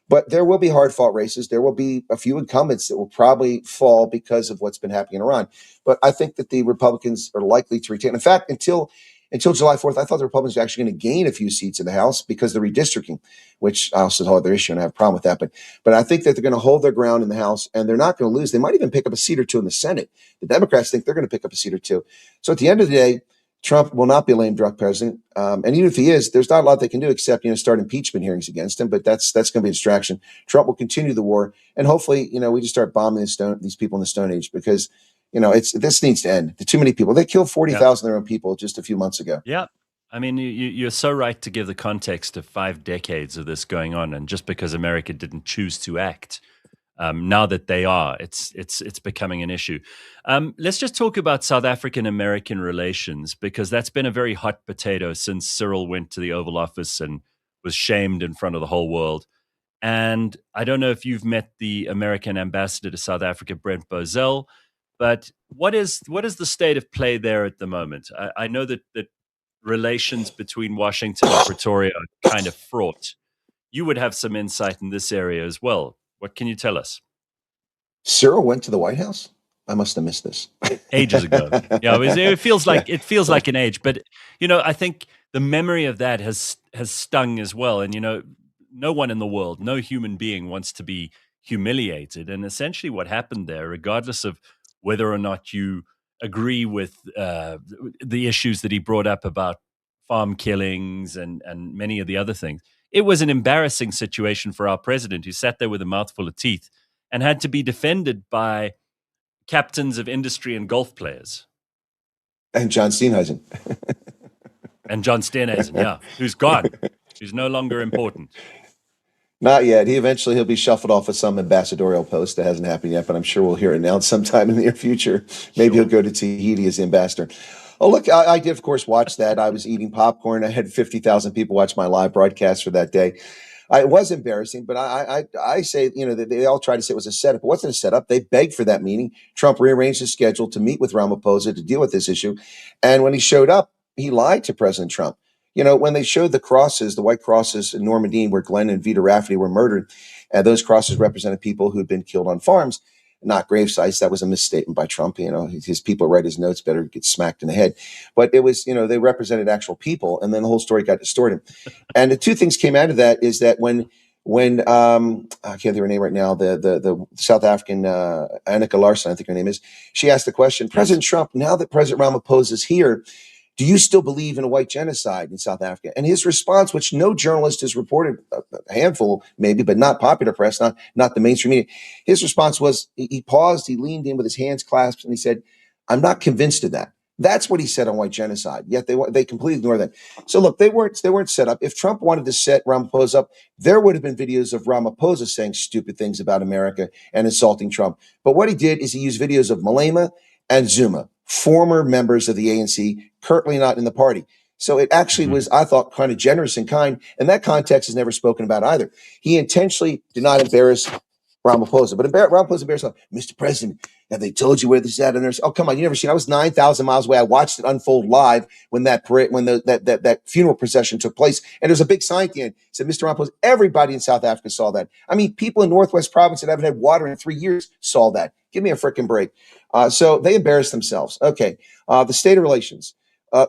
But there will be hard-fought races. There will be a few incumbents that will probably fall because of what's been happening in Iran. But I think that the Republicans are likely to retain. In fact, until July 4th, I thought the Republicans were actually going to gain a few seats in the House because of the redistricting, which I also hold their issue and I have a problem with that. But I think that they're going to hold their ground in the House and they're not going to lose. They might even pick up a seat or two in the Senate. The Democrats think they're going to pick up a seat or two. So at the end of the day, Trump will not be a lame duck president. And even if he is, there's not a lot they can do except, start impeachment hearings against him. But that's going to be a distraction. Trump will continue the war. And hopefully, we just start bombing these people in the Stone Age because, this needs to end. Too many people. They killed 40,000 of their own people just a few months ago. Yeah. I mean, you're so right to give the context of 5 decades of this going on. And just because America didn't choose to act, now that they are, it's becoming an issue. Let's just talk about South African-American relations, because that's been a very hot potato since Cyril went to the Oval Office and was shamed in front of the whole world. And I don't know if you've met the American ambassador to South Africa, Brent Bozell, but what is the state of play there at the moment? I know that relations between Washington and Pretoria are kind of fraught. You would have some insight in this area as well. What can you tell us? Cyril went to the White House? I must have missed this. Ages ago. Yeah, it feels like like an age, but I think the memory of that has stung as well. And no one in the world, no human being wants to be humiliated. And essentially, what happened there, regardless of whether or not you agree with the issues that he brought up about farm killings and many of the other things, it was an embarrassing situation for our president, who sat there with a mouthful of teeth and had to be defended by captains of industry and golf players. And John Steenhuisen. Yeah, who's gone, who's no longer important. Not yet. He'll be shuffled off of some ambassadorial post that hasn't happened yet, but I'm sure we'll hear it announced sometime in the near future. Maybe he'll go to Tahiti as the ambassador. Oh, look, I did, of course, watch that. I was eating popcorn. I had 50,000 people watch my live broadcast for that day. It was embarrassing, but I say, that they all tried to say it was a setup. It wasn't a setup. They begged for that meeting. Trump rearranged his schedule to meet with Ramaphosa to deal with this issue. And when he showed up, he lied to President Trump. When they showed the crosses, the white crosses in Normandy where Glenn and Vita Rafferty were murdered, and those crosses represented people who had been killed on farms, not grave sites. That was a misstatement by Trump. His people write his notes better get smacked in the head. But it was, they represented actual people, and then the whole story got distorted. And the two things came out of that is that when I can't think of her name right now, the South African Annika Larson, I think her name is, she asked the question, President Trump, now that President Ramaphosa is here, do you still believe in a white genocide in South Africa? And his response, which no journalist has reported, a handful maybe, but not popular press, not the mainstream media, his response was, he paused, he leaned in with his hands clasped, and he said, I'm not convinced of that. That's what he said on white genocide. Yet they completely ignore that. So look, they weren't set up. If Trump wanted to set Ramaphosa up, there would have been videos of Ramaphosa saying stupid things about America and insulting Trump. But what he did is he used videos of Malema and Zuma, former members of the ANC, currently not in the party. So it actually was, I thought, kind of generous and kind. And that context is never spoken about either. He intentionally did not embarrass Ramaphosa, but Ramaphosa embarrassed him. Mr. President, have they told you where this is at? And there's, oh, come on, you never seen it. I was 9,000 miles away. I watched it unfold live when that funeral procession took place. And there's a big sign at the end. It said, Mr. Ramaphosa, everybody in South Africa saw that. I mean, people in Northwest Province that haven't had water in 3 years saw that. Give me a freaking break. So they embarrassed themselves. Okay. The state of relations.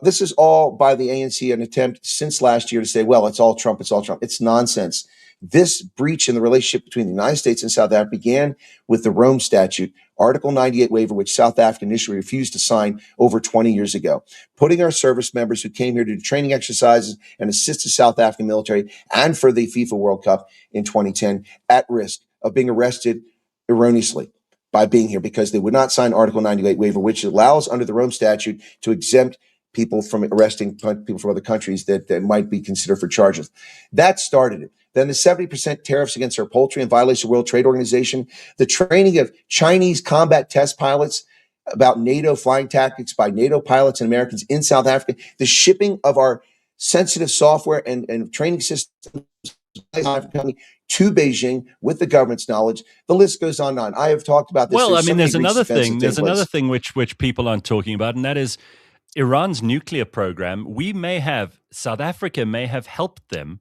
This is all by the ANC, an attempt since last year to say, well, it's all Trump. It's all Trump. It's nonsense. This breach in the relationship between the United States and South Africa began with the Rome Statute, Article 98 waiver, which South Africa initially refused to sign over 20 years ago, putting our service members who came here to do training exercises and assist the South African military and for the FIFA World Cup in 2010 at risk of being arrested erroneously by being here because they would not sign Article 98 waiver, which allows under the Rome Statute to exempt people from arresting people from other countries that might be considered for charges. That started it. Then the 70% tariffs against our poultry in violation of the World Trade Organization, the training of Chinese combat test pilots about NATO flying tactics by NATO pilots and Americans in South Africa, the shipping of our sensitive software and training systems to Beijing with the government's knowledge. The list goes on and on. I have talked about this. Well, I mean, there's another thing. There's another thing which people aren't talking about, and that is Iran's nuclear program. South Africa may have helped them.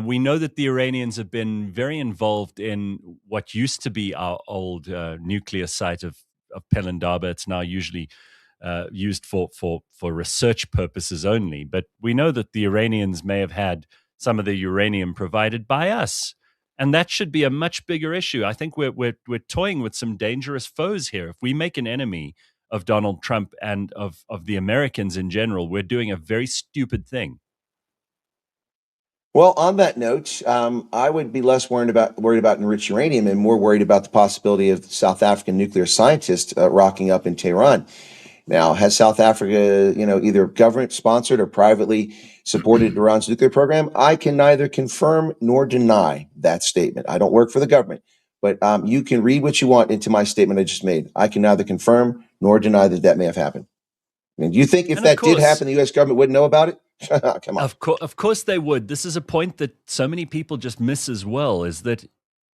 We know that the Iranians have been very involved in what used to be our old nuclear site of Pelindaba. It's now usually used for research purposes only. But we know that the Iranians may have had some of the uranium provided by us. And that should be a much bigger issue. I think we're toying with some dangerous foes here. If we make an enemy of Donald Trump and of the Americans in general, we're doing a very stupid thing. Well, on that note, I would be less worried about enriched uranium and more worried about the possibility of South African nuclear scientists rocking up in Tehran. Now, has South Africa, either government-sponsored or privately supported Iran's nuclear program? I can neither confirm nor deny that statement. I don't work for the government, but you can read what you want into my statement I just made. I can neither confirm nor deny that may have happened. I mean, do you think if that did happen, the U.S. government wouldn't know about it? Come on. Of course they would. This is a point that so many people just miss as well, is that,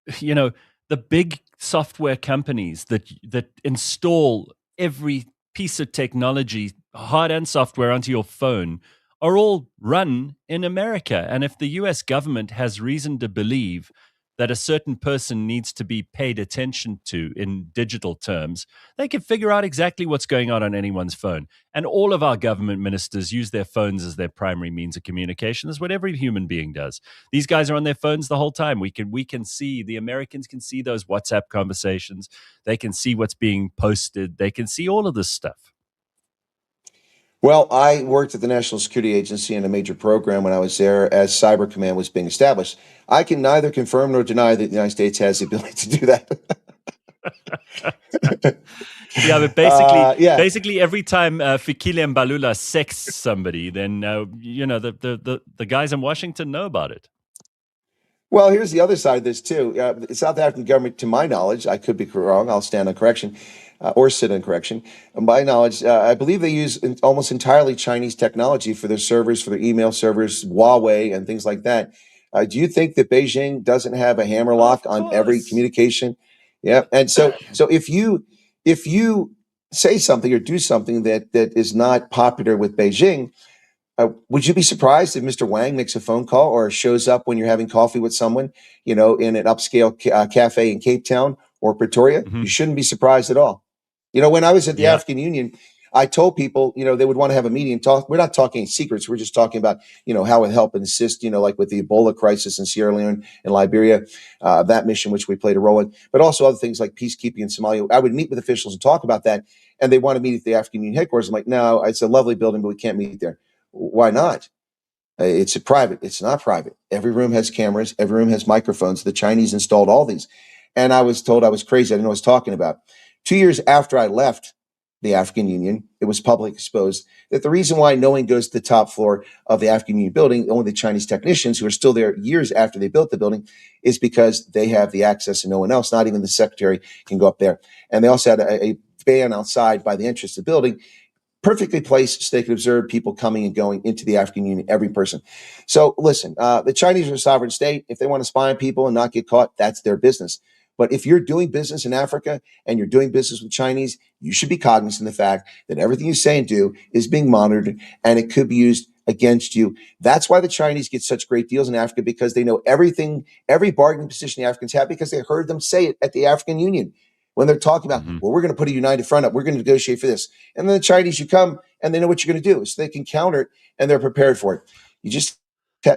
the big software companies that install every piece of technology, hard and software, onto your phone are all run in America. And if the US government has reason to believe that a certain person needs to be paid attention to in digital terms, they can figure out exactly what's going on anyone's phone. And all of our government ministers use their phones as their primary means of communication. That's what every human being does. These guys are on their phones the whole time. We can see, the Americans can see those WhatsApp conversations. They can see what's being posted. They can see all of this stuff. Well, I worked at the National Security Agency in a major program when I was there as Cyber Command was being established. I can neither confirm nor deny that the United States has the ability to do that. Yeah, but basically every time Fikile Mbalula sexts somebody, then, the guys in Washington know about it. Well, here's the other side of this, too. The South African government, to my knowledge, I could be wrong, I'll stand on correction, or sit on correction. My knowledge, I believe they use almost entirely Chinese technology for their servers, for their email servers, Huawei, and things like that. Do you think that Beijing doesn't have a hammerlock on every communication? Yeah. And so if you say something or do something that is not popular with Beijing, would you be surprised if Mr. Wang makes a phone call or shows up when you're having coffee with someone, in an upscale cafe in Cape Town or Pretoria? Mm-hmm. You shouldn't be surprised at all. When I was at the African Union, I told people, they would want to have a meeting and talk. We're not talking secrets. We're just talking about, how it help and assist, like with the Ebola crisis in Sierra Leone and Liberia, that mission, which we played a role in, but also other things like peacekeeping in Somalia. I would meet with officials and talk about that. And they want to meet at the African Union headquarters. I'm like, no, it's a lovely building, but we can't meet there. Why not? It's a private. It's not private. Every room has cameras. Every room has microphones. The Chinese installed all these. And I was told I was crazy. I didn't know what I was talking about. 2 years after I left the African Union, it was publicly exposed that the reason why no one goes to the top floor of the African Union building, only the Chinese technicians who are still there years after they built the building, is because they have the access and no one else, not even the secretary, can go up there. And they also had a ban outside by the entrance of the building, perfectly placed so they could observe people coming and going into the African Union, every person. So listen, the Chinese are a sovereign state. If they want to spy on people and not get caught, that's their business. But if you're doing business in Africa and you're doing business with Chinese, you should be cognizant of the fact that everything you say and do is being monitored and it could be used against you. That's why the Chinese get such great deals in Africa, because they know everything, every bargaining position the Africans have, because they heard them say it at the African Union when they're talking about, well, we're going to put a united front up. We're going to negotiate for this. And then the Chinese, you come and they know what you're going to do, so they can counter it and they're prepared for it.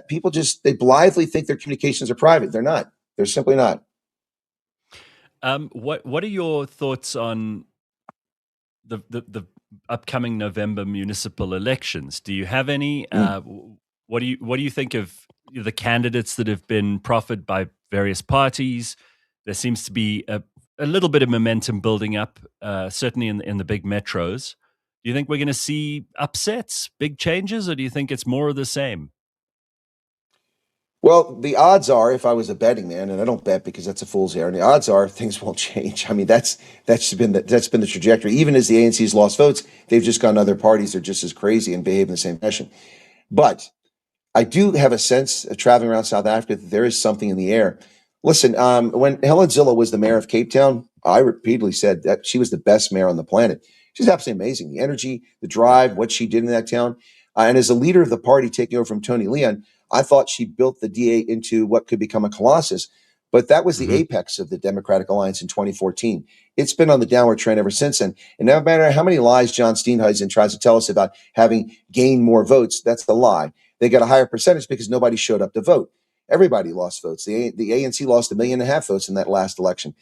People they blithely think their communications are private. They're not. They're simply not. What are your thoughts on the upcoming November municipal elections? Do you have any? What do you think of the candidates that have been proffered by various parties? There seems to be a little bit of momentum building up, certainly in the big metros. Do you think we're going to see upsets, big changes, or do you think it's more of the same? Well, the odds are, if I was a betting man, and I don't bet because that's a fool's errand, the odds are things won't change. I mean, that's been the trajectory. Even as the ANC's lost votes, they've just gone to other parties. They're just as crazy and behave in the same fashion. But I do have a sense of traveling around South Africa that there is something in the air. Listen, when Helen Zille was the mayor of Cape Town, I repeatedly said that she was the best mayor on the planet. She's absolutely amazing. The energy, the drive, what she did in that town. And as a leader of the party taking over from Tony Leon, I thought she built the DA into what could become a colossus. But that was the apex of the Democratic Alliance in 2014. It's been on the downward trend ever since then. And no matter how many lies John Steenhuisen tries to tell us about having gained more votes, that's the lie. They got a higher percentage because nobody showed up to vote. Everybody lost votes. The ANC lost 1.5 million votes in that last election.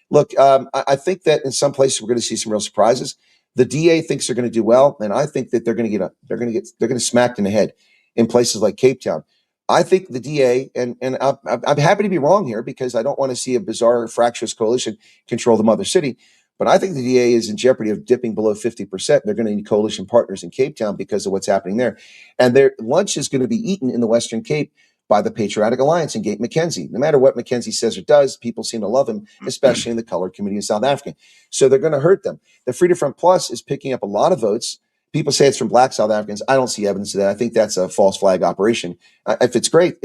Look, I think that in some places we're going to see some real surprises. The DA thinks they're going to do well, and I think that they're going to get smacked in the head in places like Cape Town. I think the DA, and I'm happy to be wrong here because I don't want to see a bizarre fractious coalition control the mother city. But I think the DA is in jeopardy of dipping below 50%. They're going to need coalition partners in Cape Town because of what's happening there. And their lunch is going to be eaten in the Western Cape by the Patriotic Alliance and Gate McKenzie. No matter what McKenzie says or does, people seem to love him, especially in the colored community in South Africa. So they're going to hurt them. The Freedom Front Plus is picking up a lot of votes. People say it's from Black South Africans. I don't see evidence of that. I think that's a false flag operation. If it's great,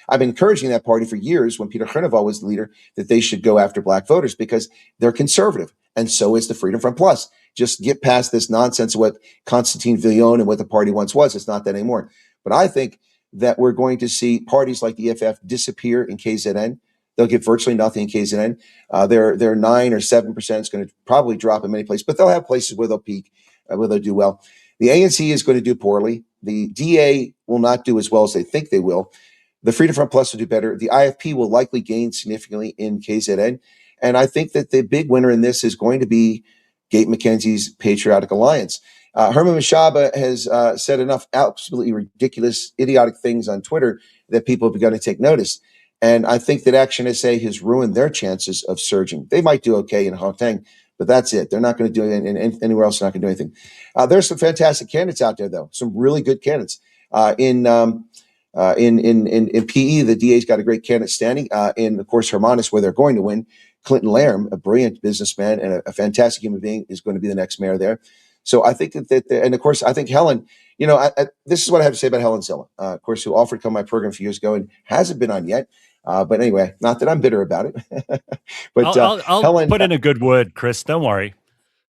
I've been encouraging that party for years when Peter Groenewald was the leader, that they should go after Black voters because they're conservative. And so is the Freedom Front Plus. Just get past this nonsense of what Constantine Viljoen and what the party once was. It's not that anymore. But I think that we're going to see parties like the EFF disappear in KZN. They'll get virtually nothing in KZN. Their 9 or 7% is going to probably drop in many places, but they'll have places where they'll peak, where they'll do well. The ANC is going to do poorly. The DA will not do as well as they think they will. The Freedom Front Plus will do better. The IFP will likely gain significantly in KZN. And I think that the big winner in this is going to be Gate McKenzie's Patriotic Alliance. Herman Mashaba has said enough absolutely ridiculous, idiotic things on Twitter that people have begun to take notice. And I think that Action SA has ruined their chances of surging. They might do okay in Gauteng, but that's it. They're not going to do it anywhere else. They're not going to do anything. There's some fantastic candidates out there, though. Some really good candidates. In PE, the DA's got a great candidate standing. In, of course, Hermanus, where they're going to win, Clinton Lamb, a brilliant businessman and a fantastic human being, is going to be the next mayor there. So I think and of course, I think Helen, this is what I have to say about Helen Zilla, of course, who offered to come on my program a few years ago and hasn't been on yet. But anyway, not that I'm bitter about it. But I'll Helen, put in a good word, Chris. Don't worry.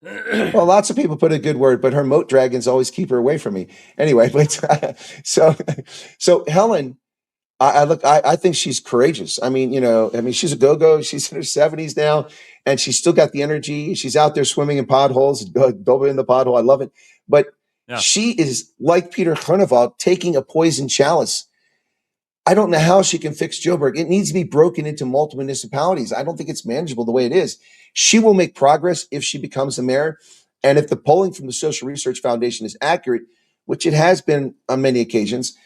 well, lots of people put a good word, but her moat dragons always keep her away from me. Anyway, but so Helen, I think she's courageous. I mean, she's a go-go. She's in her 70s now, and she's still got the energy. She's out there swimming in potholes, dove in the pothole. I love it. But she is like Peter Groenewald taking a poison chalice. I don't know how she can fix Joburg. It needs to be broken into multiple municipalities. I don't think it's manageable the way it is. She will make progress if she becomes the mayor. And if the polling from the Social Research Foundation is accurate, which it has been on many occasions,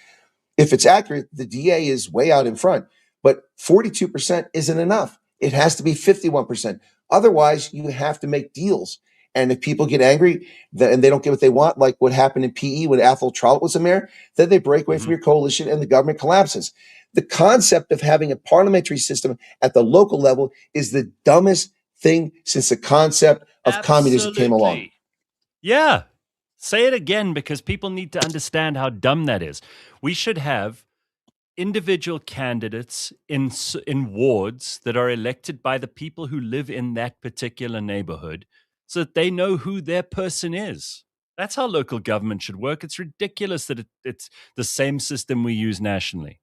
if it's accurate, the DA is way out in front. But 42% isn't enough. It has to be 51%. Otherwise, you have to make deals. And if people get angry and they don't get what they want, like what happened in PE when Athol Trollope was the mayor, then they break away from your coalition and the government collapses. The concept of having a parliamentary system at the local level is the dumbest thing since the concept of communism came along. Yeah. Say it again, because people need to understand how dumb that is. We should have individual candidates in wards that are elected by the people who live in that particular neighborhood, so that they know who their person is. That's how local government should work. It's ridiculous that it's the same system we use nationally.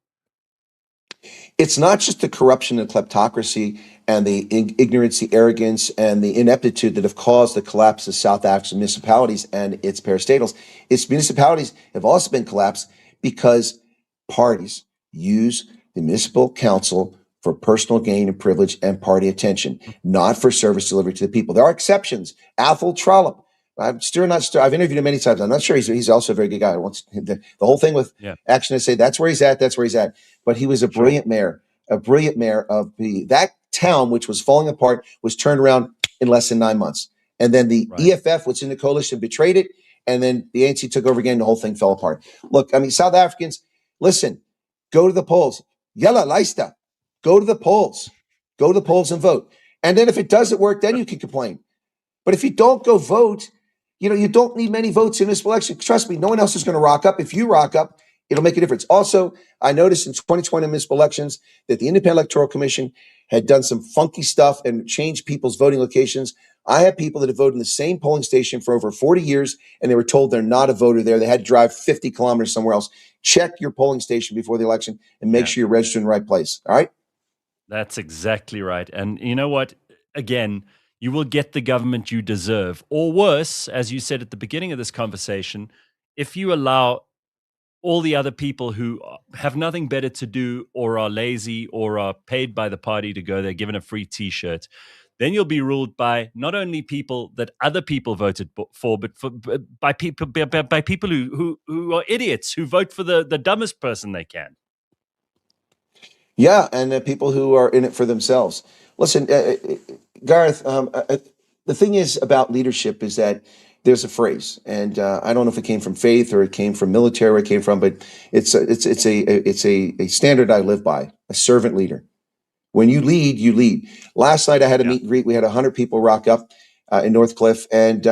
It's not just the corruption and kleptocracy and the ignorance, the arrogance, and the ineptitude that have caused the collapse of South African municipalities and its parastatals. Its municipalities have also been collapsed because parties use the municipal council for personal gain and privilege and party attention, not for service delivery to the people. There are exceptions. Athol Trollope. I've interviewed him many times. I'm not sure he's also a very good guy. The whole thing with Action to say that's where he's at. That's where he's at. But he was a brilliant mayor of that town, which was falling apart, was turned around in less than 9 months. And then the EFF, which in the coalition, betrayed it. And then the ANC took over again. The whole thing fell apart. Look, I mean, South Africans, listen, go to the polls. Yalla Leista. Go to the polls. Go to the polls and vote. And then if it doesn't work, then you can complain. But if you don't go vote, you don't need many votes in this election. Trust me, no one else is going to rock up. If you rock up, it'll make a difference. Also, I noticed in 2020 municipal elections that the Independent Electoral Commission had done some funky stuff and changed people's voting locations. I have people that have voted in the same polling station for over 40 years, and they were told they're not a voter there. They had to drive 50 kilometers somewhere else. Check your polling station before the election and make sure you're registered in the right place. All right? That's exactly right. And you know what? Again, you will get the government you deserve. Or worse, as you said at the beginning of this conversation, if you allow all the other people who have nothing better to do or are lazy or are paid by the party to go there, given a free T-shirt, then you'll be ruled by not only people that other people voted for, but by people who are idiots, who vote for the dumbest person they can. Yeah, and people who are in it for themselves. Listen, Gareth, the thing is about leadership is that there's a phrase, and I don't know if it came from faith or it came from military, where it came from, but it's a standard I live by: a servant leader. When you lead, you lead. Last night I had a meet and greet. We had 100 people rock up in Northcliffe, and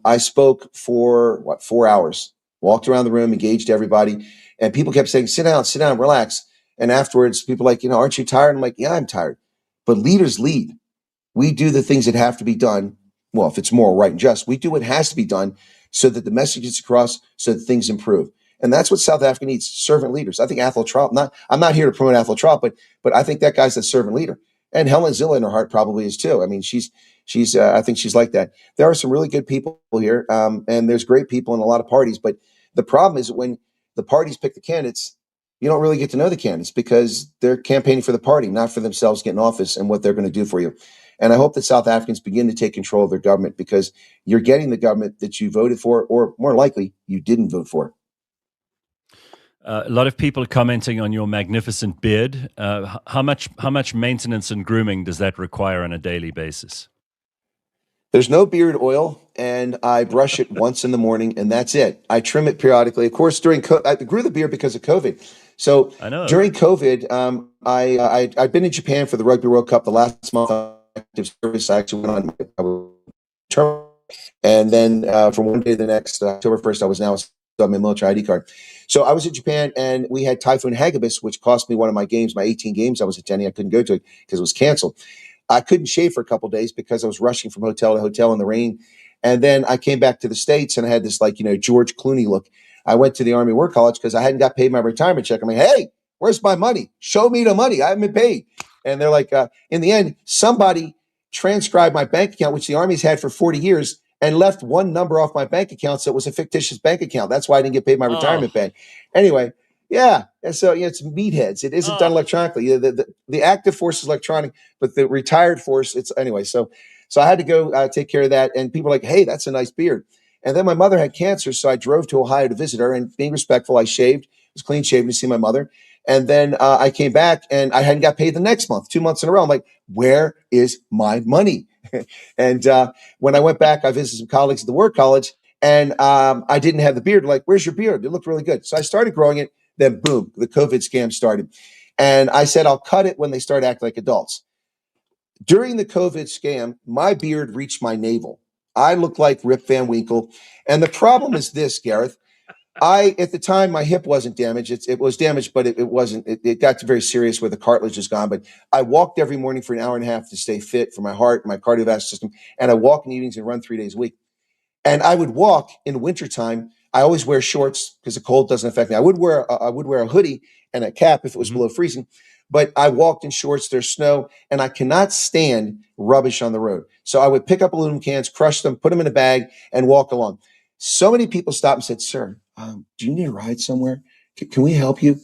I spoke for 4 hours. Walked around the room, engaged everybody, and people kept saying, "Sit down, relax." And afterwards, people were like, "Aren't you tired?" I'm like, "Yeah, I'm tired." But leaders lead. We do the things that have to be done. Well, if it's moral, right, and just, we do what has to be done so that the message gets across, so that things improve. And that's what South Africa needs: servant leaders. I think Athol Trollope, I'm not here to promote Athol Trollope, but I think that guy's a servant leader. And Helen Zilla in her heart probably is too. I mean, I think she's like that. There are some really good people here, and there's great people in a lot of parties. But the problem is that when the parties pick the candidates, you don't really get to know the candidates because they're campaigning for the party, not for themselves getting office and what they're going to do for you. And I hope that South Africans begin to take control of their government, because you're getting the government that you voted for, or more likely, you didn't vote for. A lot of people commenting on your magnificent beard. How much maintenance and grooming does that require on a daily basis? There's no beard oil, and I brush it once in the morning, and that's it. I trim it periodically. Of course, I grew the beard because of COVID. So during COVID, I'd been in Japan for the Rugby World Cup the last month. Active service. I actually went on terminal And then from one day to the next, October 1st, I was now on my military ID card. So I was in Japan, and we had Typhoon Hagibis, which cost me one of my games, my 18 games I was attending. I couldn't go to it because it was canceled. I couldn't shave for a couple of days because I was rushing from hotel to hotel in the rain. And then I came back to the States, and I had this George Clooney look. I went to the Army War College because I hadn't got paid my retirement check. I'm like, hey, where's my money? Show me the money. I haven't been paid. And they're like, in the end, somebody transcribed my bank account, which the Army's had for 40 years, and left one number off my bank account. So it was a fictitious bank account. That's why I didn't get paid my retirement pay. Anyway, yeah. And so it's meatheads. It isn't done electronically. The active force is electronic, but the retired force, it's anyway. So I had to go take care of that. And people were like, hey, that's a nice beard. And then my mother had cancer. So I drove to Ohio to visit her, and being respectful, I shaved, was clean shaven to see my mother. And then I came back, and I hadn't got paid the next month, 2 months in a row. I'm like, where is my money? And when I went back, I visited some colleagues at the War College, and I didn't have the beard. Like, where's your beard? It looked really good. So I started growing it. Then boom, the COVID scam started. And I said, I'll cut it when they start acting like adults. During the COVID scam, my beard reached my navel. I looked like Rip Van Winkle. And the problem is this, Gareth. At the time, my hip wasn't damaged. It was damaged, but it wasn't. It got very serious where the cartilage is gone. But I walked every morning for an hour and a half to stay fit for my heart, my cardiovascular system. And I walk in evenings and run 3 days a week. And I would walk in wintertime. I always wear shorts because the cold doesn't affect me. I would wear a hoodie and a cap if it was below freezing. But I walked in shorts. There's snow, and I cannot stand rubbish on the road. So I would pick up aluminum cans, crush them, put them in a bag, and walk along. So many people stopped and said, sir, do you need a ride somewhere? Can we help you?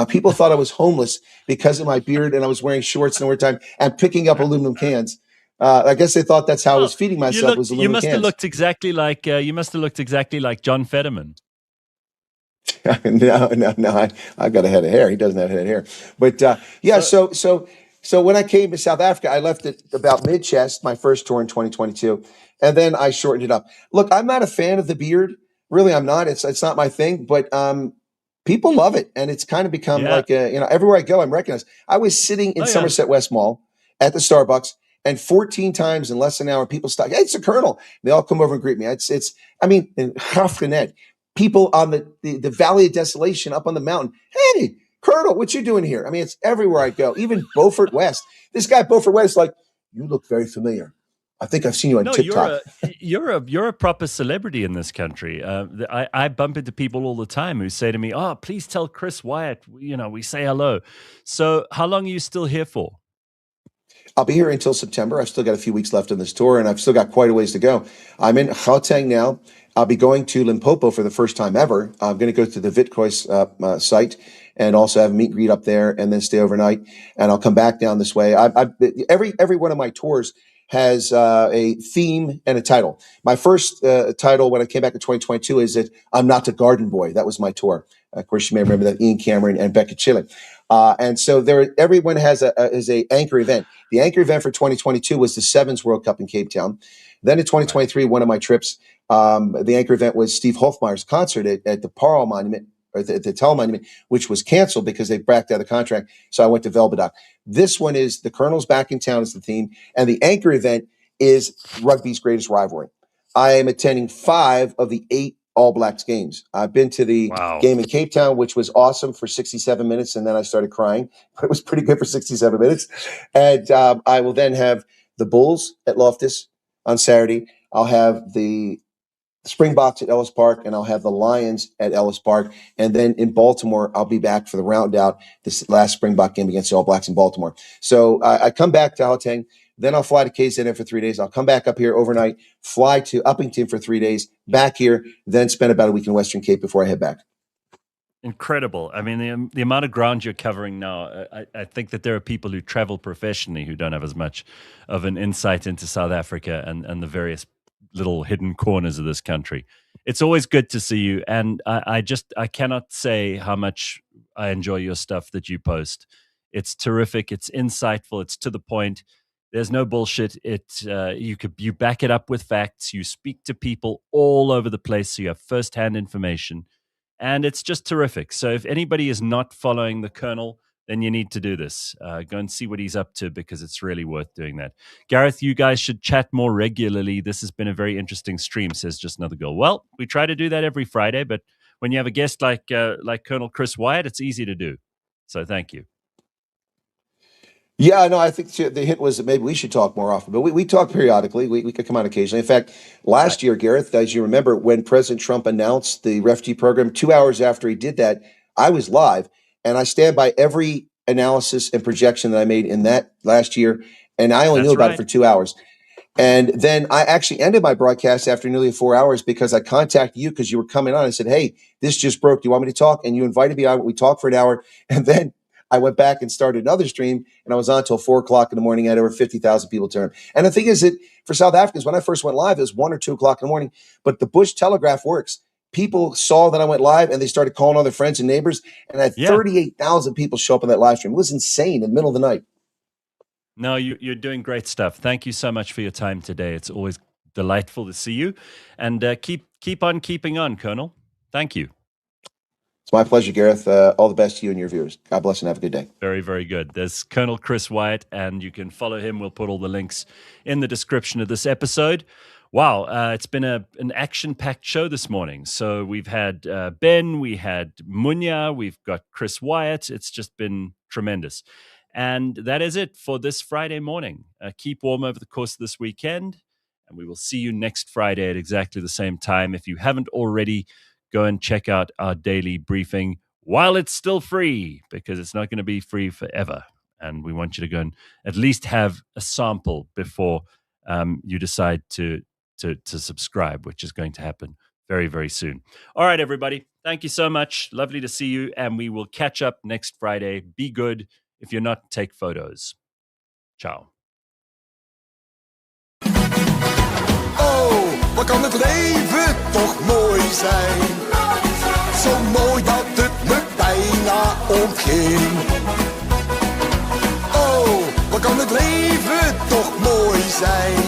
People thought I was homeless because of my beard, and I was wearing shorts in the wintertime and picking up aluminum cans. I guess they thought that's how I was feeding myself. Was aluminum you must cans. have looked exactly like John Fetterman. No. I got a head of hair. He doesn't have head of hair. But yeah, so when I came to South Africa, I left it about mid-chest, my first tour in 2022, and then I shortened it up. Look, I'm not a fan of the beard. Really, I'm not. It's not my thing. But people love it, and it's kind of become like everywhere I go, I'm recognized. I was sitting in Somerset West Mall at the Starbucks, and 14 times in less than an hour, people stop. Hey, it's the Colonel. They all come over and greet me. In Hafganet, people on the Valley of Desolation up on the mountain. Hey, Colonel, what you doing here? I mean, it's everywhere I go. Even Beaufort West. This guy Beaufort West, like, you look very familiar. I think I've seen you on TikTok. You're a proper celebrity in this country. I bump into people all the time who say to me, "Oh, please tell Chris Wyatt, we say hello." So, how long are you still here for? I'll be here until September. I've still got a few weeks left on this tour, and I've still got quite a ways to go. I'm in Gauteng now. I'll be going to Limpopo for the first time ever. I'm going to go to the Witkois site and also have a meet and greet up there, and then stay overnight. And I'll come back down this way. Every one of my tours has a theme and a title. My first title when I came back in 2022 is that I'm not the garden boy. That was my tour. Of course, you may remember that, Ian Cameron and Becca Chile. And so everyone has a anchor event. The anchor event for 2022 was the Sevens World Cup in Cape Town. Then in 2023, one of my trips, the anchor event was Steve Hofmeyer's concert at the Pearl Monument, or the Tell Monument, which was canceled because they backed out of the contract. So I went to Velbadoc. This one is the Colonel's back in town as the theme, and the anchor event is rugby's greatest rivalry. I am attending 5 of the 8 All Blacks games. I've been to the game in Cape Town, which was awesome for 67 minutes, and then I started crying, but it was pretty good for 67 minutes. And I will then have the Bulls at Loftus on Saturday. I'll have the Springboks at Ellis Park, and I'll have the Lions at Ellis Park. And then in Baltimore, I'll be back for the round out, this last Springbok game against the All Blacks in Baltimore. So I come back to Gauteng, then I'll fly to KZN for 3 days. I'll come back up here overnight, fly to Uppington for 3 days, back here, then spend about a week in Western Cape before I head back. Incredible. I mean, the amount of ground you're covering now, I think that there are people who travel professionally who don't have as much of an insight into South Africa and the various little hidden corners of this country. It's always good to see you. And I cannot say how much I enjoy your stuff that you post. It's terrific. It's insightful. It's to the point. There's no bullshit. You back it up with facts. You speak to people all over the place, so you have firsthand information. And it's just terrific. So if anybody is not following the Colonel, then you need to do this. Go and see what he's up to because it's really worth doing that. Gareth, you guys should chat more regularly. This has been a very interesting stream, says Just Another Girl. Well, we try to do that every Friday, but when you have a guest like Colonel Chris Wyatt, it's easy to do. So thank you. Yeah, no, I think the hint was that maybe we should talk more often, but we talk periodically. We could come on occasionally. In fact, last year, Gareth, as you remember, when President Trump announced the refugee program, 2 hours after he did that, I was live, and I stand by every analysis and projection that I made in that last year, and I only knew about it for 2 hours. And then I actually ended my broadcast after nearly 4 hours because I contacted you because you were coming on. I said, hey, this just broke. Do you want me to talk? And you invited me on. We talked for an hour, and then I went back and started another stream, and I was on until 4 o'clock in the morning. I had over 50,000 people turn. And the thing is that for South Africans, when I first went live, it was 1 or 2 o'clock in the morning. But the Bush Telegraph works. People saw that I went live, and they started calling all their friends and neighbors. And I had 38,000 people show up in that live stream. It was insane in the middle of the night. No, you're doing great stuff. Thank you so much for your time today. It's always delightful to see you. And keep on keeping on, Colonel. Thank you. It's my pleasure, Gareth. All the best to you and your viewers. God bless and have a good day. Very, very good. There's Colonel Chris Wyatt, and you can follow him. We'll put all the links in the description of this episode. Wow, it's been an action-packed show this morning. So we've had Ben, we had Munya, we've got Chris Wyatt. It's just been tremendous. And that is it for this Friday morning. Keep warm over the course of this weekend, and we will see you next Friday at exactly the same time. If you haven't already, go and check out our daily briefing while it's still free, because it's not going to be free forever. And we want you to go and at least have a sample before you decide to subscribe, which is going to happen very, very soon. All right, everybody. Thank you so much. Lovely to see you. And we will catch up next Friday. Be good. If you're not, take photos. Ciao. Oh, wat kan het leven toch mooi zijn. Zo mooi dat het me bijna ontging. Oh, wat kan het leven toch mooi zijn.